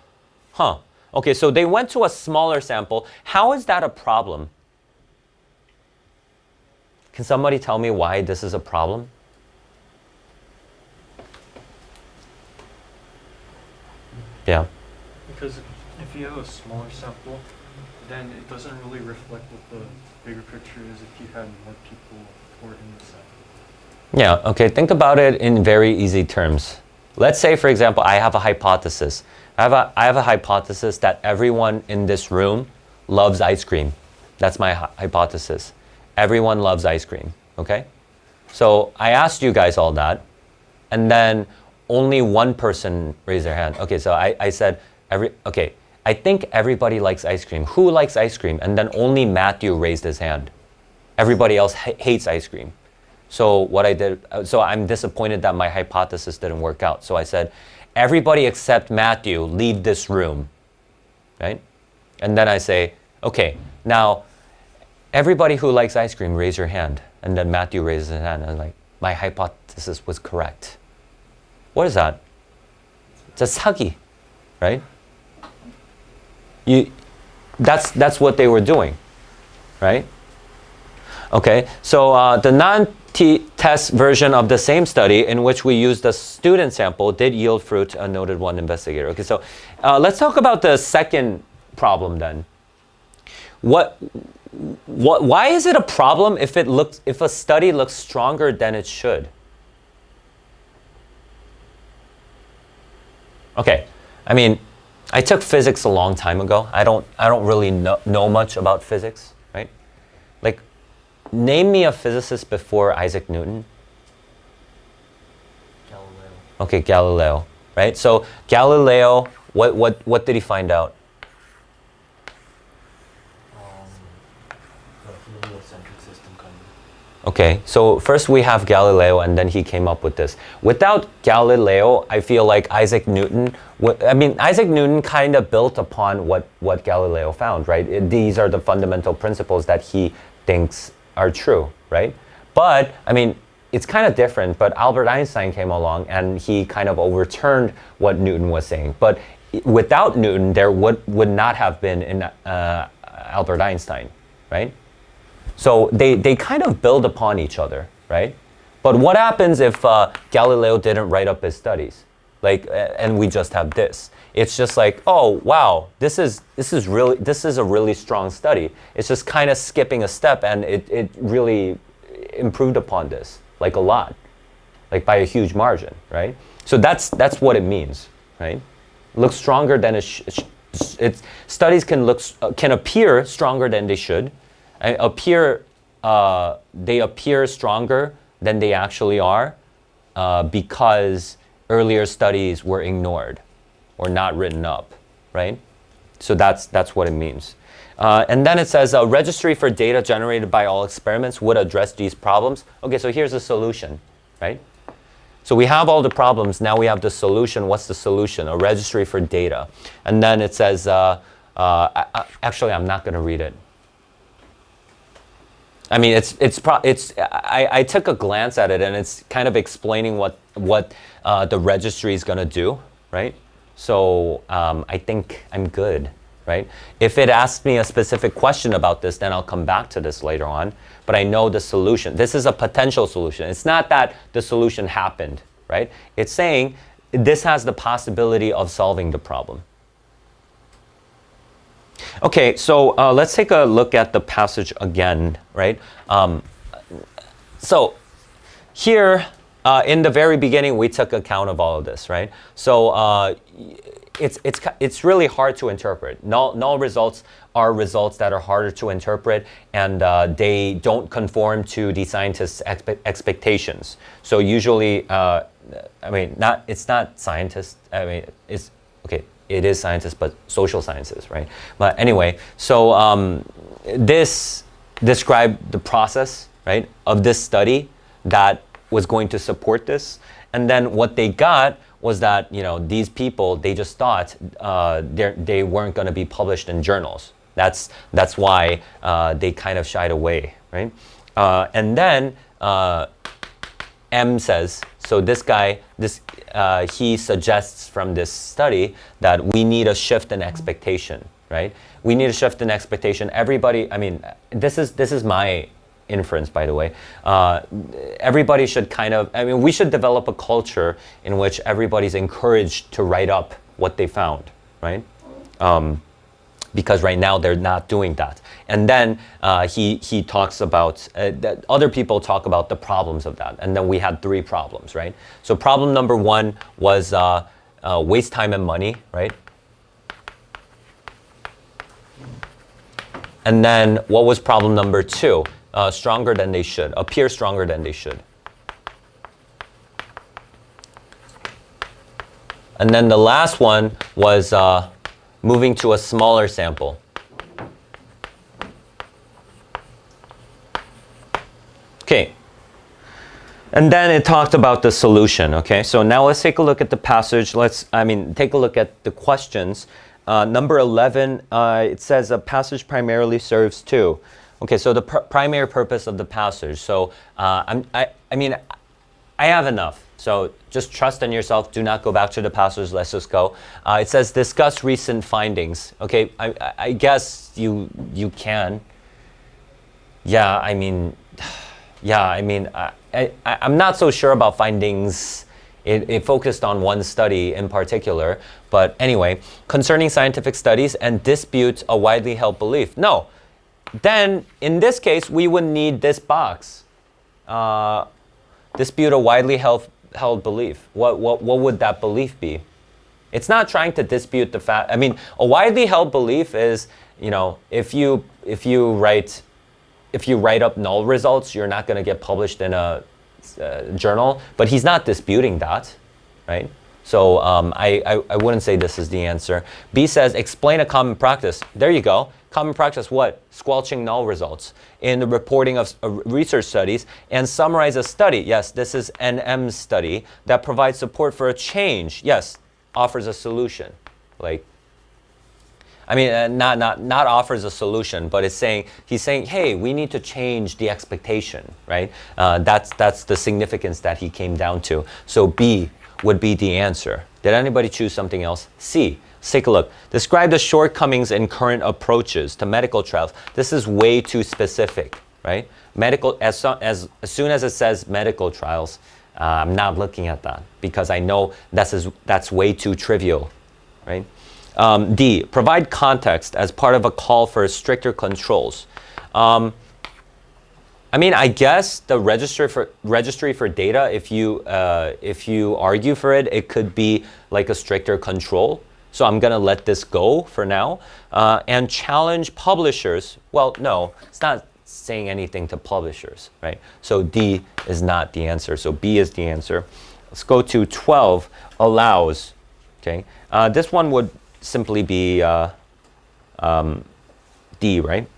Huh. Okay, so they went to a smaller sample. How is that a problem? Can somebody tell me why this is a problem? Yeah. Because if you have a smaller sample, then it doesn't really reflect what the bigger picture is if you had more people who are in the sample. Yeah, okay, think about it in very easy terms. Let's say, for example, I have a hypothesis. I have a hypothesis that everyone in this room loves ice cream. That's my hypothesis. Everyone loves ice cream, okay? So I asked you guys all that, and then only one person raised their hand. Okay, so I said, I think everybody likes ice cream. Who likes ice cream? And then only Matthew raised his hand. Everybody else hates ice cream. So what I did, so I'm disappointed that my hypothesis didn't work out. So I said, everybody except Matthew, leave this room, right? And then I say, okay, now everybody who likes ice cream, raise your hand. And then Matthew raises his hand. And I'm like, my hypothesis was correct. What is that? It's a 사기, right? That's what they were doing, right? Okay, so the non-test version of the same study in which we used the student sample did yield fruit, noted one investigator. Okay, so let's talk about the second problem then. Why is it a problem if a study looks stronger than it should? Okay, I mean, I took physics a long time ago. I don't really know much about physics, right? Like, name me a physicist before Isaac Newton. Galileo. Okay, Galileo, right? So Galileo, what did he find out? The heliocentric system kind of. Okay, so first we have Galileo, and then he came up with this. Without Galileo, I feel like Isaac Newton kind of built upon what Galileo found, right? These are the fundamental principles that he thinks are true, right? But, I mean, it's kind of different, but Albert Einstein came along and he kind of overturned what Newton was saying. But without Newton, there would not have been an Albert Einstein, right? So they kind of build upon each other, right? But what happens if Galileo didn't write up his studies? Like, and we just have this. It's just like, oh wow, this is a really strong study. It's just kind of skipping a step, and it really improved upon this, like a lot, like by a huge margin, right? So that's what it means, right? Looks stronger than studies can appear stronger than they should, they appear stronger than they actually are because earlier studies were ignored or not written up, right? So that's what it means. And then it says a registry for data generated by all experiments would address these problems. Okay, so here's a solution, right? So we have all the problems, now we have the solution. What's the solution? A registry for data. And then it says, actually I'm not gonna read it. I mean, I took a glance at it, and it's kind of explaining what the registry is gonna do, right? So I think I'm good right? If it asks me a specific question about this, then I'll come back to this later on, but I know the solution. This is a potential solution. It's not that the solution happened, right? It's saying this has the possibility of solving the problem. Okay, so let's take a look at the passage again, right? So here, in the very beginning, we took account of all of this, right? So it's really hard to interpret. Null results are results that are harder to interpret, and they don't conform to the scientists' expectations. So usually, it's not scientists. It's okay. It is scientists, but social sciences, right? But anyway, so this described the process, right, of this study that was going to support this. And then what they got was that, these people, they just thought they weren't going to be published in journals. That's why they kind of shied away, right? And then M says, so this guy, he suggests from this study that we need a shift in expectation, right? We need a shift in expectation. Everybody, this is my inference, by the way. Everybody should we should develop a culture in which everybody's encouraged to write up what they found, right? Because right now they're not doing that. And then he talks about, that other people talk about the problems of that. And then we had 3 problems, right? So problem number 1 was waste time and money, right? And then what was problem number 2? Stronger than they should, appear stronger than they should. And then the last one was moving to a smaller sample. Okay. And then it talked about the solution, okay? So now let's take a look at the passage. Take a look at the questions. Number 11, it says a passage primarily serves 2. Okay, so the primary purpose of the passage. So I have enough. So just trust in yourself. Do not go back to the passage. Let's just go. It says discuss recent findings. Okay, I guess you can. I'm not so sure about findings. It focused on one study in particular. But anyway, concerning scientific studies and dispute a widely held belief. No. Then, in this case, we would need this box. Dispute a widely held belief. What would that belief be? It's not trying to dispute the fact. A widely held belief is, if you write up null results, you're not going to get published in a journal. But he's not disputing that, right? So I wouldn't say this is the answer. B says explain a common practice. There you go. Common practice, what? Squelching null results in the reporting of research studies and summarize a study. Yes, this is an M study that provides support for a change. Yes, offers a solution. Not offers a solution, but he's saying, hey, we need to change the expectation, right? That's the significance that he came down to. So B would be the answer. Did anybody choose something else? C. Let's take a look. Describe the shortcomings in current approaches to medical trials. This is way too specific, right? Medical, as soon as it says medical trials, I'm not looking at that because I know that's way too trivial, right? D, provide context as part of a call for stricter controls. I guess the registry for data, if you argue for it, it could be like a stricter control. So I'm going to let this go for now. And challenge publishers. Well, no, it's not saying anything to publishers, right? So D is not the answer. So B is the answer. Let's go to 12, allows. Okay, this one would simply be D, right?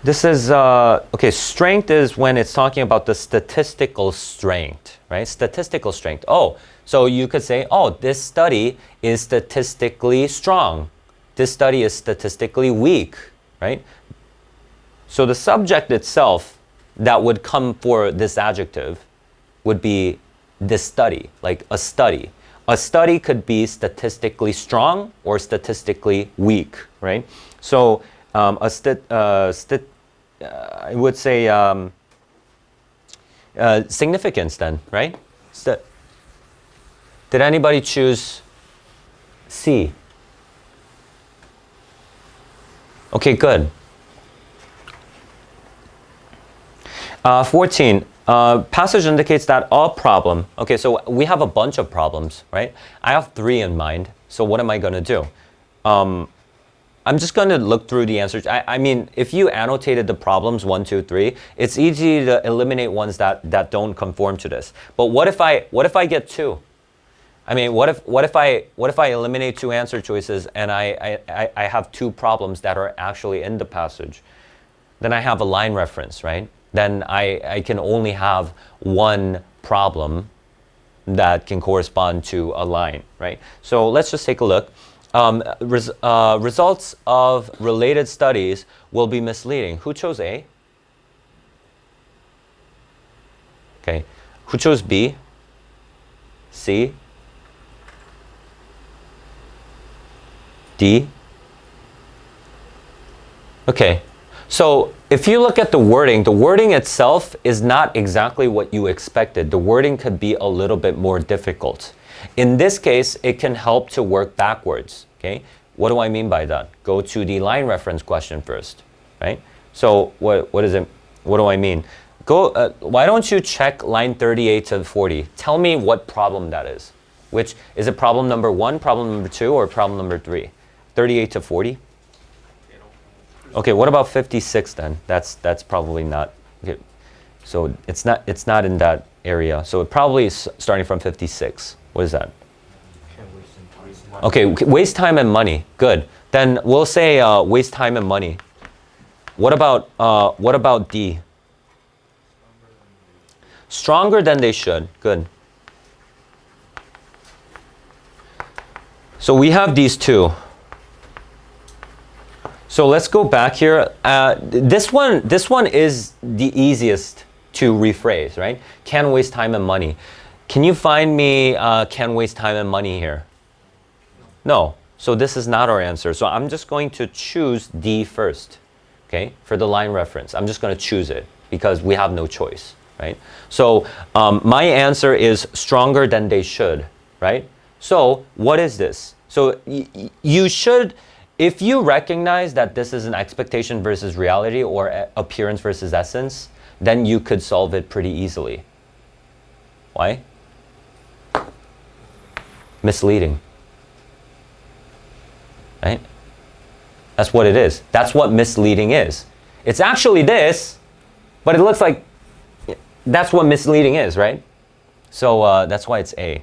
This is, okay, strength is when it's talking about the statistical strength, right? Statistical strength. Oh, so you could say, oh, this study is statistically strong. This study is statistically weak, right? So the subject itself that would come for this adjective would be this study, like a study. a study could be statistically strong or statistically weak, right? So I would say significance then, right? Did anybody choose C? Okay, good. 14. Passage indicates that a problem. Okay, so we have a bunch of problems, right? I have 3 in mind. So what am I going to do? I'm just going to look through the answers. I mean, if you annotated the problems 1, 2, 3, it's easy to eliminate ones that don't conform to this. But what if I get 2? I mean, what if I eliminate 2 answer choices and I have 2 problems that are actually in the passage? Then I have a line reference, right? Then I can only have 1 problem that can correspond to a line, right? So let's just take a look. Results of related studies will be misleading. Who chose A? Okay. Who chose B? C? D? Okay. So if you look at the wording itself is not exactly what you expected. The wording could be a little bit more difficult. In this case, it can help to work backwards, okay? What do I mean by that? Go to the line reference question first, right? So what do I mean? Why don't you check line 38 to 40? Tell me what problem that is. Which, is it problem number 1, problem number 2, or problem number 3? 38 to 40? Okay, what about 56 then? That's probably not. Okay. So it's not in that area. So it probably is starting from 56. What is that? Okay, waste time and money. Good. Then we'll say waste time and money. What about D? Stronger than they should. Good. So we have these 2. So let's go back here. This one is the easiest to rephrase, right? Can waste time and money. Can you find me can waste time and money here? No. So this is not our answer. So I'm just going to choose D first, okay? For the line reference, I'm just going to choose it because we have no choice, right? So my answer is stronger than they should, right? So what is this? So you should. If you recognize that this is an expectation versus reality or appearance versus essence, then you could solve it pretty easily. Why? Misleading. Right? That's what it is. That's what misleading is. It's actually this, but it looks like that's what misleading is, right? So that's why it's A.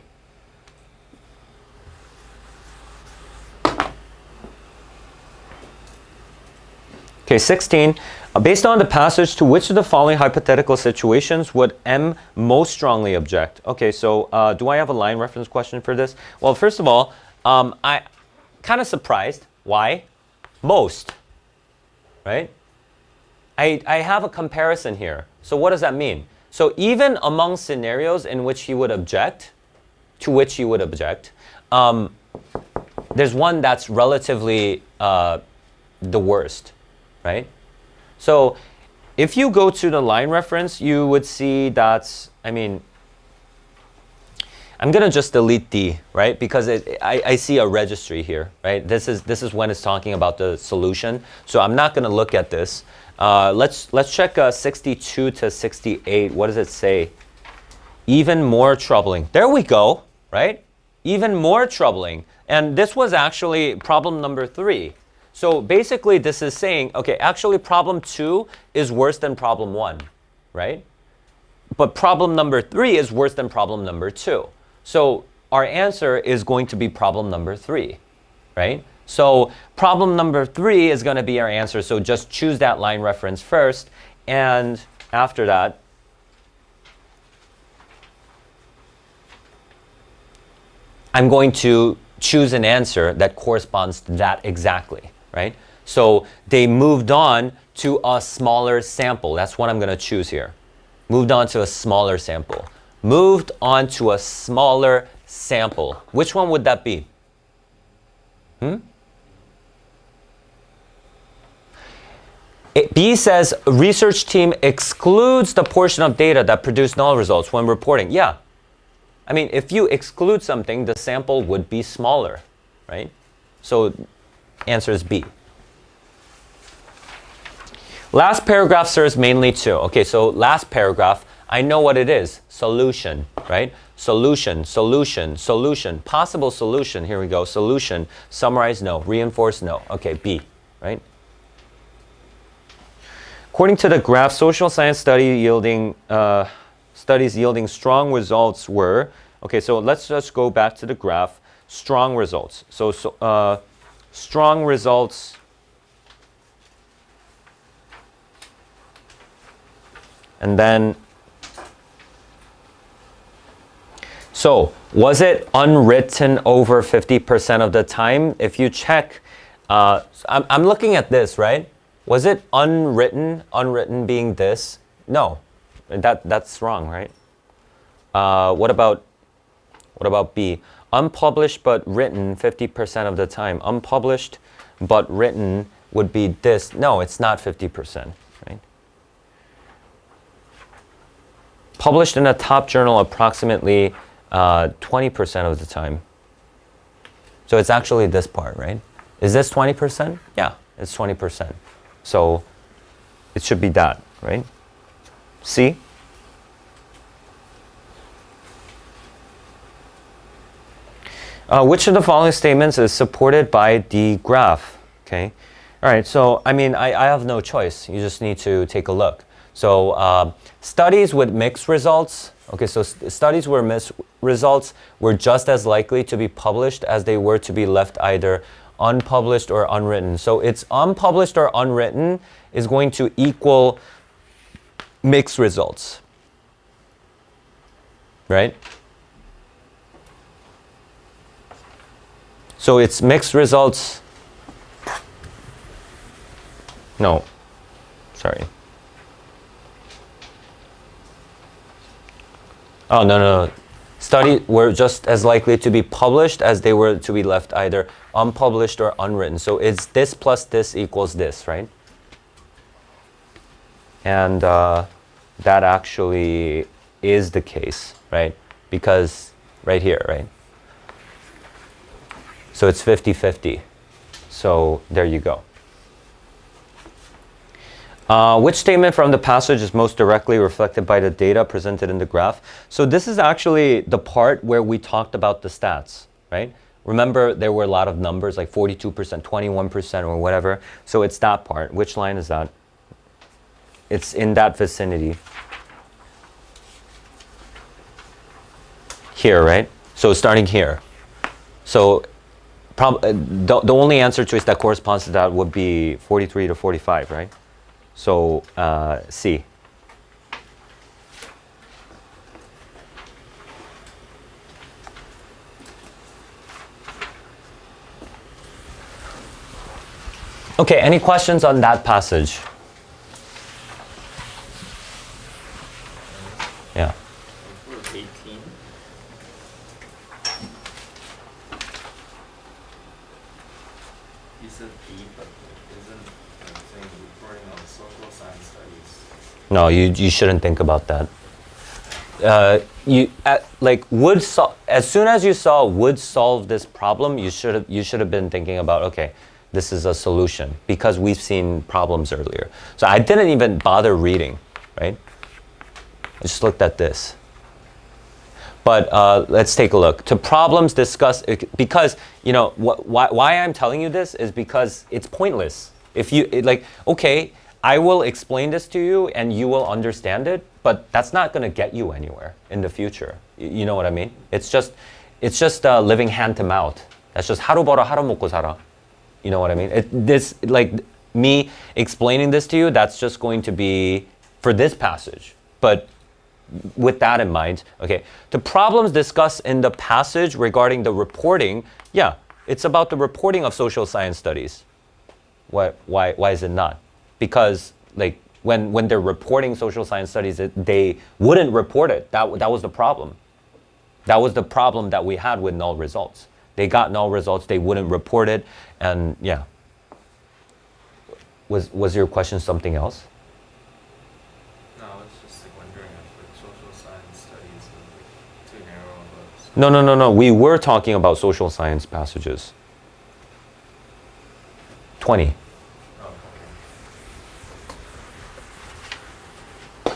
Okay, 16. Based on the passage, to which of the following hypothetical situations would M most strongly object? Okay, so do I have a line reference question for this? Well, first of all, I kind of surprised. Why? Most, right? I have a comparison here. So what does that mean? So even among scenarios in which he would object, to which he would object, there's one that's relatively the worst. Right? So if you go to the line reference, you would see that, I mean, I'm going to just delete D, right? Because I see a registry here, right? This is when it's talking about the solution. So I'm not going to look at this. Let's check 62 to 68. What does it say? Even more troubling. There we go, right? Even more troubling. And this was actually problem number 3. So basically this is saying, okay, actually problem 2 is worse than problem 1, right? But problem number 3 is worse than problem number 2. So our answer is going to be problem number 3, right? So problem number 3 is going to be our answer. So just choose that line reference first. And after that, I'm going to choose an answer that corresponds to that exactly. Right? So they moved on to a smaller sample. That's what I'm going to choose here. Moved on to a smaller sample. Moved on to a smaller sample. Which one would that be? B says research team excludes the portion of data that produce null results when reporting. Yeah. I mean, if you exclude something, the sample would be smaller, right? So answer is B. Last paragraph serves mainly to, okay, so last paragraph, I know what it is, solution, right? Solution, solution, solution, possible solution, here we go, solution, summarize no, reinforce no, okay, B, right? According to the graph, social science studies yielding strong results were, okay, so let's just go back to the graph, strong results. So strong results, and then, so was it unwritten over 50% of the time? If you check, I'm looking at this, right? Was it unwritten? Unwritten being this? No, that's wrong, right? What about B? Unpublished but written 50% of the time. Unpublished but written would be this. No, it's not 50%, right? Published in a top journal approximately 20% of the time. So it's actually this part, right? Is this 20%? Yeah, it's 20%. So it should be that, right? C? Which of the following statements is supported by the graph? Okay. All right, so I mean, I have no choice. You just need to take a look. So studies with mixed results, okay, so studies where mixed results were just as likely to be published as they were to be left either unpublished or unwritten. So it's unpublished or unwritten is going to equal mixed results, right? So it's mixed results. No, sorry. Oh, no. Studies were just as likely to be published as they were to be left either unpublished or unwritten. So it's this plus this equals this, right? And that actually is the case, right? Because right here, right? So it's 50-50. So there you go. Which statement from the passage is most directly reflected by the data presented in the graph? So this is actually the part where we talked about the stats, right? Remember, there were a lot of numbers, like 42%, 21%, or whatever. So it's that part. Which line is that? It's in that vicinity. Here, right? So starting here. So the only answer choice that corresponds to that would be 43 to 45, right? So C. Okay, any questions on that passage? Yeah. For 18, you said B, but isn't saying reporting on social science studies? No, you shouldn't think about that. As soon as you saw would solve this problem, you should have been thinking about, okay, this is a solution because we've seen problems earlier. So I didn't even bother reading, right? I just looked at this. But let's take a look. To problems discussed, because, you know, why I'm telling you this is because it's pointless. If you, okay, I will explain this to you and you will understand it, but that's not going to get you anywhere in the future. You know what I mean? It's just living hand to mouth. That's just 하루 벌어 하루 먹고 살아. You know what I mean? Me explaining this to you, that's just going to be for this passage. But with that in mind, okay, the problems discussed in the passage regarding the reporting, yeah, it's about the reporting of social science studies. Why is it not? Because when they're reporting social science studies, they wouldn't report it. That was the problem. That was the problem that we had with null results. They got null results, they wouldn't report it, and yeah. Was your question something else? No, I was just like wondering if like social science studies is like too narrow of a scope. No. We were talking about social science passages. 20. Oh, okay.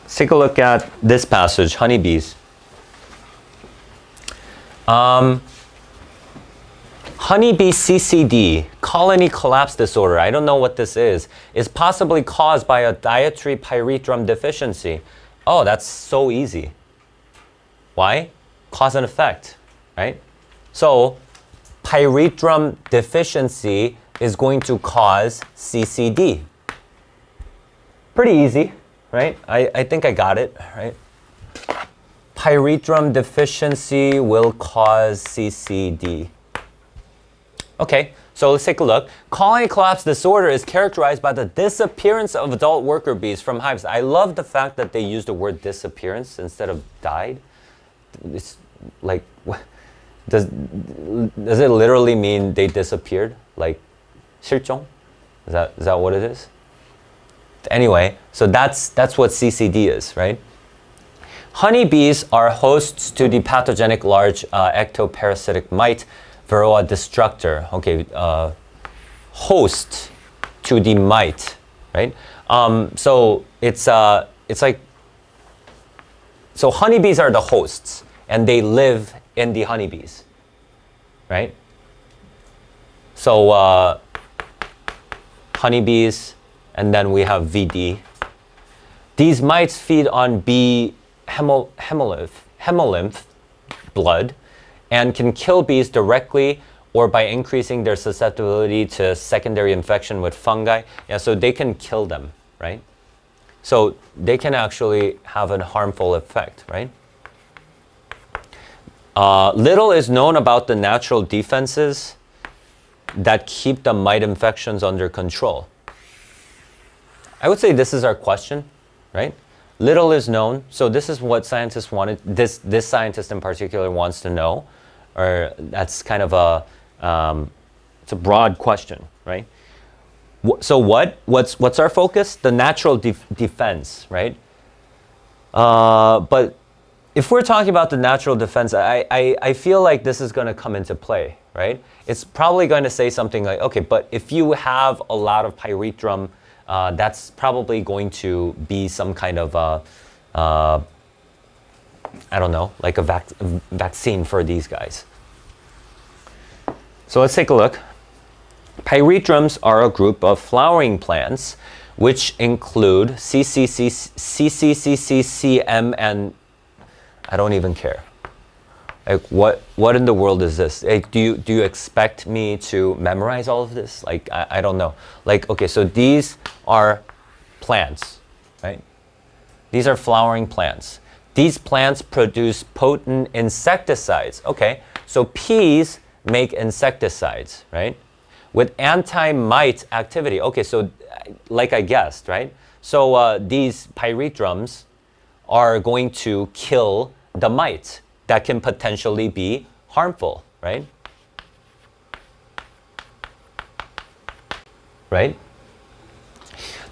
Let's take a look at this passage, honeybees. Honeybee CCD, colony collapse disorder, I don't know what this is possibly caused by a dietary pyrethrum deficiency. Oh, that's so easy. Why? Cause and effect, right? So, pyrethrum deficiency is going to cause CCD. Pretty easy, right? I think I got it, right? Pyrethrum deficiency will cause CCD. Okay, so let's take a look. Colony collapse disorder is characterized by the disappearance of adult worker bees from hives. I love the fact that they use the word disappearance instead of died. It's like, does it literally mean they disappeared? Like, 실종? Is that what it is? Anyway, so that's what CCD is, right? Honeybees are hosts to the pathogenic large ectoparasitic mite, Varroa destructor. Okay, host to the mite, right? So it's like, so honeybees are the hosts, and they live in the honeybees, right? So honeybees, and then we have VD. These mites feed on bee hemolymph blood and can kill bees directly or by increasing their susceptibility to secondary infection with fungi. Yeah, so they can kill them, right? So they can actually have a harmful effect, right? Little is known about the natural defenses that keep the mite infections under control. I would say this is our question, right? Little is known, so this is what scientists wanted, this scientist in particular wants to know, or that's kind of it's a broad question, right? So what's our focus? The natural defense, right? But if we're talking about the natural defense, I feel like this is going to come into play, right? It's probably going to say something like, okay, but if you have a lot of pyrethrum, that's probably going to be some kind of, I don't know, like a vaccine for these guys. So let's take a look. Pyrethrums are a group of flowering plants which include CCCCM, and I don't even care. Like what in the world is this? Like, do you expect me to memorize all of this? Like I don't know. Like, okay, so these are plants, right? These are flowering plants. These plants produce potent insecticides. Okay, so peas make insecticides, right? With anti-mite activity. Okay, so like I guessed, right? So these pyrethrums are going to kill the mite that can potentially be harmful, right? Right?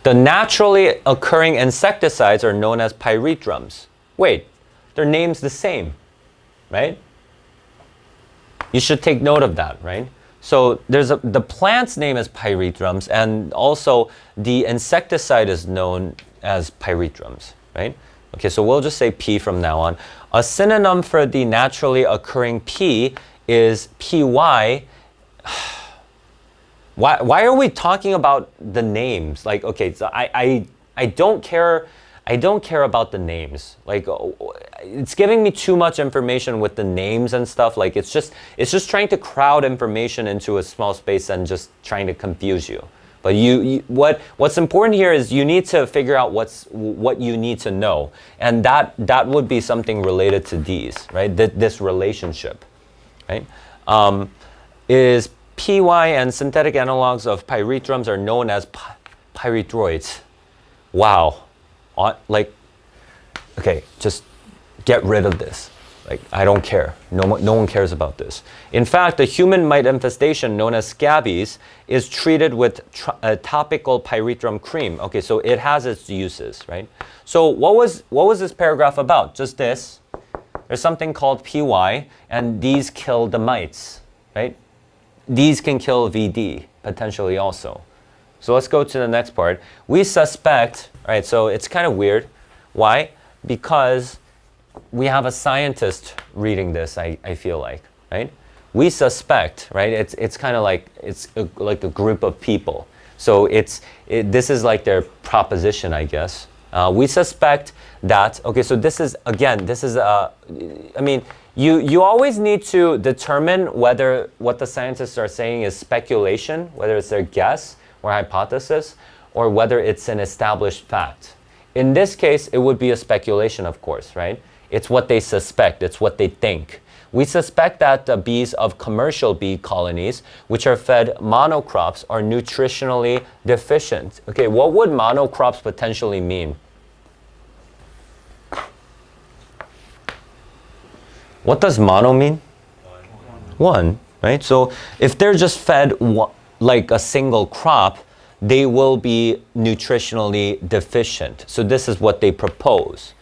The naturally occurring insecticides are known as pyrethrums. Wait, their name's the same, right? You should take note of that, right? So the plant's name is pyrethrums, and also the insecticide is known as pyrethrums, right? Okay, so we'll just say P from now on. A synonym for the naturally occurring P is PY. Why are we talking about the names? Like, okay, so I don't care. I don't care about the names. Like, it's giving me too much information with the names and stuff. Like, it's just trying to crowd information into a small space and just trying to confuse you. But what's important here is you need to figure out what you need to know, and that would be something related to these, right? This relationship, right? Is PY and synthetic analogs of pyrethrums are known as pyrethroids. Wow. like, okay, just get rid of this. Like, I don't care. No one cares about this. In fact, the human mite infestation known as scabies is treated with topical pyrethrum cream. Okay, so it has its uses, right? So what was this paragraph about? Just this. There's something called PY, and these kill the mites, right? These can kill VD, potentially also. So let's go to the next part. We suspect, right, so it's kind of weird. Why? Because we have a scientist reading this, I feel like, right? We suspect, right? It's kind of like, like a group of people. So this is like their proposition, I guess. We suspect that, okay, so this is, again, I mean, you always need to determine whether what the scientists are saying is speculation, whether it's their guess or hypothesis, or whether it's an established fact. In this case, it would be a speculation, of course, right? It's what they suspect, it's what they think. We suspect that the bees of commercial bee colonies, which are fed monocrops, are nutritionally deficient. Okay, what would monocrops potentially mean? What does mono mean? One, right? So if they're just fed like a single crop, they will be nutritionally deficient. So this is what they propose.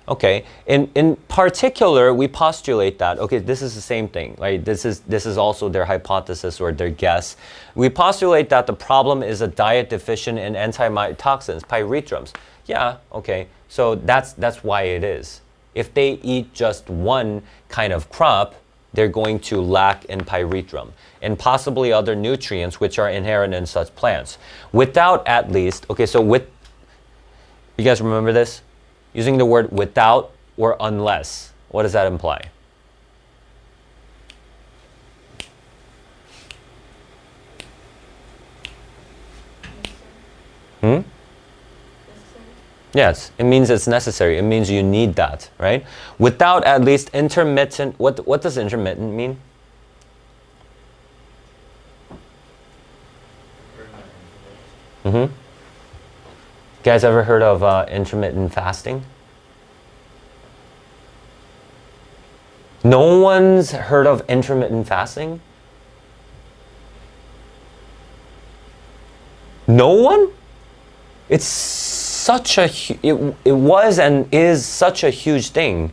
Okay, in particular, we postulate that, okay, this is the same thing, right? This is also their hypothesis or their guess. We postulate that the problem is a diet deficient in antimitoxins, pyrethrums. Yeah, okay, so that's why it is. If they eat just one kind of crop, they're going to lack in pyrethrum and possibly other nutrients which are inherent in such plants. Without at least, okay, so you guys remember this? Using the word without or unless, what does that imply? Yes, it means it's necessary. It means you need that, right? Without at least intermittent, what does intermittent mean? Mm-hmm. Guys ever heard of intermittent fasting? No one's heard of intermittent fasting? No one? It's such a it was and is such a huge thing.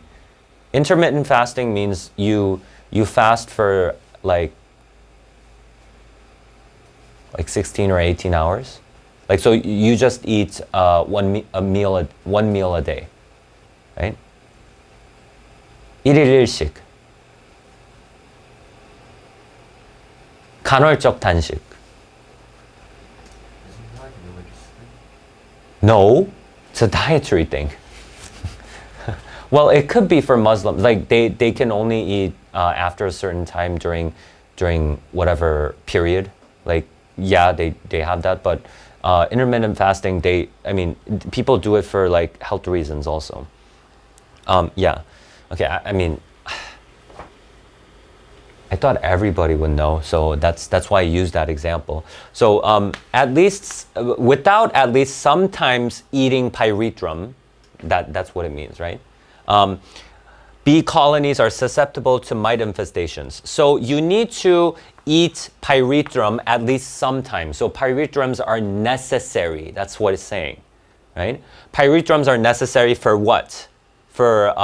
Intermittent fasting means you fast for like 16 or 18 hours. Like, so you just eat one meal a day, right? 1일 1식. 간헐적 단식. No, it's a dietary thing. Well, it could be for Muslims. Like they can only eat after a certain time during whatever period. Like, yeah, they have that, but intermittent fasting, people do it for like health reasons also. Yeah, okay. I mean, I thought everybody would know, so that's why I used that example. So without at least sometimes eating pyrethrum, that's what it means, right? Bee colonies are susceptible to mite infestations. So you need to eat pyrethrum at least sometimes. So pyrethrums are necessary. That's what it's saying, right? Pyrethrums are necessary for what? For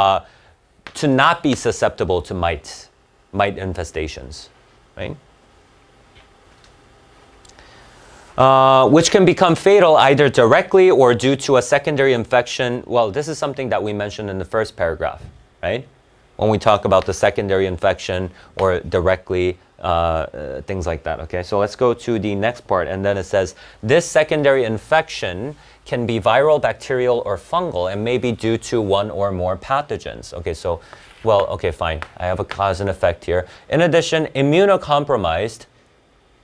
to not be susceptible to mite infestations, right? Which can become fatal either directly or due to a secondary infection. Well, this is something that we mentioned in the first paragraph, right? When we talk about the secondary infection or directly, things like that, okay? So let's go to the next part, and then it says, this secondary infection can be viral, bacterial, or fungal, and may be due to one or more pathogens. Okay, so, well, okay, fine. I have a cause and effect here. In addition, immunocompromised,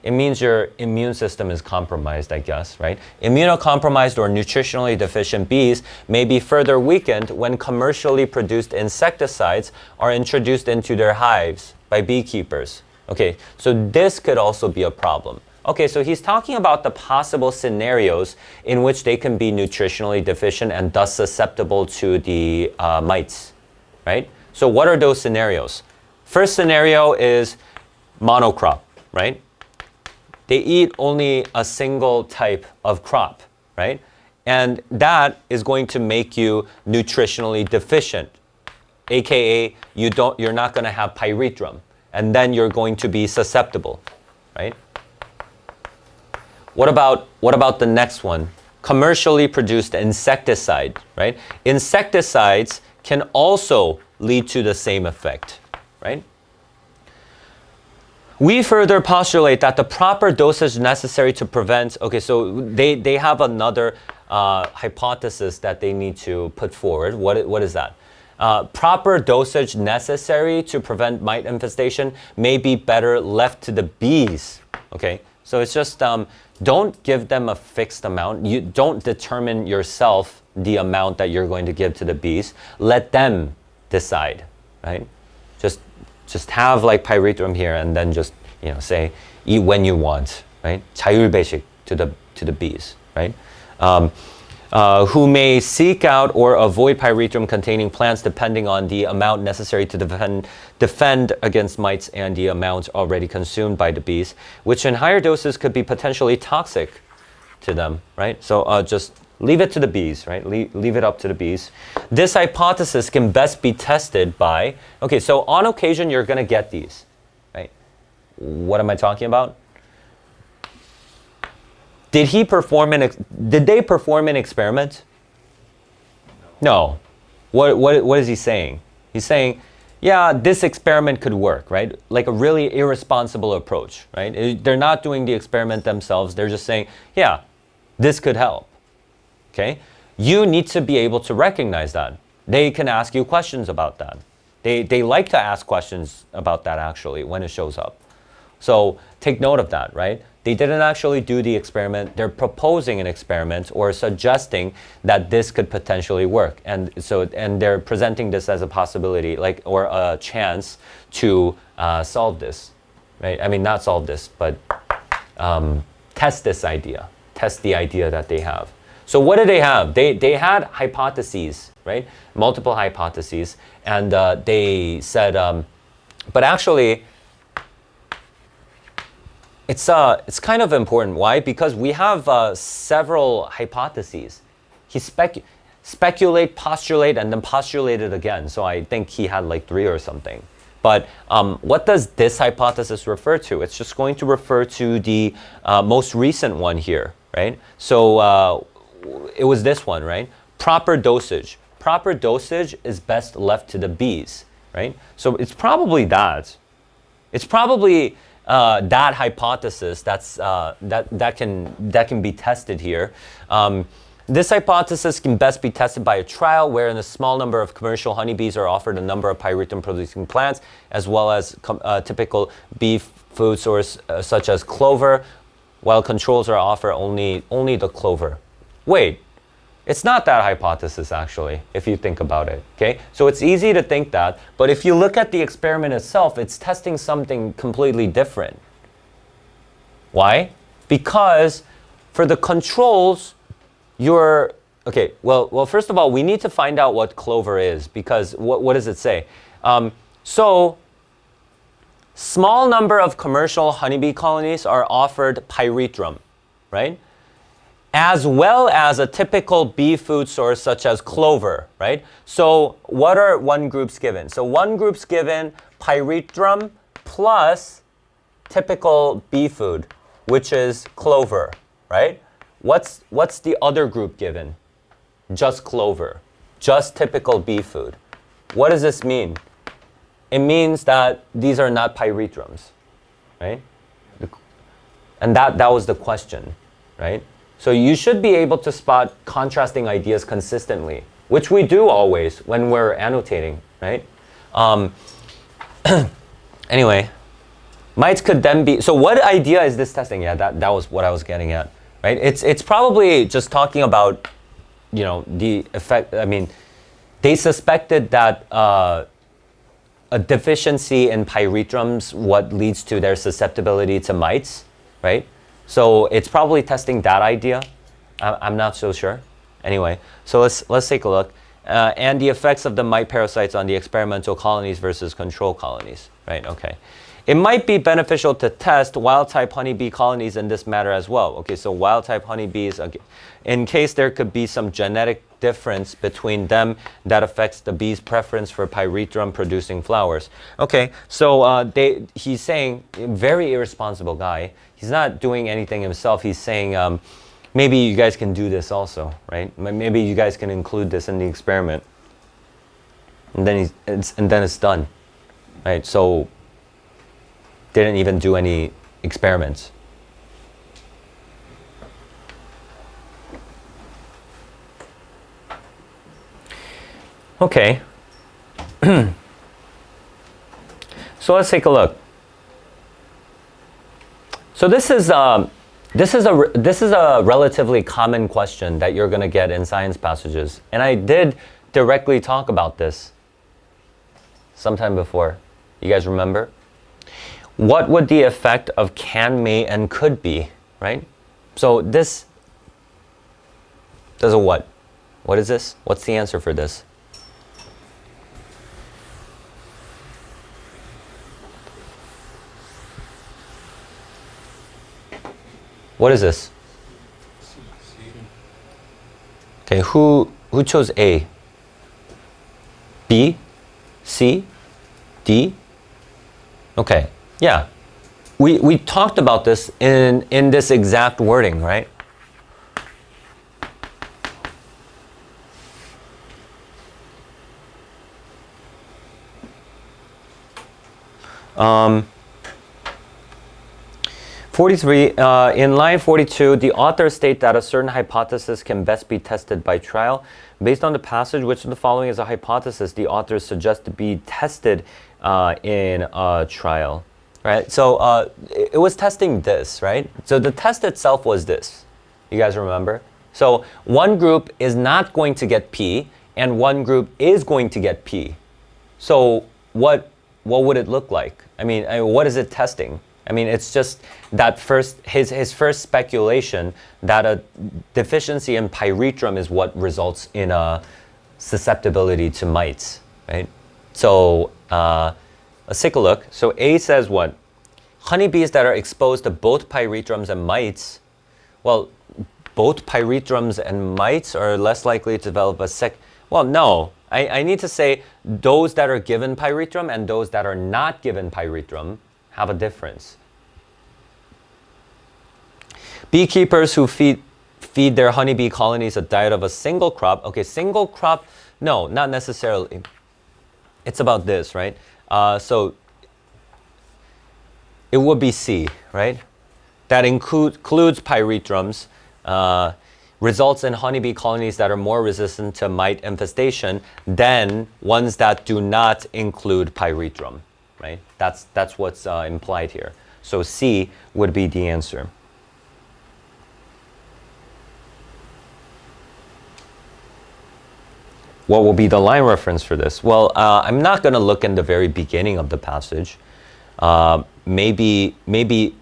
it means your immune system is compromised, I guess, right? Immunocompromised or nutritionally deficient bees may be further weakened when commercially produced insecticides are introduced into their hives by beekeepers. Okay, so this could also be a problem. Okay, so he's talking about the possible scenarios in which they can be nutritionally deficient and thus susceptible to the mites, right? So what are those scenarios? First scenario is monocrop, right? They eat only a single type of crop, right? And that is going to make you nutritionally deficient, aka you're not going to have pyrethrum, and then you're going to be susceptible, right? What about the next one? Commercially produced insecticide, right? Insecticides can also lead to the same effect, right? We further postulate that the proper dosage necessary to prevent, okay, so they have another hypothesis that they need to put forward. What is that? Proper dosage necessary to prevent mite infestation may be better left to the bees, okay? So it's just, don't give them a fixed amount. You don't determine yourself the amount that you're going to give to the bees. Let them decide, right? Just have like pyrethrum here and then just, say, eat when you want, right? 자율배식 to the bees, right? Who may seek out or avoid pyrethrum containing plants depending on the amount necessary to defend against mites and the amount already consumed by the bees, which in higher doses could be potentially toxic to them, right? So just leave it to the bees, right? Leave it up to the bees. This hypothesis can best be tested by, okay, so on occasion you're going to get these, right? What am I talking about? Did they perform an experiment? No. What is he saying? He's saying, yeah, this experiment could work, right? Like a really irresponsible approach, right? They're not doing the experiment themselves. They're just saying, yeah, this could help. Okay? You need to be able to recognize that. They can ask you questions about that. They like to ask questions about that actually when it shows up. So take note of that, right? They didn't actually do the experiment. They're proposing an experiment or suggesting that this could potentially work. And they're presenting this as a possibility, or a chance to solve this, right? I mean, not solve this, but test this idea. Test the idea that they have. So what did they have? They had hypotheses, right? Multiple hypotheses. And they said, but actually, it's kind of important. Why? Because we have several hypotheses. He speculate, postulate, and then postulate it again. So I think he had like 3 or something. But what does this hypothesis refer to? It's just going to refer to the most recent one here, right? So it was this one, right? Proper dosage. Proper dosage is best left to the bees, right? So it's probably that. It's probably that hypothesis that can be tested here. This hypothesis can best be tested by a trial wherein a small number of commercial honeybees are offered a number of pyrethrum-producing plants, as well as typical bee food source such as clover, while controls are offered only the clover. Wait, it's not that hypothesis actually, if you think about it, okay? So it's easy to think that, but if you look at the experiment itself, it's testing something completely different. Why? Because for the controls, well, first of all, we need to find out what clover is, because what does it say? So, small number of commercial honeybee colonies are offered pyrethrum, right? As well as a typical bee food source such as clover, right? So what are one group's given? So one group's given pyrethrum plus typical bee food, which is clover, right? What's the other group given? Just clover, just typical bee food. What does this mean? It means that these are not pyrethrums, right? And that was the question, right? So you should be able to spot contrasting ideas consistently, which we do always when we're annotating, right? Anyway, mites could then be, so what idea is this testing? Yeah, that was what I was getting at, right? It's probably just talking about, the effect. I mean, they suspected that a deficiency in pyrethrums what leads to their susceptibility to mites, right? So it's probably testing that idea. I'm not so sure. Anyway, so let's take a look. And the effects of the mite parasites on the experimental colonies versus control colonies, right? Okay. It might be beneficial to test wild-type honeybee colonies in this matter as well. Okay, so wild-type honeybees, in case there could be some genetic difference between them that affects the bee's preference for pyrethrum-producing flowers. Okay, so he's saying, very irresponsible guy. He's not doing anything himself. He's saying, maybe you guys can do this also, right? Maybe you guys can include this in the experiment. And then it's done, right? So didn't even do any experiments. Okay. So let's take a look. So this is a relatively common question that you're going to get in science passages, and I did directly talk about this sometime before. You guys remember? What would the effect of can, may, and could be, right? So this does a what? What is this? What's the answer for this? What is this? Okay, who chose A? B? C? D? Okay, yeah. We talked about this in this exact wording, right? Um, 43, in line 42, the author states that a certain hypothesis can best be tested by trial. Based on the passage, which of the following is a hypothesis the author suggests to be tested in a trial, right? So it was testing this, right? So the test itself was this. You guys remember? So one group is not going to get P, and one group is going to get P. So what would it look like? I mean, what is it testing? I mean, it's just that his first speculation that a deficiency in pyrethrum is what results in a susceptibility to mites, right? So let's take a look. So A says what? Honeybees that are exposed to both pyrethrums and mites, well, both pyrethrums and mites are less likely to develop well, no. I need to say those that are given pyrethrum and those that are not given pyrethrum have a difference. Beekeepers who feed their honeybee colonies a diet of a single crop. Okay, single crop, no, not necessarily. It's about this, right? So it would be C, right? That includes pyrethrums, results in honeybee colonies that are more resistant to mite infestation than ones that do not include pyrethrum. Right? That's what's implied here. So C would be the answer. What will be the line reference for this? Well, I'm not going to look in the very beginning of the passage. Maybe,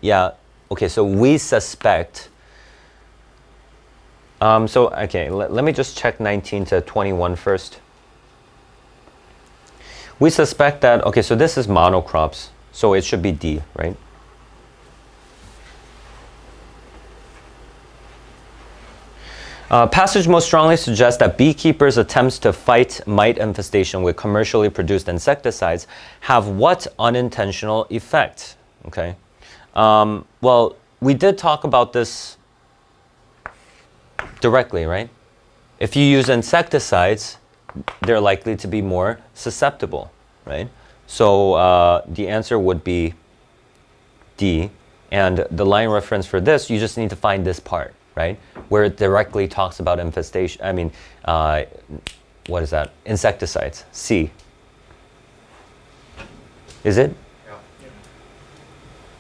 yeah. Okay, so we suspect. Okay, let me just check 19 to 21 first. We suspect that, okay, so this is monocrops, so it should be D, right? Passage most strongly suggests that beekeepers' attempts to fight mite infestation with commercially produced insecticides have what unintentional effect? Okay. Well, we did talk about this directly, right? If you use insecticides, they're likely to be more susceptible, right? So the answer would be D. And the line reference for this, you just need to find this part, right? Where it directly talks about infestation. I mean, what is that? Insecticides. C. Is it? Yeah.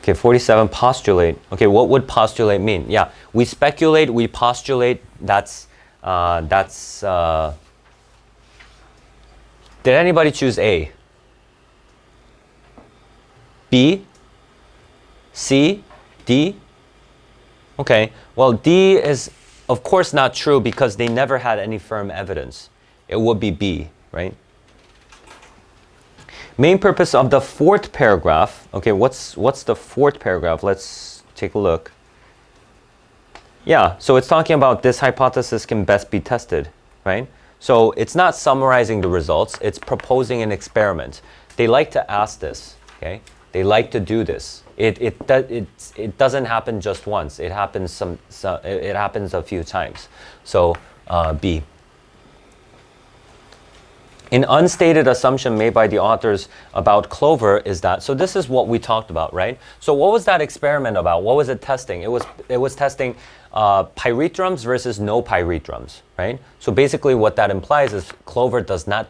Okay, 47, postulate. Okay, what would postulate mean? Yeah, we speculate, we postulate, did anybody choose A? B? C? D? Okay, well, D is of course not true because they never had any firm evidence. It would be B, right? Main purpose of the fourth paragraph. Okay, what's the fourth paragraph? Let's take a look. Yeah, so it's talking about this hypothesis can best be tested, right? So it's not summarizing the results, it's proposing an experiment. They like to ask this, okay? They like to do this. It doesn't happen just once. It happens it happens a few times. So B. An unstated assumption made by the authors about clover is that, so this is what we talked about, right? So what was that experiment about? What was it testing? It was testing pyrethrum versus no pyrethrum, right? So basically what that implies is clover does not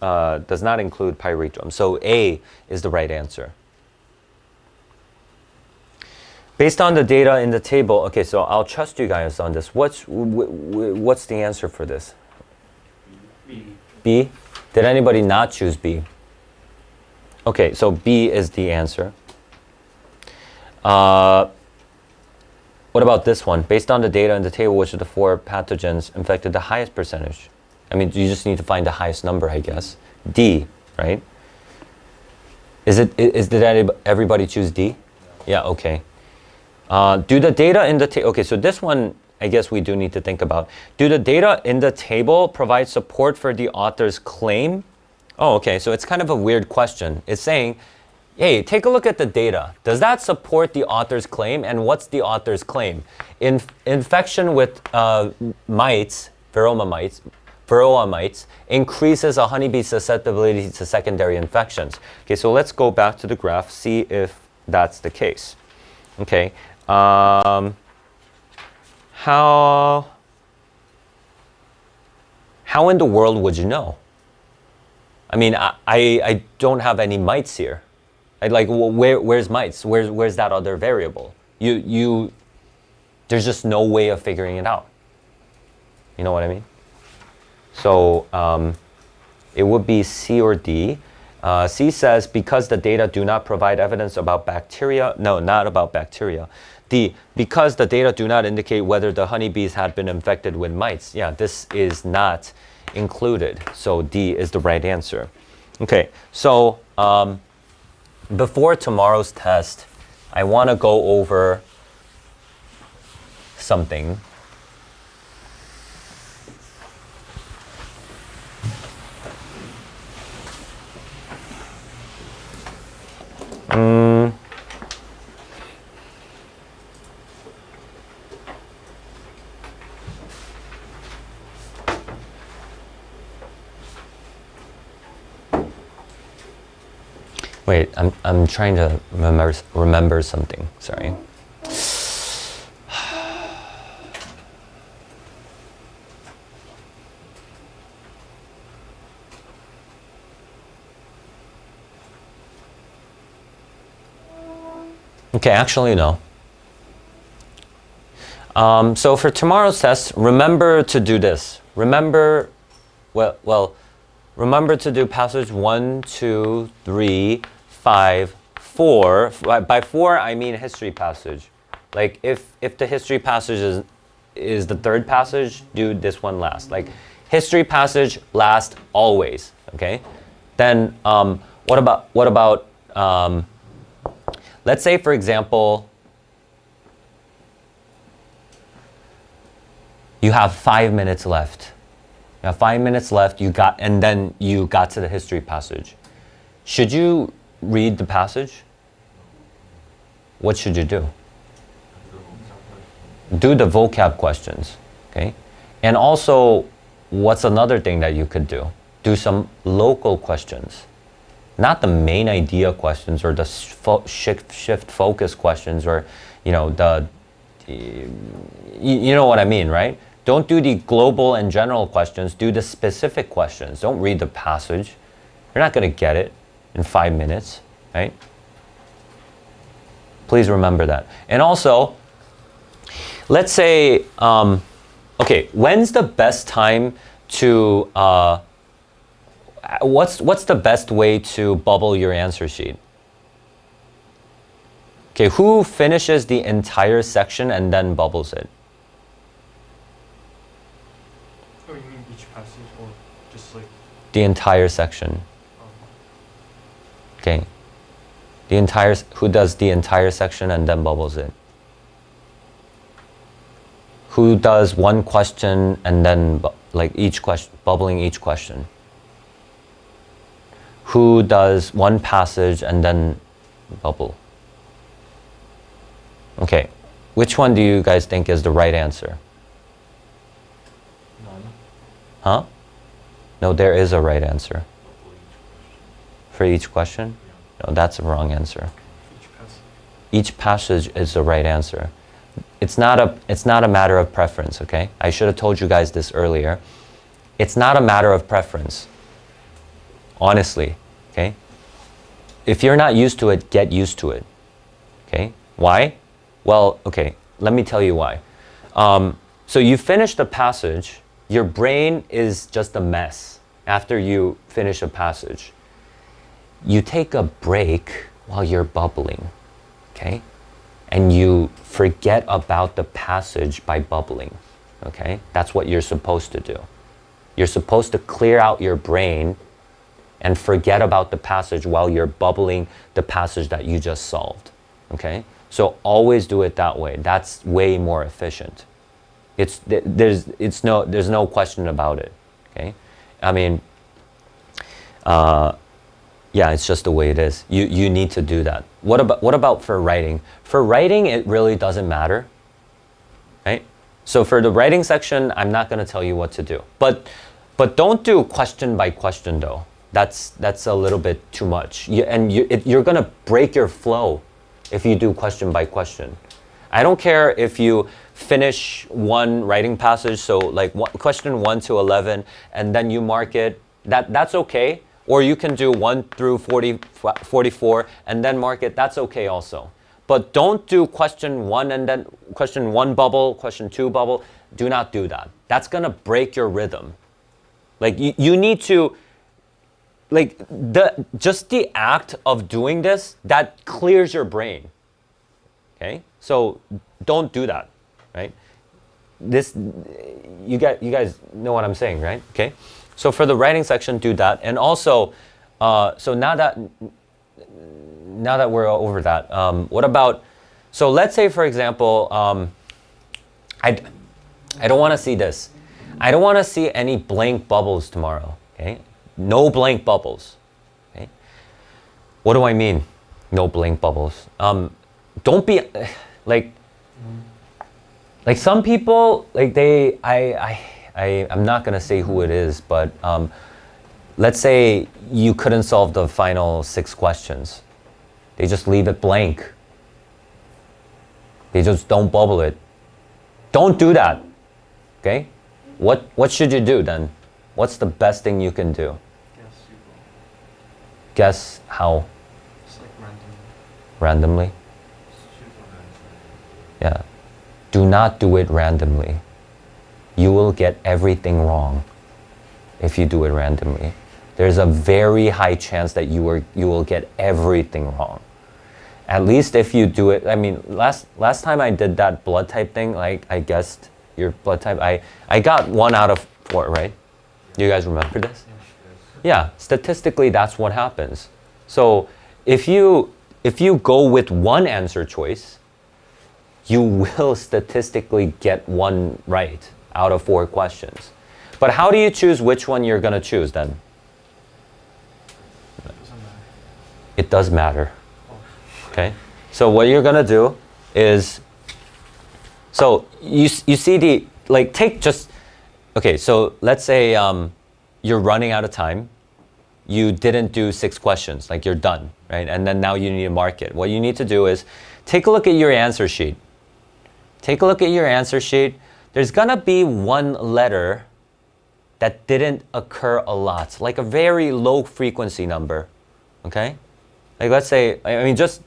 include pyrethrum. So A is the right answer. Based on the data in the table, okay, so I'll trust you guys on this. What's the answer for this? B? Did anybody not choose B? Okay, so B is the answer. What about this one? Based on the data in the table, which of the 4 pathogens infected the highest percentage? I mean, you just need to find the highest number, I guess. D, right? Did everybody choose D? Yeah, okay. Do the data in the table, okay, so this one, I guess we do need to think about. Do the data in the table provide support for the author's claim? Oh, okay, so it's kind of a weird question. It's saying, hey, take a look at the data. Does that support the author's claim? And what's the author's claim? Infection with mites, varroa mites, increases a honeybee's susceptibility to secondary infections. Okay, so let's go back to the graph, see if that's the case. Okay. How in the world would you know? I mean, I don't have any mites here. Where's mites? Where's that other variable? There's just no way of figuring it out. You know what I mean? So it would be C or D. C says because the data do not provide evidence about bacteria. No, not about bacteria. D, because the data do not indicate whether the honeybees had been infected with mites. Yeah, this is not included. So D is the right answer. Okay, so before tomorrow's test, I want to go over something. Wait, I'm trying to remember something. Sorry. Okay, actually no. So for tomorrow's test, remember to do this. Remember to do passage 1, 2, 3, 5, 4. By 4, I mean history passage. Like if the history passage is the third passage, do this one last. Like history passage last always. Okay. Then what about let's say, for example, you have 5 minutes left. You have 5 minutes left, and then you got to the history passage. Should you read the passage? What should you do? Do the vocab questions, okay? And also, what's another thing that you could do? Do some local questions. Not the main idea questions or the shift focus questions or, you know what I mean, right? Don't do the global and general questions, do the specific questions. Don't read the passage. You're not going to get it in 5 minutes, right? Please remember that. And also, let's say, okay, when's the best time to, what's the best way to bubble your answer sheet? Okay, who finishes the entire section and then bubbles it? Oh, you mean each passage or just like, The entire section. um, Okay. Who does the entire section and then bubbles it? Who does one question and then like each question, bubbling each question? Who does one passage and then bubble? Okay. Which one do you guys think is the right answer? None. Huh? No, there is a right answer. Bubble each question. For each question? Yeah. No, that's a wrong answer. each passage. Each passage is the right answer. It's not a matter of preference, okay? I should have told you guys this earlier. It's not a matter of preference. Honestly, okay? If you're not used to it, get used to it. Okay? Why? Well, okay, let me tell you why. So you finish the passage, your brain is just a mess after you finish a passage. You take a break while you're bubbling, okay? And you forget about the passage by bubbling, okay? That's what you're supposed to do. You're supposed to clear out your brain and forget about the passage while you're bubbling the passage that you just solved, okay? So always do it that way. That's way more efficient. There's no question about it, okay? I mean, yeah, it's just the way it is. You need to do that. What about for writing? For writing, it really doesn't matter, right? So for the writing section, I'm not going to tell you what to do. But don't do question by question though. That's a little bit too much. You're going to break your flow if you do question by question. I don't care if you finish one writing passage, so like question 1 to 11, and then you mark it. That's okay. Or you can do 1 through 44 and then mark it. That's okay also. But don't do question 1 and then question 1 bubble, question 2 bubble. Do not do that. That's going to break your rhythm. Like you need to, like just the act of doing this, that clears your brain. Okay? So don't do that, right? You guys know what I'm saying, right? Okay? So for the writing section, do that. And also, so now that we're over that, what about, so let's say, for example, I don't want to see this. I don't want to see any blank bubbles tomorrow, okay? No blank bubbles, okay? What do I mean, no blank bubbles? Don't be, like some people, like I'm not going to say who it is, but let's say you couldn't solve the final 6 questions. They just leave it blank. They just don't bubble it. Don't do that, okay? What should you do then? What's the best thing you can do? Guess you will. Guess how? Just like randomly. Randomly? Just choose one answer. Yeah. Do not do it randomly. You will get everything wrong if you do it randomly. There's a very high chance that you will get everything wrong. At least if you do it, I mean, last time I did that blood type thing, like I guessed your blood type, I got 1 out of 4, right? You guys remember this? Yeah, statistically that's what happens. So if you go with one answer choice, you will statistically get 1 right out of 4 questions. But how do you choose which one you're going to choose then? Doesn't matter. It does matter. Oh. Okay? So what you're going to do is, so you see the, like take just, okay, so let's say you're running out of time. You didn't do 6 questions, like you're done, right? And then now you need to mark it. What you need to do is take a look at your answer sheet. Take a look at your answer sheet. There's gonna be 1 letter that didn't occur a lot, like a very low frequency number, okay? Like let's say, I mean, just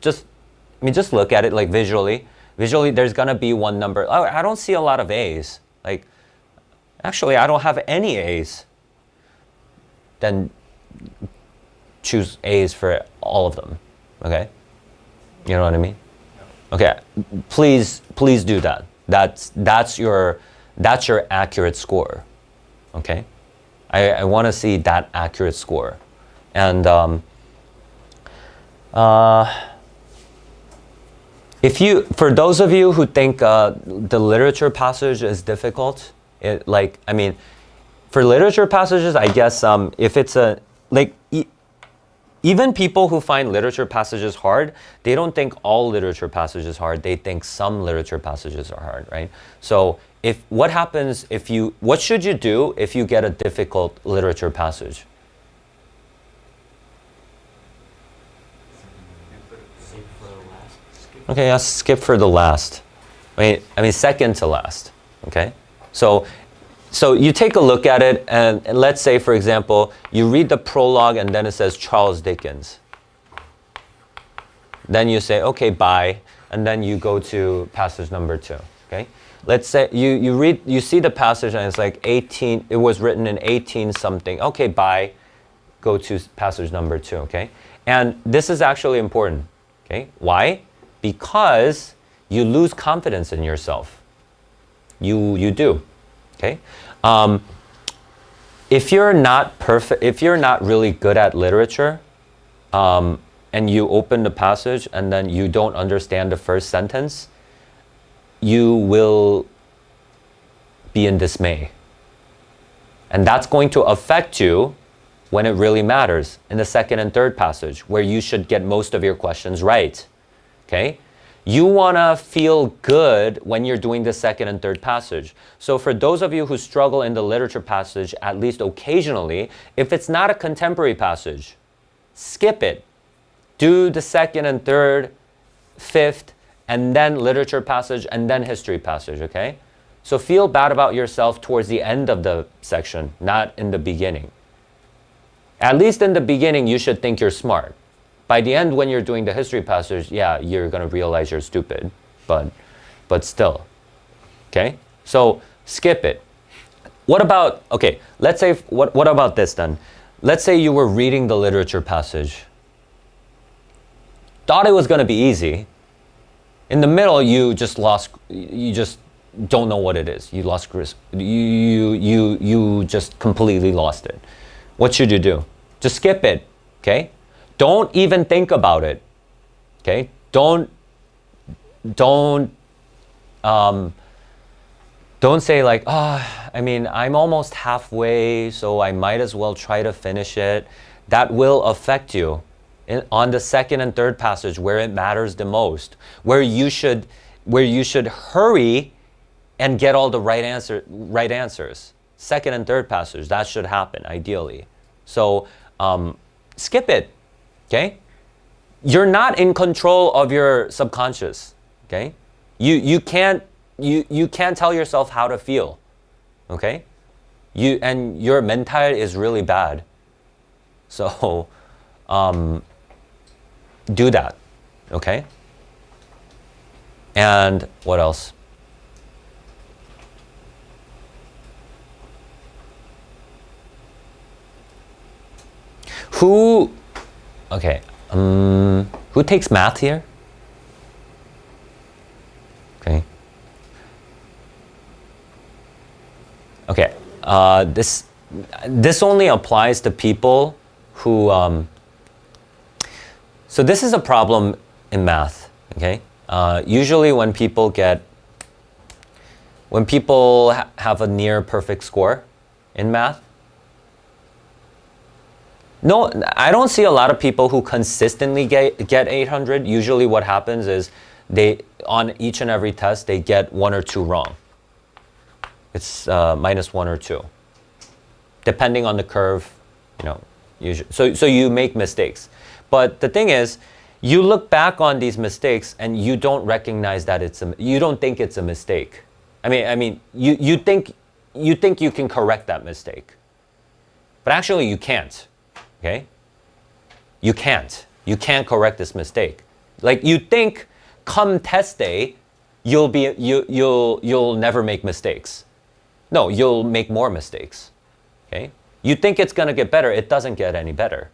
look at it like visually. Visually, there's gonna be 1 number. Oh, I don't see a lot of A's. Like, actually, I don't have any A's. Then choose A's for all of them, okay? You know what I mean? Yeah. Okay, please do that. That's your accurate score. Okay, I want to see that accurate score, and for those of you who think the literature passage is difficult, for literature passages, I guess if it's even people who find literature passages hard, they don't think all literature passages hard. They think some literature passages are hard, right? So what should you do if you get a difficult literature passage? Okay, I'll skip for the last. I mean second to last. Okay, so you take a look at it, and let's say, for example, you read the prologue, and then it says Charles Dickens. Then you say, okay, bye, and then you go to passage number 2. Okay, let's say you see the passage, and it's like 18. It was written in 18 something. Okay, bye. Go to passage number 2. Okay, and this is actually important. Okay, why? Because you lose confidence in yourself. You do. Okay, if you're not perfect, if you're not really good at literature, and you open the passage and then you don't understand the first sentence, you will be in dismay, and that's going to affect you when it really matters in the second and third passage, where you should get most of your questions right. Okay. You want to feel good when you're doing the second and third passage. So for those of you who struggle in the literature passage, at least occasionally, if it's not a contemporary passage, skip it. Do the second and third, fifth, and then literature passage, and then history passage, okay? So feel bad about yourself towards the end of the section, not in the beginning. At least in the beginning, you should think you're smart. By the end, when you're doing the history passage, yeah, you're going to realize you're stupid, but still, okay? So skip it. What about, okay, let's say, what about this then? Let's say you were reading the literature passage. Thought it was going to be easy. In the middle, you just don't know what it is. You lost grasp. You just completely lost it. What should you do? Just skip it, okay? Don't even think about it, okay? Don't say like, I mean, I'm almost halfway, so I might as well try to finish it. That will affect you on the second and third passage, where it matters the most, where you should hurry and get all the right answers. Second and third passage, that should happen ideally. So skip it. Okay? You're not in control of your subconscious. Okay? You can't tell yourself how to feel. Okay? And your mental is really bad. So do that. Okay? And what else? Okay, who takes math here? Okay. Okay, this only applies to people who, so this is a problem in math, okay? Usually when people have a near perfect score in math, no, I don't see a lot of people who consistently get 800. Usually what happens is on each and every test, they get 1 or 2 wrong. It's -1 or 2. Depending on the curve, usually. So you make mistakes. But the thing is, you look back on these mistakes and you don't recognize that you don't think it's a mistake. I mean, you think you can correct that mistake. But actually you can't. Okay? You can't correct this mistake. Like, you think come test day you'll never make mistakes. No, you'll make more mistakes. Okay? You think it's going to get better, it doesn't get any better.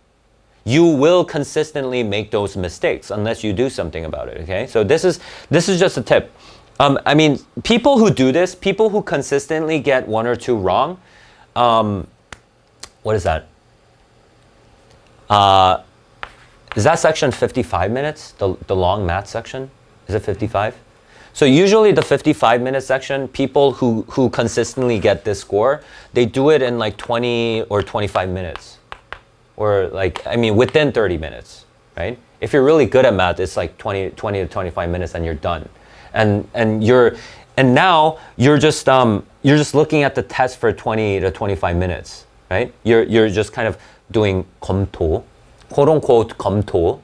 you will consistently make those mistakes unless you do something about it, okay? So this is just a tip. I mean, people who do this, people who consistently get 1 or 2 wrong, what is that? Is that section 55 minutes, the long math section? Is it 55? So usually the 55-minute section, people who consistently get this score, they do it in like 20 or 25 minutes. Or like, I mean, within 30 minutes, right? If you're really good at math, it's like 20 to 25 minutes and you're done. And now you're just looking at the test for 20 to 25 minutes, right? You're just kind of doing 검토, quote unquote 검토.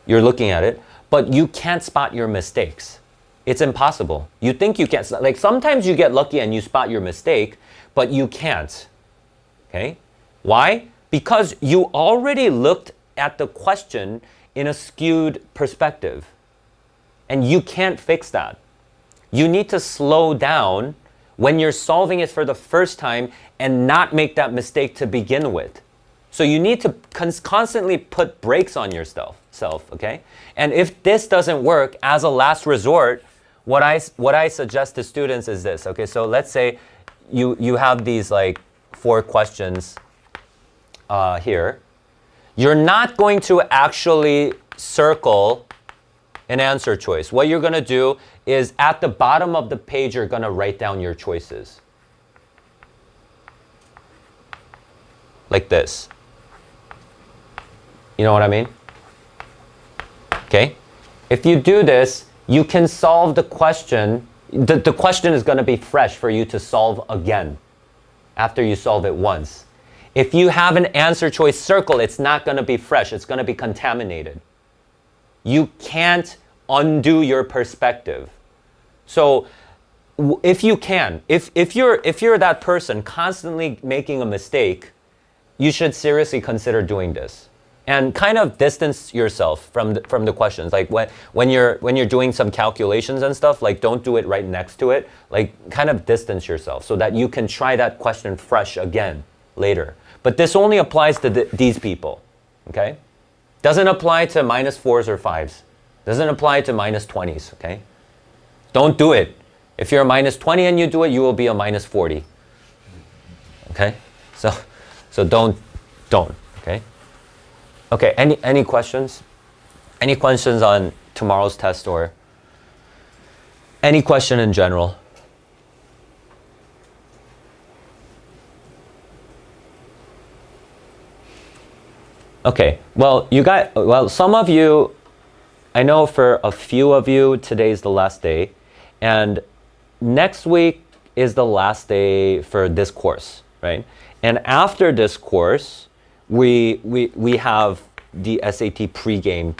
You're looking at it, but you can't spot your mistakes. It's impossible. You think you can, like sometimes you get lucky and you spot your mistake, but you can't, okay? Why? Because you already looked at the question in a skewed perspective, and you can't fix that. You need to slow down when you're solving it for the first time and not make that mistake to begin with. So you need to constantly put brakes on yourself, okay? And if this doesn't work, as a last resort, what I suggest to students is this, okay? So let's say you have these like 4 questions here. You're not going to actually circle an answer choice. What you're gonna do is at the bottom of the page, you're gonna write down your choices. Like this. You know what I mean? Okay? If you do this, you can solve the question. The question is gonna be fresh for you to solve again after you solve it once. If you have an answer choice circle, it's not gonna be fresh, it's gonna be contaminated. You can't undo your perspective. So if you can, if you're that person constantly making a mistake, you should seriously consider doing this. And kind of distance yourself from the questions. Like when you're doing some calculations and stuff, like don't do it right next to it. Like kind of distance yourself so that you can try that question fresh again later. But this only applies to these people, okay? Doesn't apply to -4s or 5s. Doesn't apply to -20s, okay? Don't do it. If you're a -20 and you do it, you will be a -40. Okay? So don't, okay? Okay, any questions? Any questions on tomorrow's test or any question in general? Okay, well, some of you, I know for a few of you, today's the last day, and next week is the last day for this course, right? And after this course, we have the SAT pregame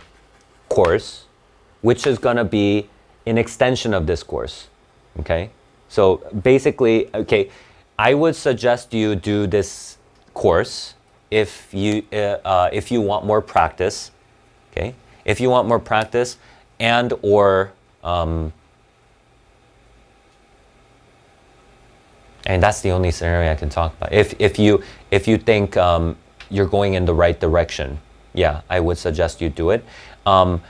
course, which is gonna be an extension of this course, okay? So basically, okay, I would suggest you do this course if you want more practice, okay? If you want more practice and or and that's the only scenario I can talk about. If you think you're going in the right direction, yeah, I would suggest you do it. Unless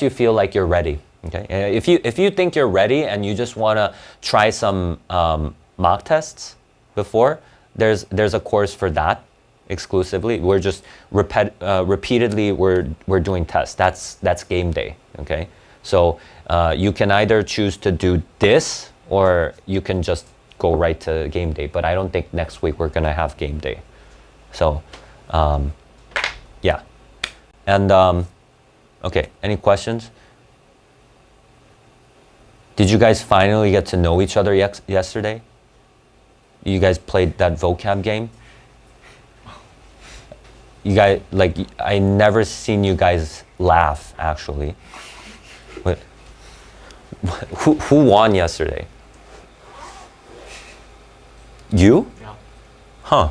you feel like you're ready. Okay, if you think you're ready and you just want to try some mock tests before, there's a course for that exclusively. We're just repeatedly we're doing tests. That's game day. Okay, so you can either choose to do this or you can just go right to game day. But I don't think next week we're gonna have game day. So yeah, and okay, any questions? Did you guys finally get to know each other yesterday? You guys played that vocab game? You guys, like, I never seen you guys laugh, actually. But, who won yesterday? You? Yeah. Huh.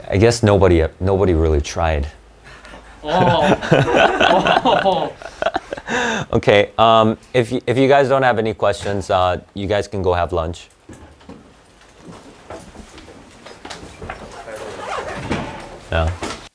I guess nobody really tried. Oh. Okay, if you guys don't have any questions, you guys can go have lunch. Yeah.